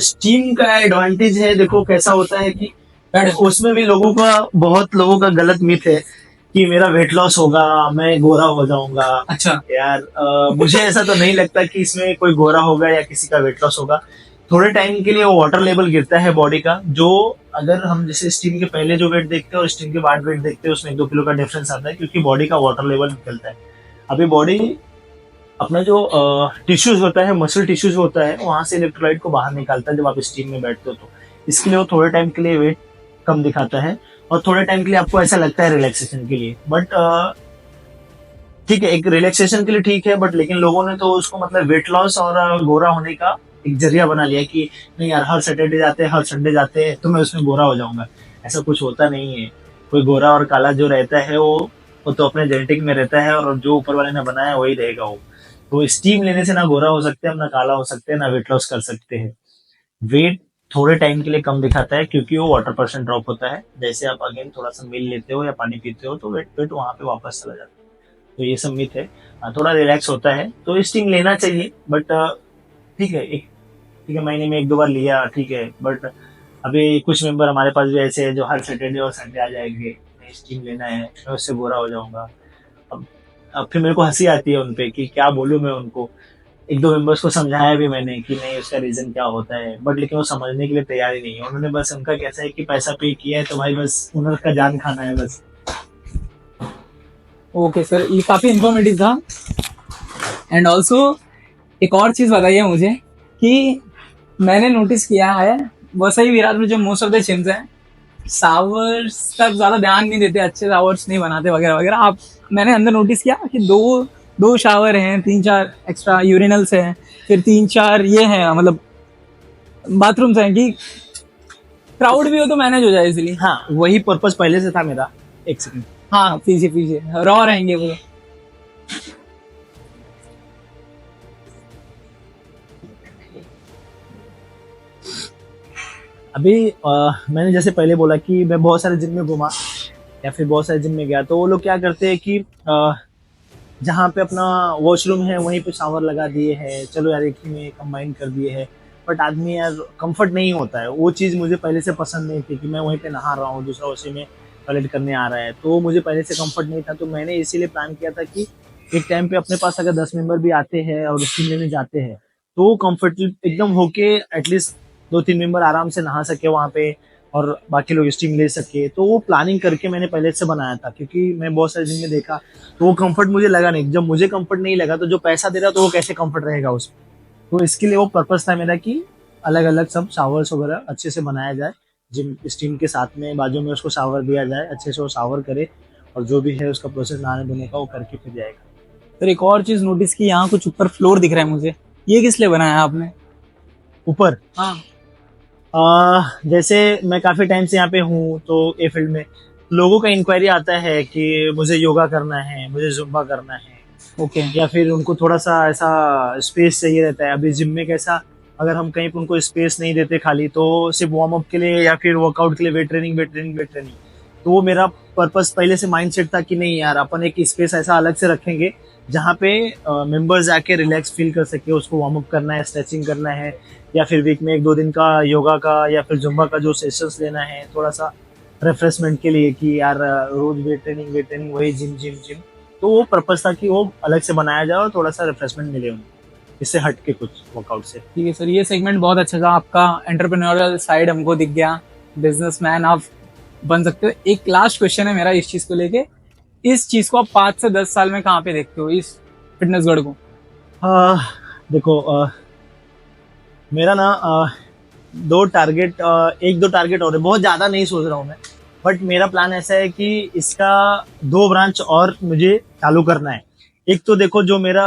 स्टीम का एडवांटेज है, देखो कैसा होता है कि उसमें भी बहुत लोगों का गलत मिथ है कि मेरा वेट लॉस होगा, मैं गोरा हो जाऊंगा। अच्छा। यार मुझे ऐसा तो नहीं लगता कि इसमें कोई गोरा होगा या किसी का वेट लॉस होगा। थोड़े टाइम के लिए वो वाटर लेवल गिरता है बॉडी का, जो अगर हम जैसे स्टीम के पहले जो वेट देखते हैं और स्टीम के बाद वेट देखते हैं उसमें 1-2 किलो का डिफरेंस आता है, क्योंकि बॉडी का वाटर लेवल निकलता है। अभी बॉडी अपना जो टिश्यूज होता है, मसल टिश्यूज होता है, वहां से इलेक्ट्रोलाइट को बाहर निकालता है जब आप स्टीम में बैठते हो। तो इसके लिए वो थोड़े टाइम के लिए वेट कम दिखाता है, और थोड़े टाइम के लिए आपको ऐसा लगता है रिलैक्सेशन के लिए। बट ठीक है, एक रिलैक्सेशन के लिए ठीक है, बट लेकिन लोगों ने तो उसको मतलब वेट लॉस और गोरा होने का एक जरिया बना लिया कि नहीं यार, हर सैटरडे जाते हैं, हर संडे जाते हैं तो मैं उसमें गोरा हो जाऊंगा। ऐसा कुछ होता नहीं है। कोई गोरा और काला जो रहता है वो तो अपने जेनेटिक में रहता है, और जो ऊपर वाले ने बनाया वही रहेगा वो। तो स्टीम लेने से ना गोरा हो सकते हैं हम, ना काला हो सकते हैं, ना वेट लॉस कर सकते हैं। वेट थोड़े टाइम के लिए कम दिखाता है क्योंकि वो वाटर परसेंट ड्रॉप होता है। जैसे आप अगेन थोड़ा सा मील लेते हो या पानी पीते हो तो वेट वेट वहां पे वापस चला जाता है। तो ये सब मिथ है। थोड़ा रिलैक्स होता है तो स्टीम लेना चाहिए, बट ठीक है, ठीक है, महीने में 1-2 बार लिया ठीक है। बट अभी कुछ मेंबर हमारे पास भी ऐसे हैं जो हर सैटरडे और संडे आ जाएंगे, स्टीम लेना है, मैं उससे बुरा हो जाऊंगा। अब अब फिर मेरे को हंसी आती है उनपे कि क्या बोलूं मैं उनको। 1-2 मेंबर्स को समझाया भी मैंने कि नहीं उसका रीजन क्या होता है, बट लेकिन वो समझने के लिए तैयार ही नहीं है। उन्होंने बस, उनका कैसा है कि पैसा पे किया है तो भाई बस उनका जान खाना है बस। ओके सर, ये काफी इंफॉर्मेटिव था। एंड ऑल्सो एक और चीज बताइए मुझे कि मैंने नोटिस किया है वसई विरार में जो मोस्ट ऑफ द जिम्स हैं, शावर्स का ज्यादा ध्यान नहीं देते, अच्छे शावर्स नहीं बनाते वगैरह वगैरह। आप, मैंने अंदर नोटिस किया कि दो दो शावर हैं, 3-4 एक्स्ट्रा यूरिनल्स हैं, फिर 3-4 ये हैं, मतलब बाथरूम्स हैं, कि क्राउड भी हो तो मैनेज हो जाए इसलिए। हाँ, वही पर्पज पहले से था मेरा। एक सेकंड। हाँ, पीछे पीछे रॉ रहेंगे वो। अभी मैंने जैसे पहले बोला कि मैं बहुत सारे जिम में घूमा या फिर बहुत सारे जिम में गया, तो वो लोग क्या करते हैं कि जहाँ पे अपना वॉशरूम है वहीं पे शावर लगा दिए हैं, चलो यार एक ही में कंबाइन कर दिए हैं। बट आदमी यार कंफर्ट नहीं होता है, वो चीज़ मुझे पहले से पसंद नहीं थी कि मैं वहीं पे नहा रहा हूँ, दूसरा उसी में टॉयलेट करने आ रहा है, तो मुझे पहले से कंफर्ट नहीं था। तो मैंने इसीलिए प्लान किया था कि एक टाइम पे अपने पास अगर 10 मेंबर भी आते हैं और स्टीम लेने जाते हैं तो कंफर्टेबल एकदम होके एटलीस्ट 2-3 मेंबर आराम से नहा सके वहाँ पे, और बाकी लोग स्टीम ले सके, तो वो प्लानिंग करके मैंने पहले से बनाया था, क्योंकि मैं बहुत सारे जिम में देखा तो वो कंफर्ट मुझे लगा नहीं। जब मुझे कंफर्ट नहीं लगा तो जो पैसा दे रहा तो वो कैसे कंफर्ट रहेगा उसमें। तो इसके लिए वो पर्पस था मेरा कि अलग अलग सब शावर्स वगैरह अच्छे से बनाया जाए, जिम स्टीम के साथ में बाजू में उसको शावर दिया जाए, अच्छे से वो शावर करे और जो भी है उसका प्रोसेस नहाने धोने का वो करके फिर जाएगा। फिर एक और चीज नोटिस की, यहाँ कुछ ऊपर फ्लोर दिख रहा है मुझे, ये किस लिए बनाया आपने? ऊपर हाँ। जैसे मैं काफी टाइम से यहाँ पे हूँ तो ये फील्ड में लोगों का इंक्वायरी आता है कि मुझे योगा करना है, मुझे जुम्बा करना है, ओके। या फिर उनको थोड़ा सा ऐसा स्पेस चाहिए रहता है। अभी जिम में कैसा, अगर हम कहीं पे उनको स्पेस नहीं देते खाली, तो सिर्फ वार्म अप के लिए या फिर वर्कआउट के लिए weight training weight training weight training, तो वो मेरा पर्पस पहले से माइंडसेट था कि नहीं यार, अपन एक स्पेस ऐसा अलग से रखेंगे जहाँ पे मेंबर्स आके रिलैक्स फील कर सके, उसको वार्म अप करना है, स्ट्रेचिंग करना है, या फिर वीक में 1-2 दिन का योगा का या फिर जुम्बा का जो सेशंस लेना है थोड़ा सा रिफ्रेशमेंट के लिए, कि यार रोज वेट ट्रेनिंग वही जिम जिम जिम। तो वो पर्पस था कि वो अलग से बनाया जाए और थोड़ा सा रिफ्रेशमेंट मिले उन्हें, इससे हट के कुछ वर्कआउट से। ठीक है सर, ये सेगमेंट बहुत अच्छा था आपका, एंटरप्रेन्योरियल साइड हमको दिख गया, बिजनेसमैन आप बन सकते हो। एक लास्ट क्वेश्चन है मेरा इस चीज को लेके, इस चीज को आप 5 से 10 साल में कहाँ पे देखते हो, इस फिटनेसगढ़ को? देखो मेरा ना एक दो टारगेट और है, बहुत ज्यादा नहीं सोच रहा हूँ मैं, बट मेरा प्लान ऐसा है कि इसका 2 ब्रांच और मुझे चालू करना है। एक तो देखो जो मेरा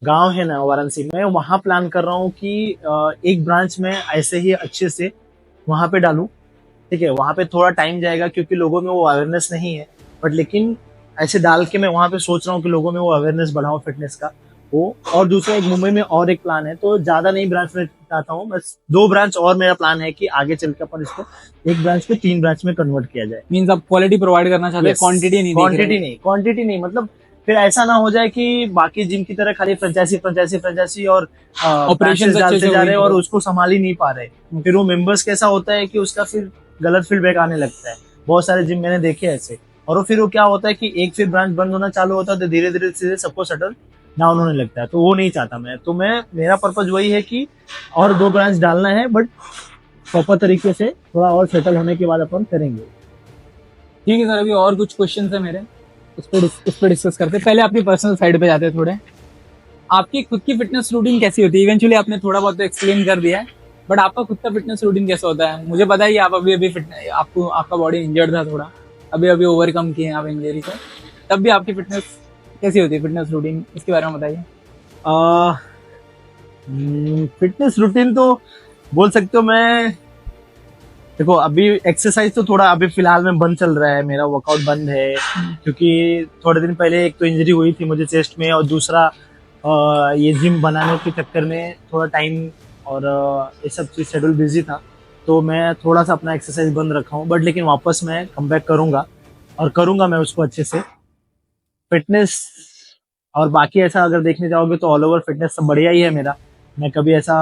गांव है ना वाराणसी में, वहां प्लान कर रहा हूँ कि एक ब्रांच में ऐसे ही अच्छे से वहां पे डालूं। ठीक है, वहां पे थोड़ा टाइम जाएगा क्योंकि लोगों में वो अवेयरनेस नहीं है, बट लेकिन ऐसे डाल के मैं वहां पे सोच रहा हूँ कि लोगों में वो अवेयरनेस बढ़ाऊं फिटनेस का वो। और दूसरा एक मुंबई में और एक प्लान है, तो ज्यादा नहीं ब्रांच में चाहता हूँ, बस 2 ब्रांच और मेरा प्लान है कि आगे चल के अपन इसको एक ब्रांच पे 3 ब्रांच में कन्वर्ट किया जाए। मींस आप क्वालिटी प्रोवाइड करना चाहते हैं, क्वांटिटी नहीं देख रहे? क्वांटिटी नहीं, मतलब फिर ऐसा ना हो जाए कि बाकी जिम की तरह खाली फ्रेंचाइजी और Operations branches अच्छे से डालते जा हो रहे हैं ही और नहीं। उसको संभाल ही नहीं पा रहे। फिर वो मेंबर्स कैसा होता है कि उसका फिर गलत फीडबैक आने लगता है। बहुत सारे जिम मैंने देखे ऐसे, और वो फिर वो क्या होता है कि एक फिर ब्रांच बंद होना चालू होता है तो धीरे धीरे धीरे सबको शटर डाउन होने लगता है, तो वो नहीं चाहता मैं। तो मेरा पर्पज वही है कि और 2 ब्रांच डालना है, बट प्रॉपर तरीके से थोड़ा और सेटल होने के बाद अपन करेंगे। ठीक है सर, अभी और कुछ क्वेश्चन है मेरे, उस पर डिस्कस करते हैं। पहले आपकी पर्सनल साइड पे जाते हैं थोड़े। आपकी खुद की फिटनेस रूटीन कैसी होती है? इवेंचुअली आपने थोड़ा बहुत तो एक्सप्लेन कर दिया है, बट आपका खुद का फिटनेस रूटीन कैसा होता है? मुझे पता है कि आप अभी अभी आपको आपका बॉडी इंजर्ड था थोड़ा, अभी अभी ओवरकम किए हैं आप इंजरी से, तब भी आपकी फिटनेस कैसी होती है, फिटनेस रूटीन, इसके बारे में बताइए। फिटनेस रूटीन तो बोल सकते हो मैं, देखो अभी एक्सरसाइज तो थोड़ा अभी फिलहाल में बंद चल रहा है, मेरा वर्कआउट बंद है, क्योंकि थोड़े दिन पहले एक तो इंजरी हुई थी मुझे चेस्ट में, और दूसरा ये जिम बनाने के चक्कर में थोड़ा टाइम और ये सब चीज शेड्यूल बिजी था, तो मैं थोड़ा सा अपना एक्सरसाइज बंद रखा हूँ। बट लेकिन वापस मैं कम बैक करूंगा और करूंगा मैं उसको अच्छे से। फिटनेस और बाकी ऐसा अगर देखने जाओगे तो ऑल ओवर फिटनेस सब बढ़िया ही है मेरा। मैं कभी ऐसा,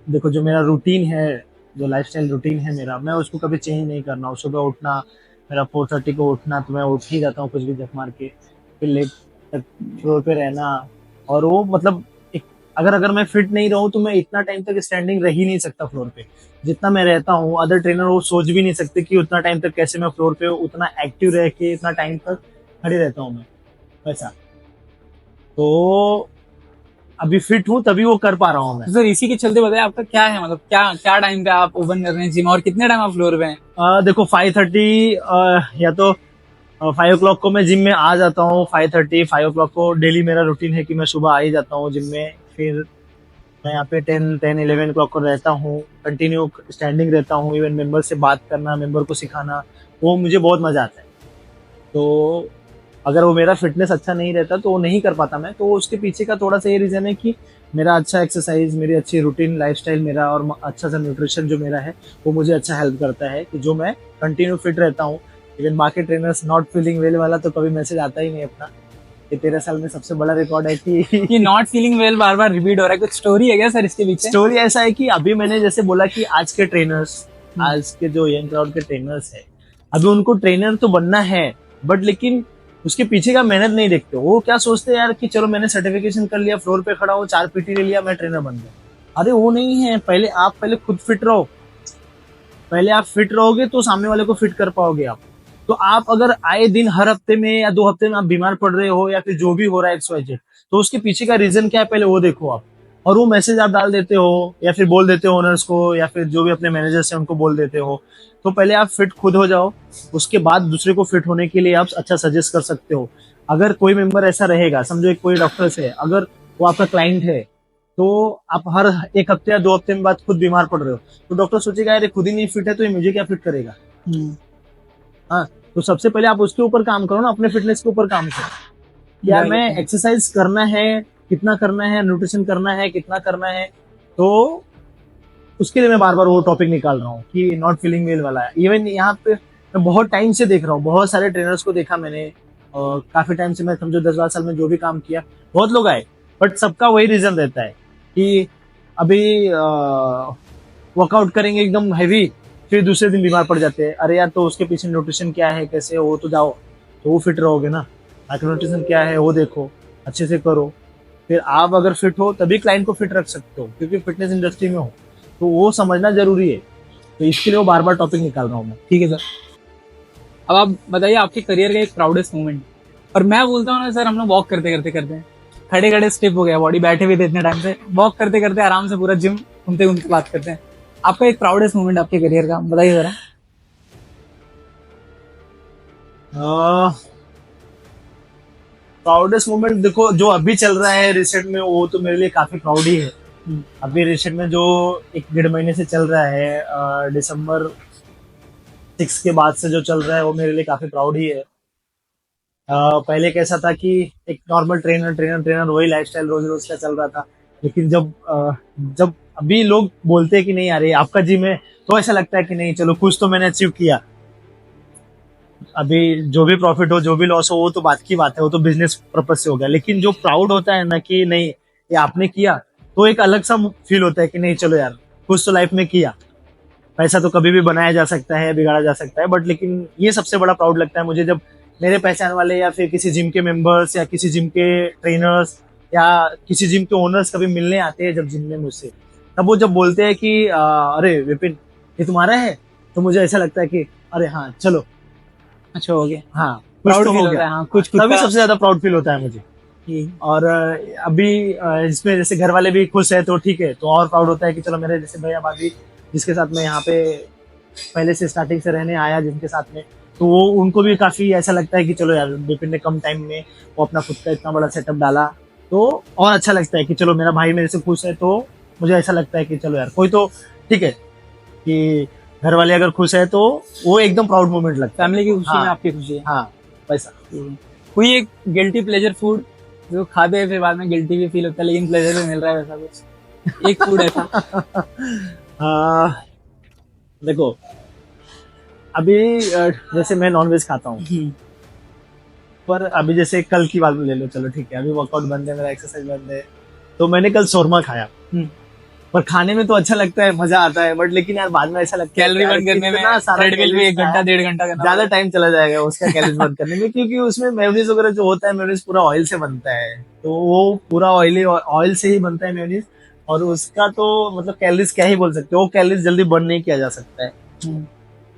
देखो जो मेरा रूटीन है, जो लाइफस्टाइल रूटीन है मेरा, मैं उसको कभी चेंज नहीं करना हूँ। सुबह उठना मेरा 4:30 को उठना, तो मैं उठ ही जाता हूँ कुछ भी जप मार के, फिर लेट तक फ्लोर पे रहना। और वो मतलब एक, अगर मैं फिट नहीं रहूँ तो मैं इतना टाइम तक स्टैंडिंग रह ही नहीं सकता फ्लोर पे जितना मैं रहता हूँ। अदर ट्रेनर वो सोच भी नहीं सकते कि उतना टाइम तक कैसे मैं फ्लोर पे उतना एक्टिव रह के इतना टाइम तक खड़े रहता हूँ मैं वैसा। तो अभी फिट हूँ तभी वो कर पा रहा हूँ मैं। तो सर इसी के चलते बताइए आपका क्या है, मतलब क्या क्या टाइम पे आप ओपन कर रहे हैं जिम, और कितने टाइम आप फ्लोर पे हैं? देखो 5:30 या तो 5 o'clock को मैं जिम में आ जाता हूँ। 5:30 5 o'clock को डेली मेरा रूटीन है कि मैं सुबह आ ही जाता हूँ जिम में। फिर मैं यहाँ पे 10-11 o'clock को रहता हूँ, कंटिन्यू स्टैंडिंग रहता हूँ। इवन मेंबर से बात करना, मेंबर को सिखाना, वो मुझे बहुत मजा आता है। तो अगर वो मेरा फिटनेस अच्छा नहीं रहता तो वो नहीं कर पाता मैं। तो उसके पीछे का थोड़ा सा ये रीजन है कि मेरा अच्छा एक्सरसाइज, मेरी अच्छी रूटीन लाइफस्टाइल मेरा, और अच्छा सा न्यूट्रिशन जो मेरा है वो मुझे अच्छा हेल्प करता है कि जो मैं कंटिन्यू फिट रहता हूँ। इवन बाकी ट्रेनर्स नॉट फीलिंग वेल वाला तो कभी मैसेज आता ही नहीं अपना। ये 13 साल में सबसे बड़ा रिकॉर्ड है कि ये not feeling well bar bar repeat हो रहा है, कुछ स्टोरी है क्या सर इसके पीछे? स्टोरी ऐसा है कि अभी मैंने जैसे बोला कि आज के ट्रेनर्स, आज के जो यंग क्राउड के ट्रेनर्स है, अभी उनको ट्रेनर तो बनना है, बट लेकिन उसके पीछे का मेहनत नहीं देखते। वो क्या सोचते हैं यार कि चलो मैंने सर्टिफिकेशन कर लिया, फ्लोर पे खड़ा हो, 4 PT ले लिया, मैं ट्रेनर बन गया। अरे वो नहीं है, पहले आप खुद फिट रहो, पहले आप फिट रहोगे तो सामने वाले को फिट कर पाओगे आप। तो आप अगर आए दिन हर हफ्ते में या 2 हफ्ते में आप बीमार पड़ रहे हो या फिर जो भी हो रहा है XYZ, तो उसके पीछे का रीजन क्या है पहले वो देखो आप। और वो मैसेज आप डाल देते हो या फिर बोल देते हो ओनर्स को या फिर जो भी अपने मैनेजर्स हैं उनको बोल देते हो। तो पहले आप फिट खुद हो जाओ, उसके बाद दूसरे को फिट होने के लिए आप अच्छा सजेस्ट कर सकते हो। अगर कोई मेंबर ऐसा रहेगा, समझो एक कोई डॉक्टर है, अगर वो आपका क्लाइंट है, तो आप हर 1 हफ्ते या 2 हफ्ते में बाद खुद बीमार पड़ रहे हो, तो डॉक्टर सोचेगा अरे खुद ही नहीं फिट है तो ये मुझे क्या फिट करेगा। हाँ, तो सबसे पहले आप उसके ऊपर काम करो ना, अपने फिटनेस के ऊपर काम करो। क्या मैं एक्सरसाइज करना है, कितना करना है, न्यूट्रिशन करना है, कितना करना है, तो उसके लिए मैं बार बार वो टॉपिक निकाल रहा हूँ कि नॉट फीलिंग वेल वाला है। इवन यहाँ पे मैं बहुत टाइम से देख रहा हूँ, बहुत सारे ट्रेनर्स को देखा मैंने, और काफी टाइम से मैं समझो 10-12 साल में जो भी काम किया, बहुत लोग आए, बट सबका वही रीजन रहता है कि अभी वर्कआउट करेंगे एकदम हैवी, फिर दूसरे दिन बीमार पड़ जाते हैं। अरे यार, तो उसके पीछे न्यूट्रिशन क्या है, कैसे हो, तो जाओ, तो वो फिट रहोगे ना। माइक्रो न्यूट्रिशन क्या है वो देखो, अच्छे से करो, फिर आप अगर फिट हो तभी क्लाइंट को फिट रख सकते हो, क्योंकि फिटनेस इंडस्ट्री में हो तो वो समझना जरूरी है। तो इसके लिए वो बार बार टॉपिक निकाल रहा हूँ मैं। ठीक है सर, अब आप बताइए आपके करियर का एक प्राउडेस्ट मोमेंट। और मैं बोलता हूँ ना सर, हम लोग वॉक करते करते खड़े खड़े स्टिफ हो गया बॉडी, बैठे हुए थे इतने टाइम से, वॉक करते करते आराम से पूरा जिम घूमते घूमते बात करते हैं। आपका एक प्राउडेस्ट मोमेंट आपके करियर का बताइए जरा। प्राउडेस्ट मोमेंट देखो, जो अभी चल रहा है रिसेंट में, वो तो मेरे लिए काफी प्राउड ही है। अभी रिसेंट में जो 1-1.5 महीने से चल रहा है, दिसंबर 6 के बाद से जो चल रहा है, वो मेरे लिए काफी प्राउड ही है। पहले कैसा था कि एक नॉर्मल ट्रेनर वही लाइफस्टाइल रोज रोज का चल रहा था, लेकिन जब अभी लोग बोलते हैं कि नहीं यार ये आपका जिम है, तो ऐसा लगता है कि नहीं चलो कुछ तो मैंने अचीव किया। अभी जो भी प्रॉफिट हो, जो भी लॉस हो, वो तो बात की बात है, वो तो बिजनेस पर्पज से हो गया। लेकिन जो प्राउड होता है ना कि नहीं ये आपने किया, तो एक अलग सा फील होता है कि नहीं चलो यार कुछ तो लाइफ में किया। पैसा तो कभी भी बनाया जा सकता है, बिगाड़ा जा सकता है, बट लेकिन ये सबसे बड़ा प्राउड लगता है मुझे, जब मेरे पहचान वाले या फिर किसी जिम के मेंबर्स या किसी जिम के ट्रेनर्स या किसी जिम के ओनर्स कभी मिलने आते हैं जब जिम में मुझसे, तब वो जब बोलते हैं कि अरे विपिन ये तुम्हारा है, तो मुझे ऐसा लगता है कि अरे हाँ चलो, अच्छा हो गया, हाँ प्राउड तो फील हो होता गया। है। हाँ, कुछ तभी सबसे ज्यादा प्राउड फील होता है मुझे। ठीक। और अभी इसमें जैसे घर वाले भी खुश है तो ठीक है, तो और प्राउड होता है कि चलो मेरे जैसे भैया भाभी जिसके साथ मैं यहाँ पे पहले से स्टार्टिंग से रहने आया जिनके साथ में, तो वो उनको भी काफी ऐसा लगता है कि चलो यार विपिन ने कम टाइम में वो अपना खुद का इतना बड़ा सेटअप डाला, तो और अच्छा लगता है कि चलो मेरा भाई मेरे से खुश है, तो मुझे ऐसा लगता है कि चलो यार कोई तो ठीक है, कि घर वाले अगर खुश है तो वो एकदम प्राउड मोमेंट लगता है। फैमिली की खुशी हाँ, में आपकी खुशी है। हाँ पैसा। कोई एक गिल्टी प्लेजर फूड जो खाते हैं फिर बाद में गिल्टी भी फील होता है लेकिन प्लेजर भी मिल रहा है, वैसा कुछ एक फूड ऐसा? देखो अभी जैसे मैं नॉनवेज खाता हूँ, पर अभी जैसे कल की बात ले लो, चलो ठीक है अभी वर्कआउट बंद है, मेरा एक्सरसाइज बंद है, तो मैंने कल शोरमा खाया। पर खाने में तो अच्छा लगता है, मजा आता है, बट लेकिन यार बाद में ऐसा लगता है कैलोरी बर्न करने में ट्रेडमिल भी 1 घंटा 1.5 घंटा करना ज्यादा टाइम चला जाएगा उसका कैलोरी बर्न करने में, क्योंकि उसमें मेयोनीज वगैरह जो होता है, मेयोनीज पूरा ऑयल से बनता है, तो वो पूरा ऑयल से ही बनता है मेयोनीज, और उसका तो मतलब कैलोरीज क्या ही बोल सकते हो, वो कैलोरीज जल्दी बर्न नहीं किया जा सकता है।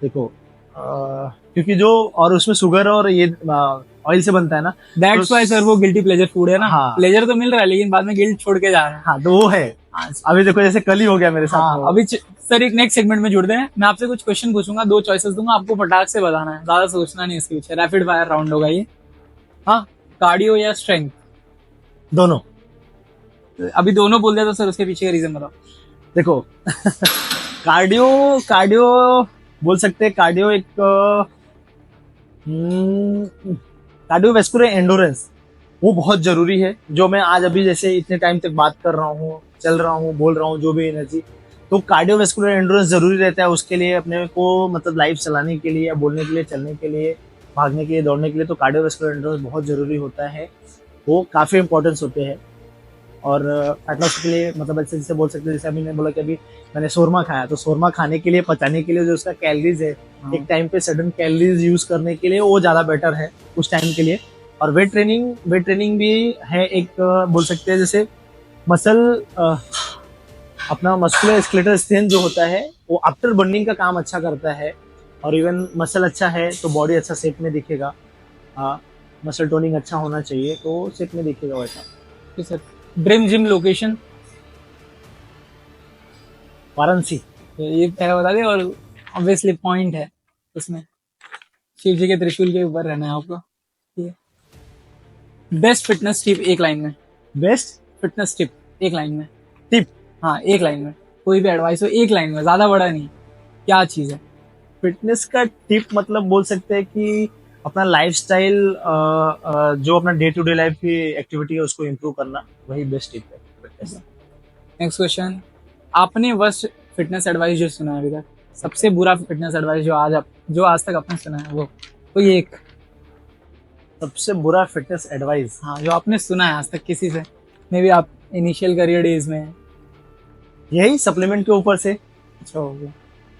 देखो क्योंकि जो और उसमें शुगर और ये ऑयल से बनता है ना, दैट्स व्हाई सर वो गिल्टी प्लेजर फूड है ना। हाँ। प्लेजर तो मिल रहा है लेकिन बाद में गिल्ट छोड़ के जा रहा है। हाँ तो वो है। अभी देखो जैसे कल ही हो गया मेरे साथ। हाँ, अभी सर एक नेक्स्ट सेगमेंट में जुड़ते हैं। मैं आपसे कुछ क्वेश्चन पूछूंगा, 2 चॉइसेस दूंगा, आपको फटाक से बताना है, ज्यादा सोचना नहीं इसके पीछे, रैपिड फायर राउंड होगा ये। हाँ, कार्डियो या स्ट्रेंथ? दोनों। अभी दोनों बोल दिया तो सर उसके पीछे का रीजन बताओ। देखो कार्डियो बोल सकते हैं, कार्डियो एक कार्डियोवैस्कुलर एंडोरेंस वो बहुत जरूरी है, जो मैं आज अभी जैसे इतने टाइम तक बात कर रहा हूँ, चल रहा हूँ, बोल रहा हूँ, जो भी एनर्जी, तो कार्डियोवैस्कुलर एंडोरेंस जरूरी रहता है उसके लिए, अपने को मतलब लाइफ चलाने के लिए या बोलने के लिए, चलने के लिए, भागने के लिए, दौड़ने के लिए, तो कार्डियोवैस्कुलर एंडोरेंस बहुत जरूरी होता है, वो काफी इंपॉर्टेंस होते हैं। और फैट लॉस के लिए मतलब ऐसे जैसे बोल सकते हैं, जैसे अभी मैंने बोला कि अभी मैंने शोरमा खाया, तो शोरमा खाने के लिए, पचाने के लिए जो उसका कैलोरीज है, एक टाइम पे सडन कैलोरीज यूज करने के लिए वो ज्यादा बेटर है उस टाइम के लिए। और वेट ट्रेनिंग भी है एक बोल सकते हैं, जैसे मसल अपना मस्कुलर स्केलेटल स्ट्रेंथ जो होता है वो आफ्टर बर्निंग का काम अच्छा करता है, और इवन मसल अच्छा है तो बॉडी अच्छा शेप में दिखेगा। हाँ, मसल टोनिंग अच्छा होना चाहिए तो शेप में दिखेगा वैसा। Okay sir, dream gym location Varanasi. ये पहले बता दे, और ऑब्वियसली पॉइंट है उसमें, शिव जी के त्रिशूल के ऊपर रहना है आपको। ठीक है, बेस्ट फिटनेस टिप एक लाइन में। बेस्ट फिटनेस टिप एक लाइन में। टिप, हाँ, एक लाइन में, कोई भी एडवाइस हो एक लाइन में, ज्यादा बड़ा नहीं, क्या चीज है? फिटनेस का टिप मतलब बोल सकते हैं कि अपना लाइफस्टाइल, जो अपना डे टू डे लाइफ की एक्टिविटी है उसको इम्प्रूव करना, वही बेस्ट टिप है fitness। नेक्स्ट क्वेश्चन, आपने वर्स्ट फिटनेस एडवाइस जो सुना है अभी तक, सबसे बुरा फिटनेस एडवाइस जो आज तक आपने सुना है, वो कोई एक। सबसे बुरा फिटनेस एडवाइस, हाँ, जो आपने सुना है आज तक किसी से, मे बी आप इनिशियल करियर डेज में। यही सप्लीमेंट के ऊपर से, अच्छा हो गया।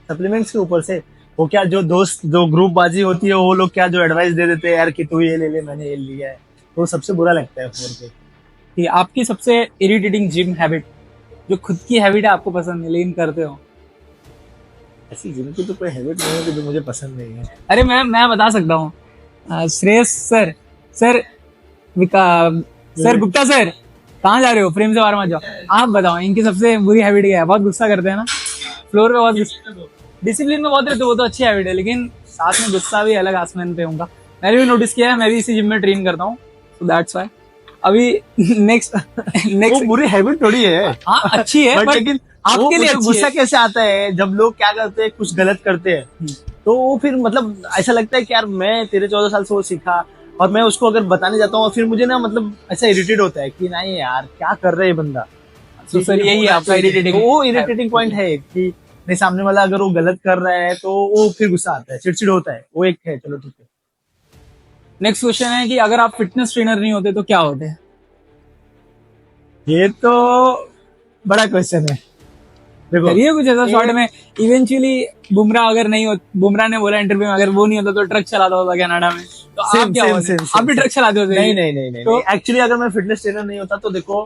सप्लीमेंट्स के ऊपर से। वो क्या, जो दोस्त जो ग्रुप बाजी होती है वो लोग क्या जो एडवाइस दे देते हैं यार कि तू ये ले ले, मैंने ये लिया है, तो सबसे बुरा लगता है फोन पे। कि आपकी सबसे इरिटेटिंग जिम हैबिट, जो खुद की हैबिट है आपको पसंद नहीं लेकिन करते हो। ऐसी जिम की तो कोई हैबिट नहीं है कि जो मुझे पसंद नहीं है। अरे मैं बता सकता हूँ। Shreyas sir, sir sir Gupta sir, कहाँ जा रहे हो? फ्रेम से बाहर मत जाओ। आप बताओ इनकी सबसे बुरी हैबिट क्या है? बहुत गुस्सा करते हैं ना फ्लोर पे, बहुत डिसिप्लिन में बहुत रहते हो, वो तो अच्छी हैबिट है, लेकिन साथ में गुस्सा भी अलग आसमान पे होगा। मैंने भी नोटिस किया है, मैं भी इसी जिम में ट्रेन करता हूँ, सो दैट्स व्हाई। अभी नेक्स्ट वो बुरी हैबिट थोड़ी है। हाँ, अच्छी है बट बट लेकिन आपके लिए अच्छी गुस्सा है। कैसे आता है जब लोग क्या करते हैं, कुछ गलत करते हैं, तो वो फिर मतलब ऐसा लगता है कि यार मैं 13-14 साल से वो सीखा और मैं उसको अगर बताने जाता हूँ, फिर मुझे ना मतलब ऐसा इरिटेट होता है कि नहीं यार क्या कर रहे हैं बंदा। तो सर यही है आपका इरिटेटिंग, वो इरिटेटिंग पॉइंट है कि नहीं, सामने वाला अगर वो गलत कर रहा है तो वो फिर गुस्सा आता है, चिड़चिड़ होता है, वो एक है। चलो ठीक है। नेक्स्ट क्वेश्चन है कि अगर आप फिटनेस ट्रेनर नहीं होते तो क्या होते? ये तो बड़ा क्वेश्चन है। देखो करिए कुछ ऐसा शॉर्ट में। इवेंचुअली बुमराह अगर नहीं हो, बुमराह ने बोला इंटरव्यू में अगर वो नहीं होता तो ट्रक चलाता होता कनाडा में, तो आप क्या होते? आप भी ट्रक चलाते होते? नहीं नहीं नहीं नहीं, एक्चुअली अगर मैं फिटनेस ट्रेनर नहीं होता तो देखो,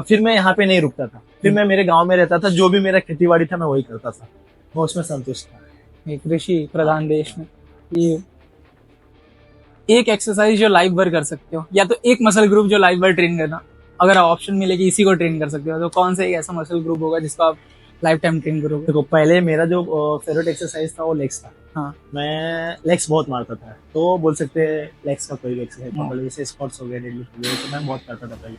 फिर मैं यहाँ पे नहीं रुकता था, फिर मैं मेरे गांव में रहता था, जो भी मेरा खेती बाड़ी था मैं वही करता था, मैं उसमें संतुष्ट था। एक कृषि प्रधान देश में ये एक एक्सरसाइज जो लाइव वर्क कर सकते हो, या तो एक मसल ग्रुप जो लाइव वर्क ट्रेन करना, अगर ऑप्शन मिले कि इसी को ट्रेन कर सकते हो, तो कौन सा एक ऐसा मसल ग्रुप होगा जिसको आप लाइफ टाइम ट्रेन करोगे? देखो पहले मेरा जो फेवरेट एक्सरसाइज था वो लेग्स था। हाँ, मैं लेग्स बहुत मारता था, तो बोल सकते हैं लेग्स का कोई भी एक्सरसाइज, मतलब जैसे स्क्वाट्स हो गया, डेडलिफ्ट हो गया, तो मैं बहुत करता था पहले,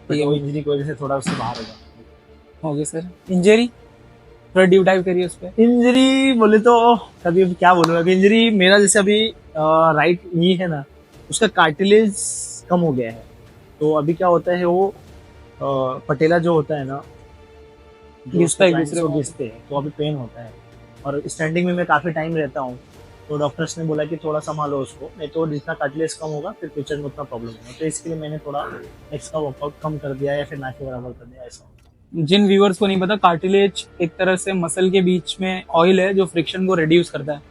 बट वो इंजरी की वजह से थोड़ा उससे बाहर हो गया। Okay sir. इंजरी थोड़ा डीप डाइव करिए उस पर। इंजरी बोले तो कभी क्या बोलूँ, अभी इंजरी मेरा जैसे अभी राइट नी है ना, उसका कार्टिलेज कम हो गया है, तो अभी क्या होता है वो पटेला जो होता है ना, घिसता है एक दूसरे को, घिसते हैं, तो अभी पेन होता है, और स्टैंडिंग में मैं काफी टाइम रहता हूँ, तो डॉक्टर्स ने बोला कि थोड़ा संभालो उसको, नहीं तो जितना कार्टिलेज कम होगा फिर फ्यूचर में उतना प्रॉब्लम होगा, तो इसके लिए मैंने थोड़ा एक्स्ट्रा वर्कआउट कम कर दिया या फिर ना के बराबर कर दिया, ऐसा। जिन व्यूअर्स को नहीं पता, कार्टिलेज एक तरह से मसल के बीच में ऑयल है जो फ्रिक्शन को रिड्यूस करता है,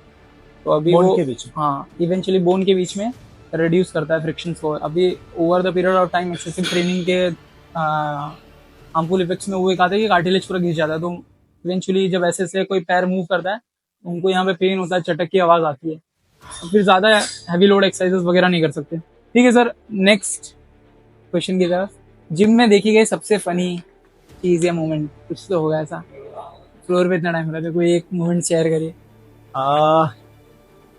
तो अभी बोन वो के बीच में, हाँ इवेंचुअली बोन के बीच में रिड्यूस करता है फ्रिक्शन को। अभी over the period of time excessive training के हार्मफुल इफेक्ट्स में वो एक आता है कि कार्टिलेज पूरा घिस जाता है, तो इवेंचुअली जब ऐसे से कोई पैर मूव करता है उनको यहाँ पे पेन होता है, चटक की आवाज आती है, तो फिर ज्यादा हैवी लोड एक्सरसाइजेस वगैरह नहीं कर सकते। ठीक है सर, नेक्स्ट क्वेश्चन की तरफ। जिम में देखी गई सबसे फनी चीज या मोमेंट कुछ तो होगा ऐसा, फ्लोर पे इतना टाइम रहा, कोई एक मोमेंट शेयर करिए।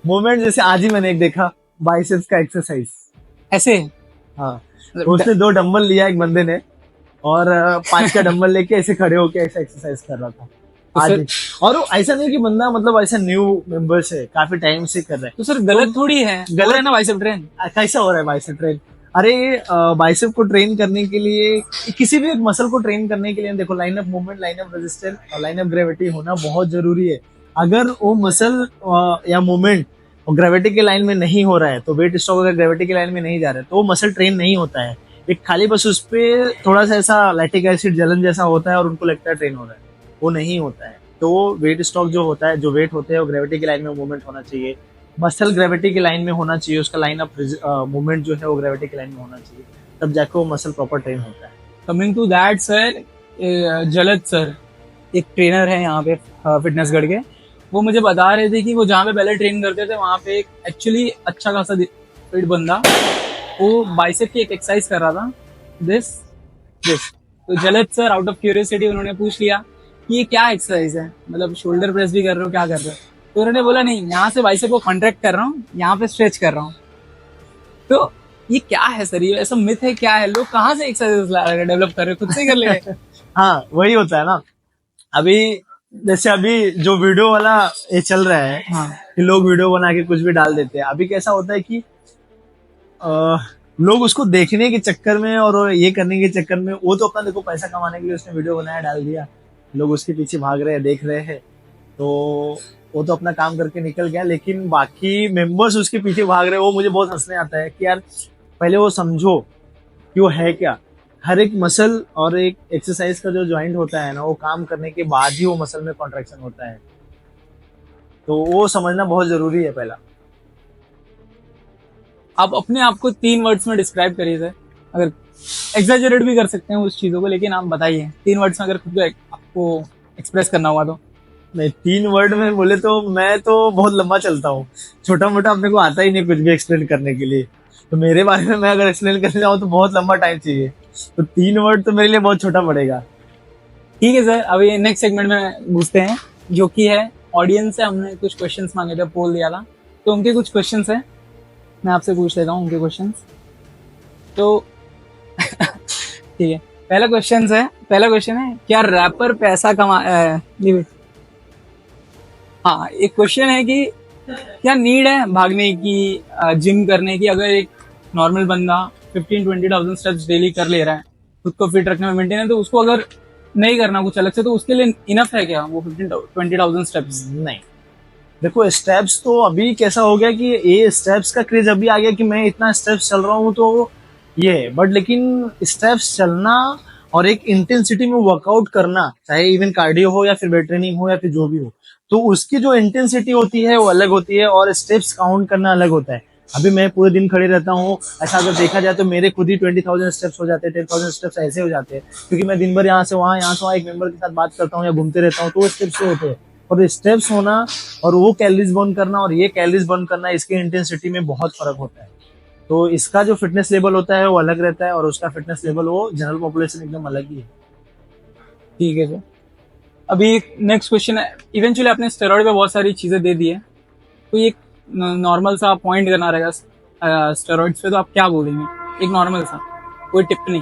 मोमेंट जैसे आज ही मैंने एक देखा, बाइसेप्स का एक्सरसाइज। ऐसे हाँ, तो उसने 2 डंबल लिया एक बंदे ने, और 5 का डंबल लेके ऐसे खड़े होके ऐसा एक्सरसाइज कर रहा था आज ही। और वो ऐसा नहीं कि बंदा मतलब ऐसा न्यू मेंबर्स है, काफी टाइम से कर रहा है, तो सर गलत थोड़ी है, गलत है ना बाइसेप ट्रेन? कैसा हो रहा है बाइसेप ट्रेन? अरे बाइसेप को ट्रेन करने के लिए, किसी भी एक मसल को ट्रेन करने के लिए देखो, line of movement, line of resistance और लाइन ऑफ ग्रेविटी होना बहुत जरूरी है। अगर वो मसल या मूवमेंट ग्रेविटी के लाइन में नहीं हो रहा है, तो वेट स्टॉक अगर ग्रेविटी के लाइन में नहीं जा रहा है तो वो मसल ट्रेन नहीं होता है। एक खाली बस उस पर थोड़ा सा ऐसा लैक्टिक एसिड जलन जैसा होता है और उनको लगता है ट्रेन हो रहा है, वो नहीं होता है। तो वेट स्टॉक जो होता है, जो वेट होते हैं वो ग्रेविटी की लाइन में मूवमेंट होना चाहिए, मसल ग्रेविटी की लाइन में होना चाहिए, उसका लाइन ऑफ मूवमेंट जो है वो ग्रेविटी की लाइन में होना चाहिए, तब जाके वो मसल प्रॉपर ट्रेन होता है। कमिंग टू दैट सर, जलद सर एक ट्रेनर है यहाँ पे फिटनेसगढ़ के, वो मुझे बता रहे थे कि वो जहाँ पे पहले ट्रेन करते थे वहाँ पे एक एक्चुअली अच्छा खासा फिट बंदा वो बाइसेप की एक एक्सरसाइज कर रहा था, दिस दिस। तो जलद सर आउट ऑफ क्यूरियोसिटी उन्होंने पूछ लिया कि ये क्या एक्सरसाइज है, मतलब शोल्डर प्रेस भी कर रहे हो, क्या कर रहे हो? तो उन्होंने बोला नहीं, यहाँ से बाइसेप को कॉन्ट्रैक्ट कर रहा हूँ, यहाँ पे स्ट्रेच कर रहा हूँ। तो ये क्या है सर, ये ऐसा मिथ है क्या है? लोग कहाँ से एक्सरसाइज डेवलप कर रहे हैं, खुद से कर ले रहे हैं? हाँ वही होता है ना। अभी जैसे अभी जो वीडियो वाला ये चल रहा है हाँ कि लोग वीडियो बना के कुछ भी डाल देते हैं। अभी कैसा होता है कि लोग उसको देखने के चक्कर में और ये करने के चक्कर में, वो तो अपना देखो पैसा कमाने के लिए उसने वीडियो बनाया डाल दिया, लोग उसके पीछे भाग रहे हैं देख रहे हैं, तो वो तो अपना काम करके निकल गया। लेकिन बाकी मेंबर्स उसके पीछे भाग रहे हैं, वो मुझे बहुत हंसने आता है कि यार पहले वो समझो कि वो है क्या। हर एक मसल और एक एक्सरसाइज का जो ज्वाइंट होता है ना, वो काम करने के बाद ही वो मसल में कॉन्ट्रैक्शन होता है, तो वो समझना बहुत जरूरी है पहला। आप अपने आप को 3 वर्ड्स में डिस्क्राइब करिए सर, अगर एग्जैजरेट भी कर सकते हैं उस चीजों को, लेकिन आप बताइए 3 वर्ड्स में अगर खुद को आपको एक्सप्रेस करना हुआ तो। नहीं, 3 वर्ड में बोले तो मैं तो बहुत लंबा चलता हूँ, छोटा मोटा अपने को आता ही नहीं कुछ भी एक्सप्लेन करने के लिए। तो मेरे बारे में मैं अगर एक्सप्लेन करने जाऊँ तो बहुत लंबा टाइम चाहिए, तो 3 वर्ड तो मेरे लिए बहुत छोटा पड़ेगा। ठीक है सर, अभी नेक्स्ट सेगमेंट में घुसते हैं, जो कि है ऑडियंस से हमने कुछ क्वेश्चंस मांगे थे, पोल दिया था, तो उनके कुछ क्वेश्चंस हैं, मैं आपसे पूछ लेता हूँ उनके क्वेश्चंस। तो ठीक है, पहला क्वेश्चन है क्या रैपर पैसा हाँ, एक क्वेश्चन है कि क्या नीड है भागने की, जिम करने की? अगर एक नॉर्मल बंदा 15-20,000 स्टेप्स डेली कर ले रहा है, खुद को फिट रखने में मेंटेन है, तो उसको अगर नहीं करना कुछ अलग से, तो उसके लिए इनफ है क्या वो 15-20,000 स्टेप्स? नहीं, देखो स्टेप्स तो अभी कैसा हो गया कि ये स्टेप्स का क्रेज अभी आ गया कि मैं इतना स्टेप्स चल रहा हूँ तो ये है, बट लेकिन स्टेप्स चलना और एक इंटेंसिटी में वर्कआउट करना, चाहे इवन कार्डियो हो या फिर वेट ट्रेनिंग हो या फिर जो भी हो, तो उसकी जो इंटेंसिटी होती है वो अलग होती है और स्टेप्स काउंट करना अलग होता है। अभी मैं पूरे दिन खड़े रहता हूँ, ऐसा अगर देखा जाए तो मेरे खुद ही 20,000 स्टेप्स हो जाते हैं, 10,000 स्टेप्स ऐसे हो जाते हैं, क्योंकि मैं दिन भर यहाँ से वहाँ एक मेंबर के साथ बात करता हूँ या घूमते रहता हूँ, तो वो स्टेप्स होते हैं। और स्टेप्स होना और वो कैलोरीज बर्न करना और ये कैलोरीज बर्न करना, इसकी इंटेंसिटी में बहुत फर्क होता है। तो इसका जो फिटनेस लेवल होता है वो अलग रहता है और उसका फिटनेस लेवल वो जनरल पॉपुलेशन एकदम अलग ही है। ठीक है सर, अभी नेक्स्ट क्वेश्चन है, इवेंचुअली आपने स्टेरॉइड पे बहुत सारी चीजें दे दी है, तो एक नॉर्मल सा पॉइंट करना रहेगा स्टेरॉइड्स पे, तो आप क्या बोलेंगे? एक नॉर्मल सा कोई टिप्पणी,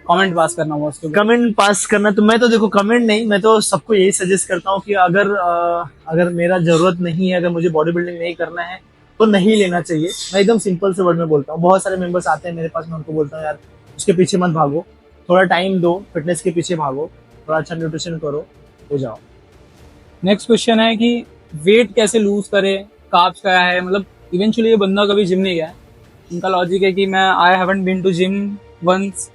कमेंट पास करना हुआ उसके ऊपर। कमेंट पास करना तो मैं तो देखो कमेंट नहीं, मैं तो सबको यही सजेस्ट करता हूँ कि अगर मेरा जरूरत नहीं है, अगर मुझे बॉडी बिल्डिंग नहीं करना है तो नहीं लेना चाहिए। मैं एकदम सिंपल से वर्ड में बोलता हूँ। बहुत सारे मेंबर्स आते हैं मेरे पास, मैं उनको बोलता हूँ यार उसके पीछे मत भागो, थोड़ा टाइम दो, फिटनेस के पीछे भागो, थोड़ा अच्छा न्यूट्रिशन करो, हो जाओ। नेक्स्ट क्वेश्चन है कि वेट कैसे लूज करे, कार्ब्स क्या है? मतलब इवेंचुअली ये बंदा कभी जिम नहीं गया है, उनका लॉजिक है कि मैं I haven't been to gym once,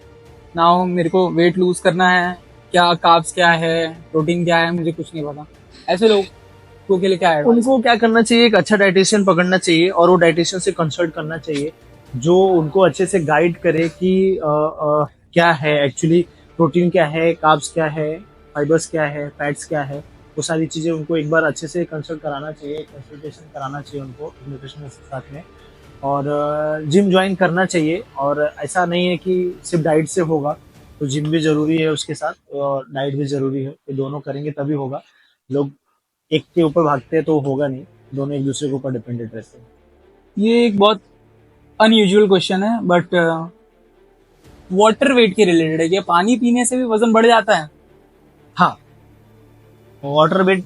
now मेरे को वेट लूज करना है, क्या कार्ब्स क्या है, प्रोटीन क्या है, मुझे कुछ नहीं पता। ऐसे लोगों के लिए क्या है? उनको क्या करना चाहिए, एक अच्छा डाइटिशियन पकड़ना चाहिए और वो डाइटिशियन से कंसल्ट करना चाहिए, जो उनको अच्छे से गाइड करे कि क्या है एक्चुअली, प्रोटीन क्या है, कार्ब्स क्या है, फाइबर्स क्या है, फैट्स क्या है, वो सारी चीजें उनको एक बार अच्छे से कंसल्ट कराना चाहिए, कंसल्टेशन कराना चाहिए उनको न्यूट्रिशनिस्ट के साथ में। और जिम ज्वाइन करना चाहिए। और ऐसा नहीं है कि सिर्फ डाइट से होगा, तो जिम भी जरूरी है उसके साथ और डाइट भी जरूरी है, ये दोनों करेंगे तभी होगा। लोग एक के ऊपर भागते हैं तो होगा नहीं, दोनों एक दूसरे के ऊपर डिपेंडेंट रहते हैं। ये एक बहुत अनयूजुअल क्वेश्चन है, बट वाटर वेट के रिलेटेड है, क्या पानी पीने से भी वजन बढ़ जाता है? हाँ, वाटर वेट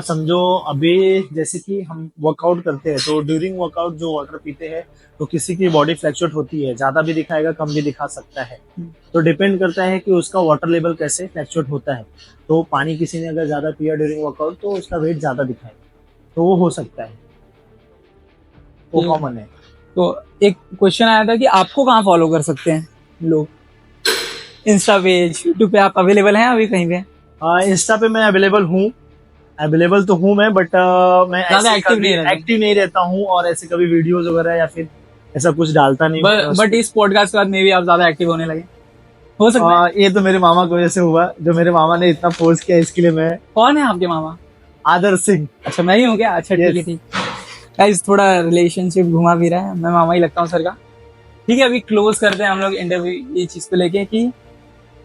समझो अभी जैसे कि हम वर्कआउट करते हैं तो ड्यूरिंग वर्कआउट जो वाटर पीते हैं तो किसी की बॉडी फ्लैक्चुएट होती है, ज्यादा भी दिखाएगा कम भी दिखा सकता है, तो डिपेंड करता है कि उसका वाटर लेवल कैसे फ्लैक्चुएट होता है। तो पानी किसी ने अगर ज्यादा पिया ड्यूरिंग वर्कआउट तो उसका वेट ज्यादा दिखाएगा, तो वो हो सकता है, वो कॉमन है। तो एक क्वेश्चन आया था कि आपको कहाँ फॉलो कर सकते हैं लोग? इंस्टा पेज, यूट्यूब पे आप अवेलेबल हैं अभी कहीं पे? इंस्टा पे मैं अवेलेबल हूँ, अवेलेबल तो हूँ मैं, बट मैं ज्यादा एक्टिव नहीं रहता हूँ और ऐसे कभी वीडियोस वगैरह या फिर ऐसा कुछ डालता नहीं हूँ। बट इस पॉडकास्ट के बाद मे भी आप ज्यादा एक्टिव होने लगे। हो सकता है। ये तो मेरे मामा की वजह से हुआ, जो मेरे मामा ने इतना फोर्स किया इसके लिए मैं। कौन है आपके मामा? आदर सिंह। अच्छा मैं ही हूँ क्या? अच्छा ठीक है Yes. ठीक। गाइस थोड़ा रिलेशनशिप घुमा फिरा है, मैं मामा ही लगता हूँ सर का। ठीक है, अभी क्लोज करते हैं हम लोग इंटरव्यू ये चीज को लेके कि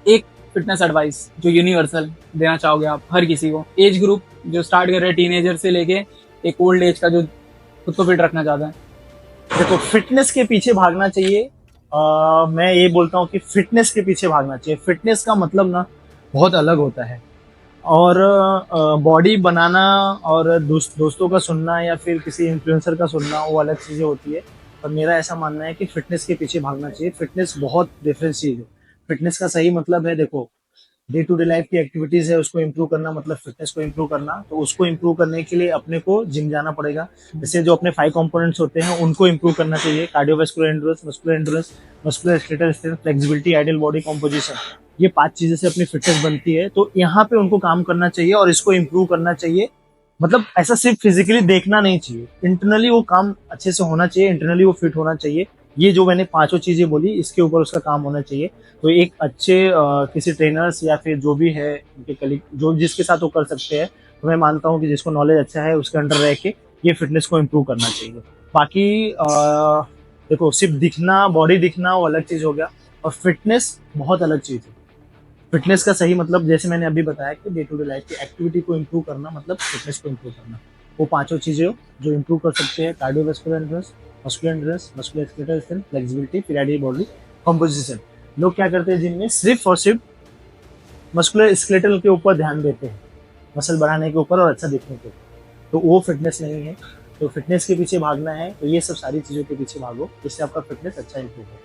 एक फिटनेस एडवाइस जो यूनिवर्सल देना चाहोगे आप हर किसी को, एज ग्रुप जो स्टार्ट कर रहे हैं टीनेजर से लेके एक ओल्ड एज का जो खुद को फिट रखना चाहता है। देखो, फिटनेस के पीछे भागना चाहिए। मैं ये बोलता हूँ कि फिटनेस के पीछे भागना चाहिए। फिटनेस का मतलब ना बहुत अलग होता है। और बॉडी बनाना और दोस्तों का सुनना या फिर किसी इन्फ्लुएंसर का सुनना वो अलग चीजें होती है। पर मेरा ऐसा मानना है कि फिटनेस के पीछे भागना चाहिए। फिटनेस बहुत डिफरेंट चीज है। फिटनेस का सही मतलब है, देखो, डे टू डे लाइफ की एक्टिविटीज है उसको इम्प्रूव करना, मतलब फिटनेस को इम्प्रूव करना। तो उसको इम्प्रूव करने के लिए अपने को जिम जाना पड़ेगा। जैसे जो अपने 5 कंपोनेंट्स होते हैं उनको इम्प्रूव करना चाहिए। Cardiovascular endurance, muscular endurance, muscular skeletal strength, flexibility, ideal body composition, ये 5 चीजें से अपनी फिटनेस बनती है। तो यहाँ पे उनको काम करना चाहिए और इसको इम्प्रूव करना चाहिए। मतलब ऐसा सिर्फ फिजिकली देखना नहीं चाहिए, इंटरनली वो काम अच्छे से होना चाहिए, इंटरनली वो फिट होना चाहिए। ये जो मैंने 5 चीजें बोली इसके ऊपर उसका काम होना चाहिए। तो एक अच्छे किसी ट्रेनर्स या फिर जो भी है उनके कलीग जो जिसके साथ वो कर सकते हैं, तो मैं मानता हूँ कि जिसको नॉलेज अच्छा है उसके अंडर रह के ये फिटनेस को इम्प्रूव करना चाहिए। बाकी देखो, सिर्फ दिखना, बॉडी दिखना वो अलग चीज हो गया, और फिटनेस बहुत अलग चीज है। फिटनेस का सही मतलब जैसे मैंने अभी बताया कि डे टू डे लाइफ की एक्टिविटी को इम्प्रूव करना मतलब फिटनेस को इम्प्रूव करना। वो 5 चीजें जो इम्प्रूव कर सकते हैं: cardiovascular endurance, muscular endurance, muscular skeletal strength, flexibility, फिर आइडियल बॉडी कॉम्पोजिशन। लोग क्या करते हैं जिम में, सिर्फ और सिर्फ मस्कुलर स्केलेटल के ऊपर ध्यान देते हैं, मसल बढ़ाने के ऊपर और अच्छा दिखने के ऊपर। तो वो फिटनेस नहीं है। तो फिटनेस के पीछे भागना है तो ये सब सारी चीजों के पीछे भागो, जिससे आपका फिटनेस अच्छा इम्प्रूव हो।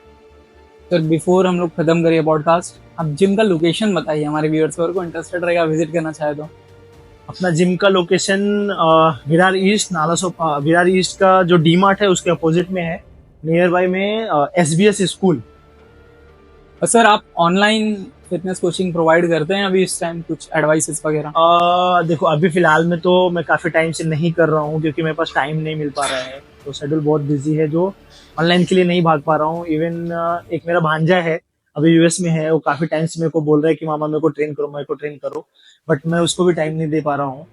सर बिफोर हम लोग खत्म करिए पॉडकास्ट, आप जिम का लोकेशन बताइए हमारे व्यूअर्स को इंटरेस्टेड रहेगा विजिट करना चाहे तो। अपना जिम का location Virar east, Virar east का जो डी मार्ट है उसके अपोजिट में है, नियर बाय में SBS स्कूल। और सर आप ऑनलाइन फिटनेस कोचिंग प्रोवाइड करते हैं अभी इस टाइम, कुछ एडवाइसेस वगैरह? देखो, अभी फिलहाल में तो मैं काफी टाइम से नहीं कर रहा हूँ क्योंकि मेरे पास टाइम नहीं मिल पा रहा है। तो शेड्यूल बहुत बिजी है जो ऑनलाइन के लिए नहीं भाग पा रहा हूँ। इवन एक मेरा भांजा है, अभी US में है, वो काफी टाइम से मेरे को बोल रहा है कि मामा मेरे को ट्रेन करो, मेरे को ट्रेन करो, बट मैं उसको भी टाइम नहीं दे पा रहा हूँ।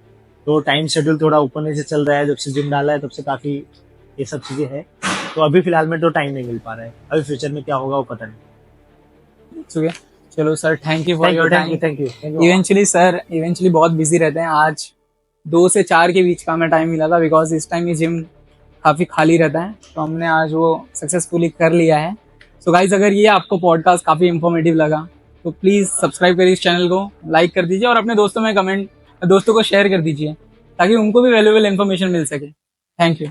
तो टाइम शेड्यूल थोड़ा ऊपर से चल रहा है, जब से जिम डाला है तब से काफी ये सब चीजें हैं। तो अभी फिलहाल में तो टाइम नहीं मिल पा रहा है। अभी फ्यूचर में क्या होगा वो पता नहीं। ठीक है, चलो sir, thank you for your time. Thank you. Eventually बहुत बिजी रहते हैं। आज 2 से 4 के बीच का हमें टाइम मिला था बिकॉज इस टाइम ये जिम काफ़ी खाली रहता है, तो हमने आज वो सक्सेसफुली कर लिया है। सो गाइज, अगर ये आपको पॉडकास्ट काफ़ी इंफॉर्मेटिव लगा तो प्लीज़ सब्सक्राइब करिए इस चैनल को, लाइक कर दीजिए और अपने दोस्तों को शेयर कर दीजिए ताकि उनको भी वैल्यूएबल इन्फॉर्मेशन मिल सके। Thank you.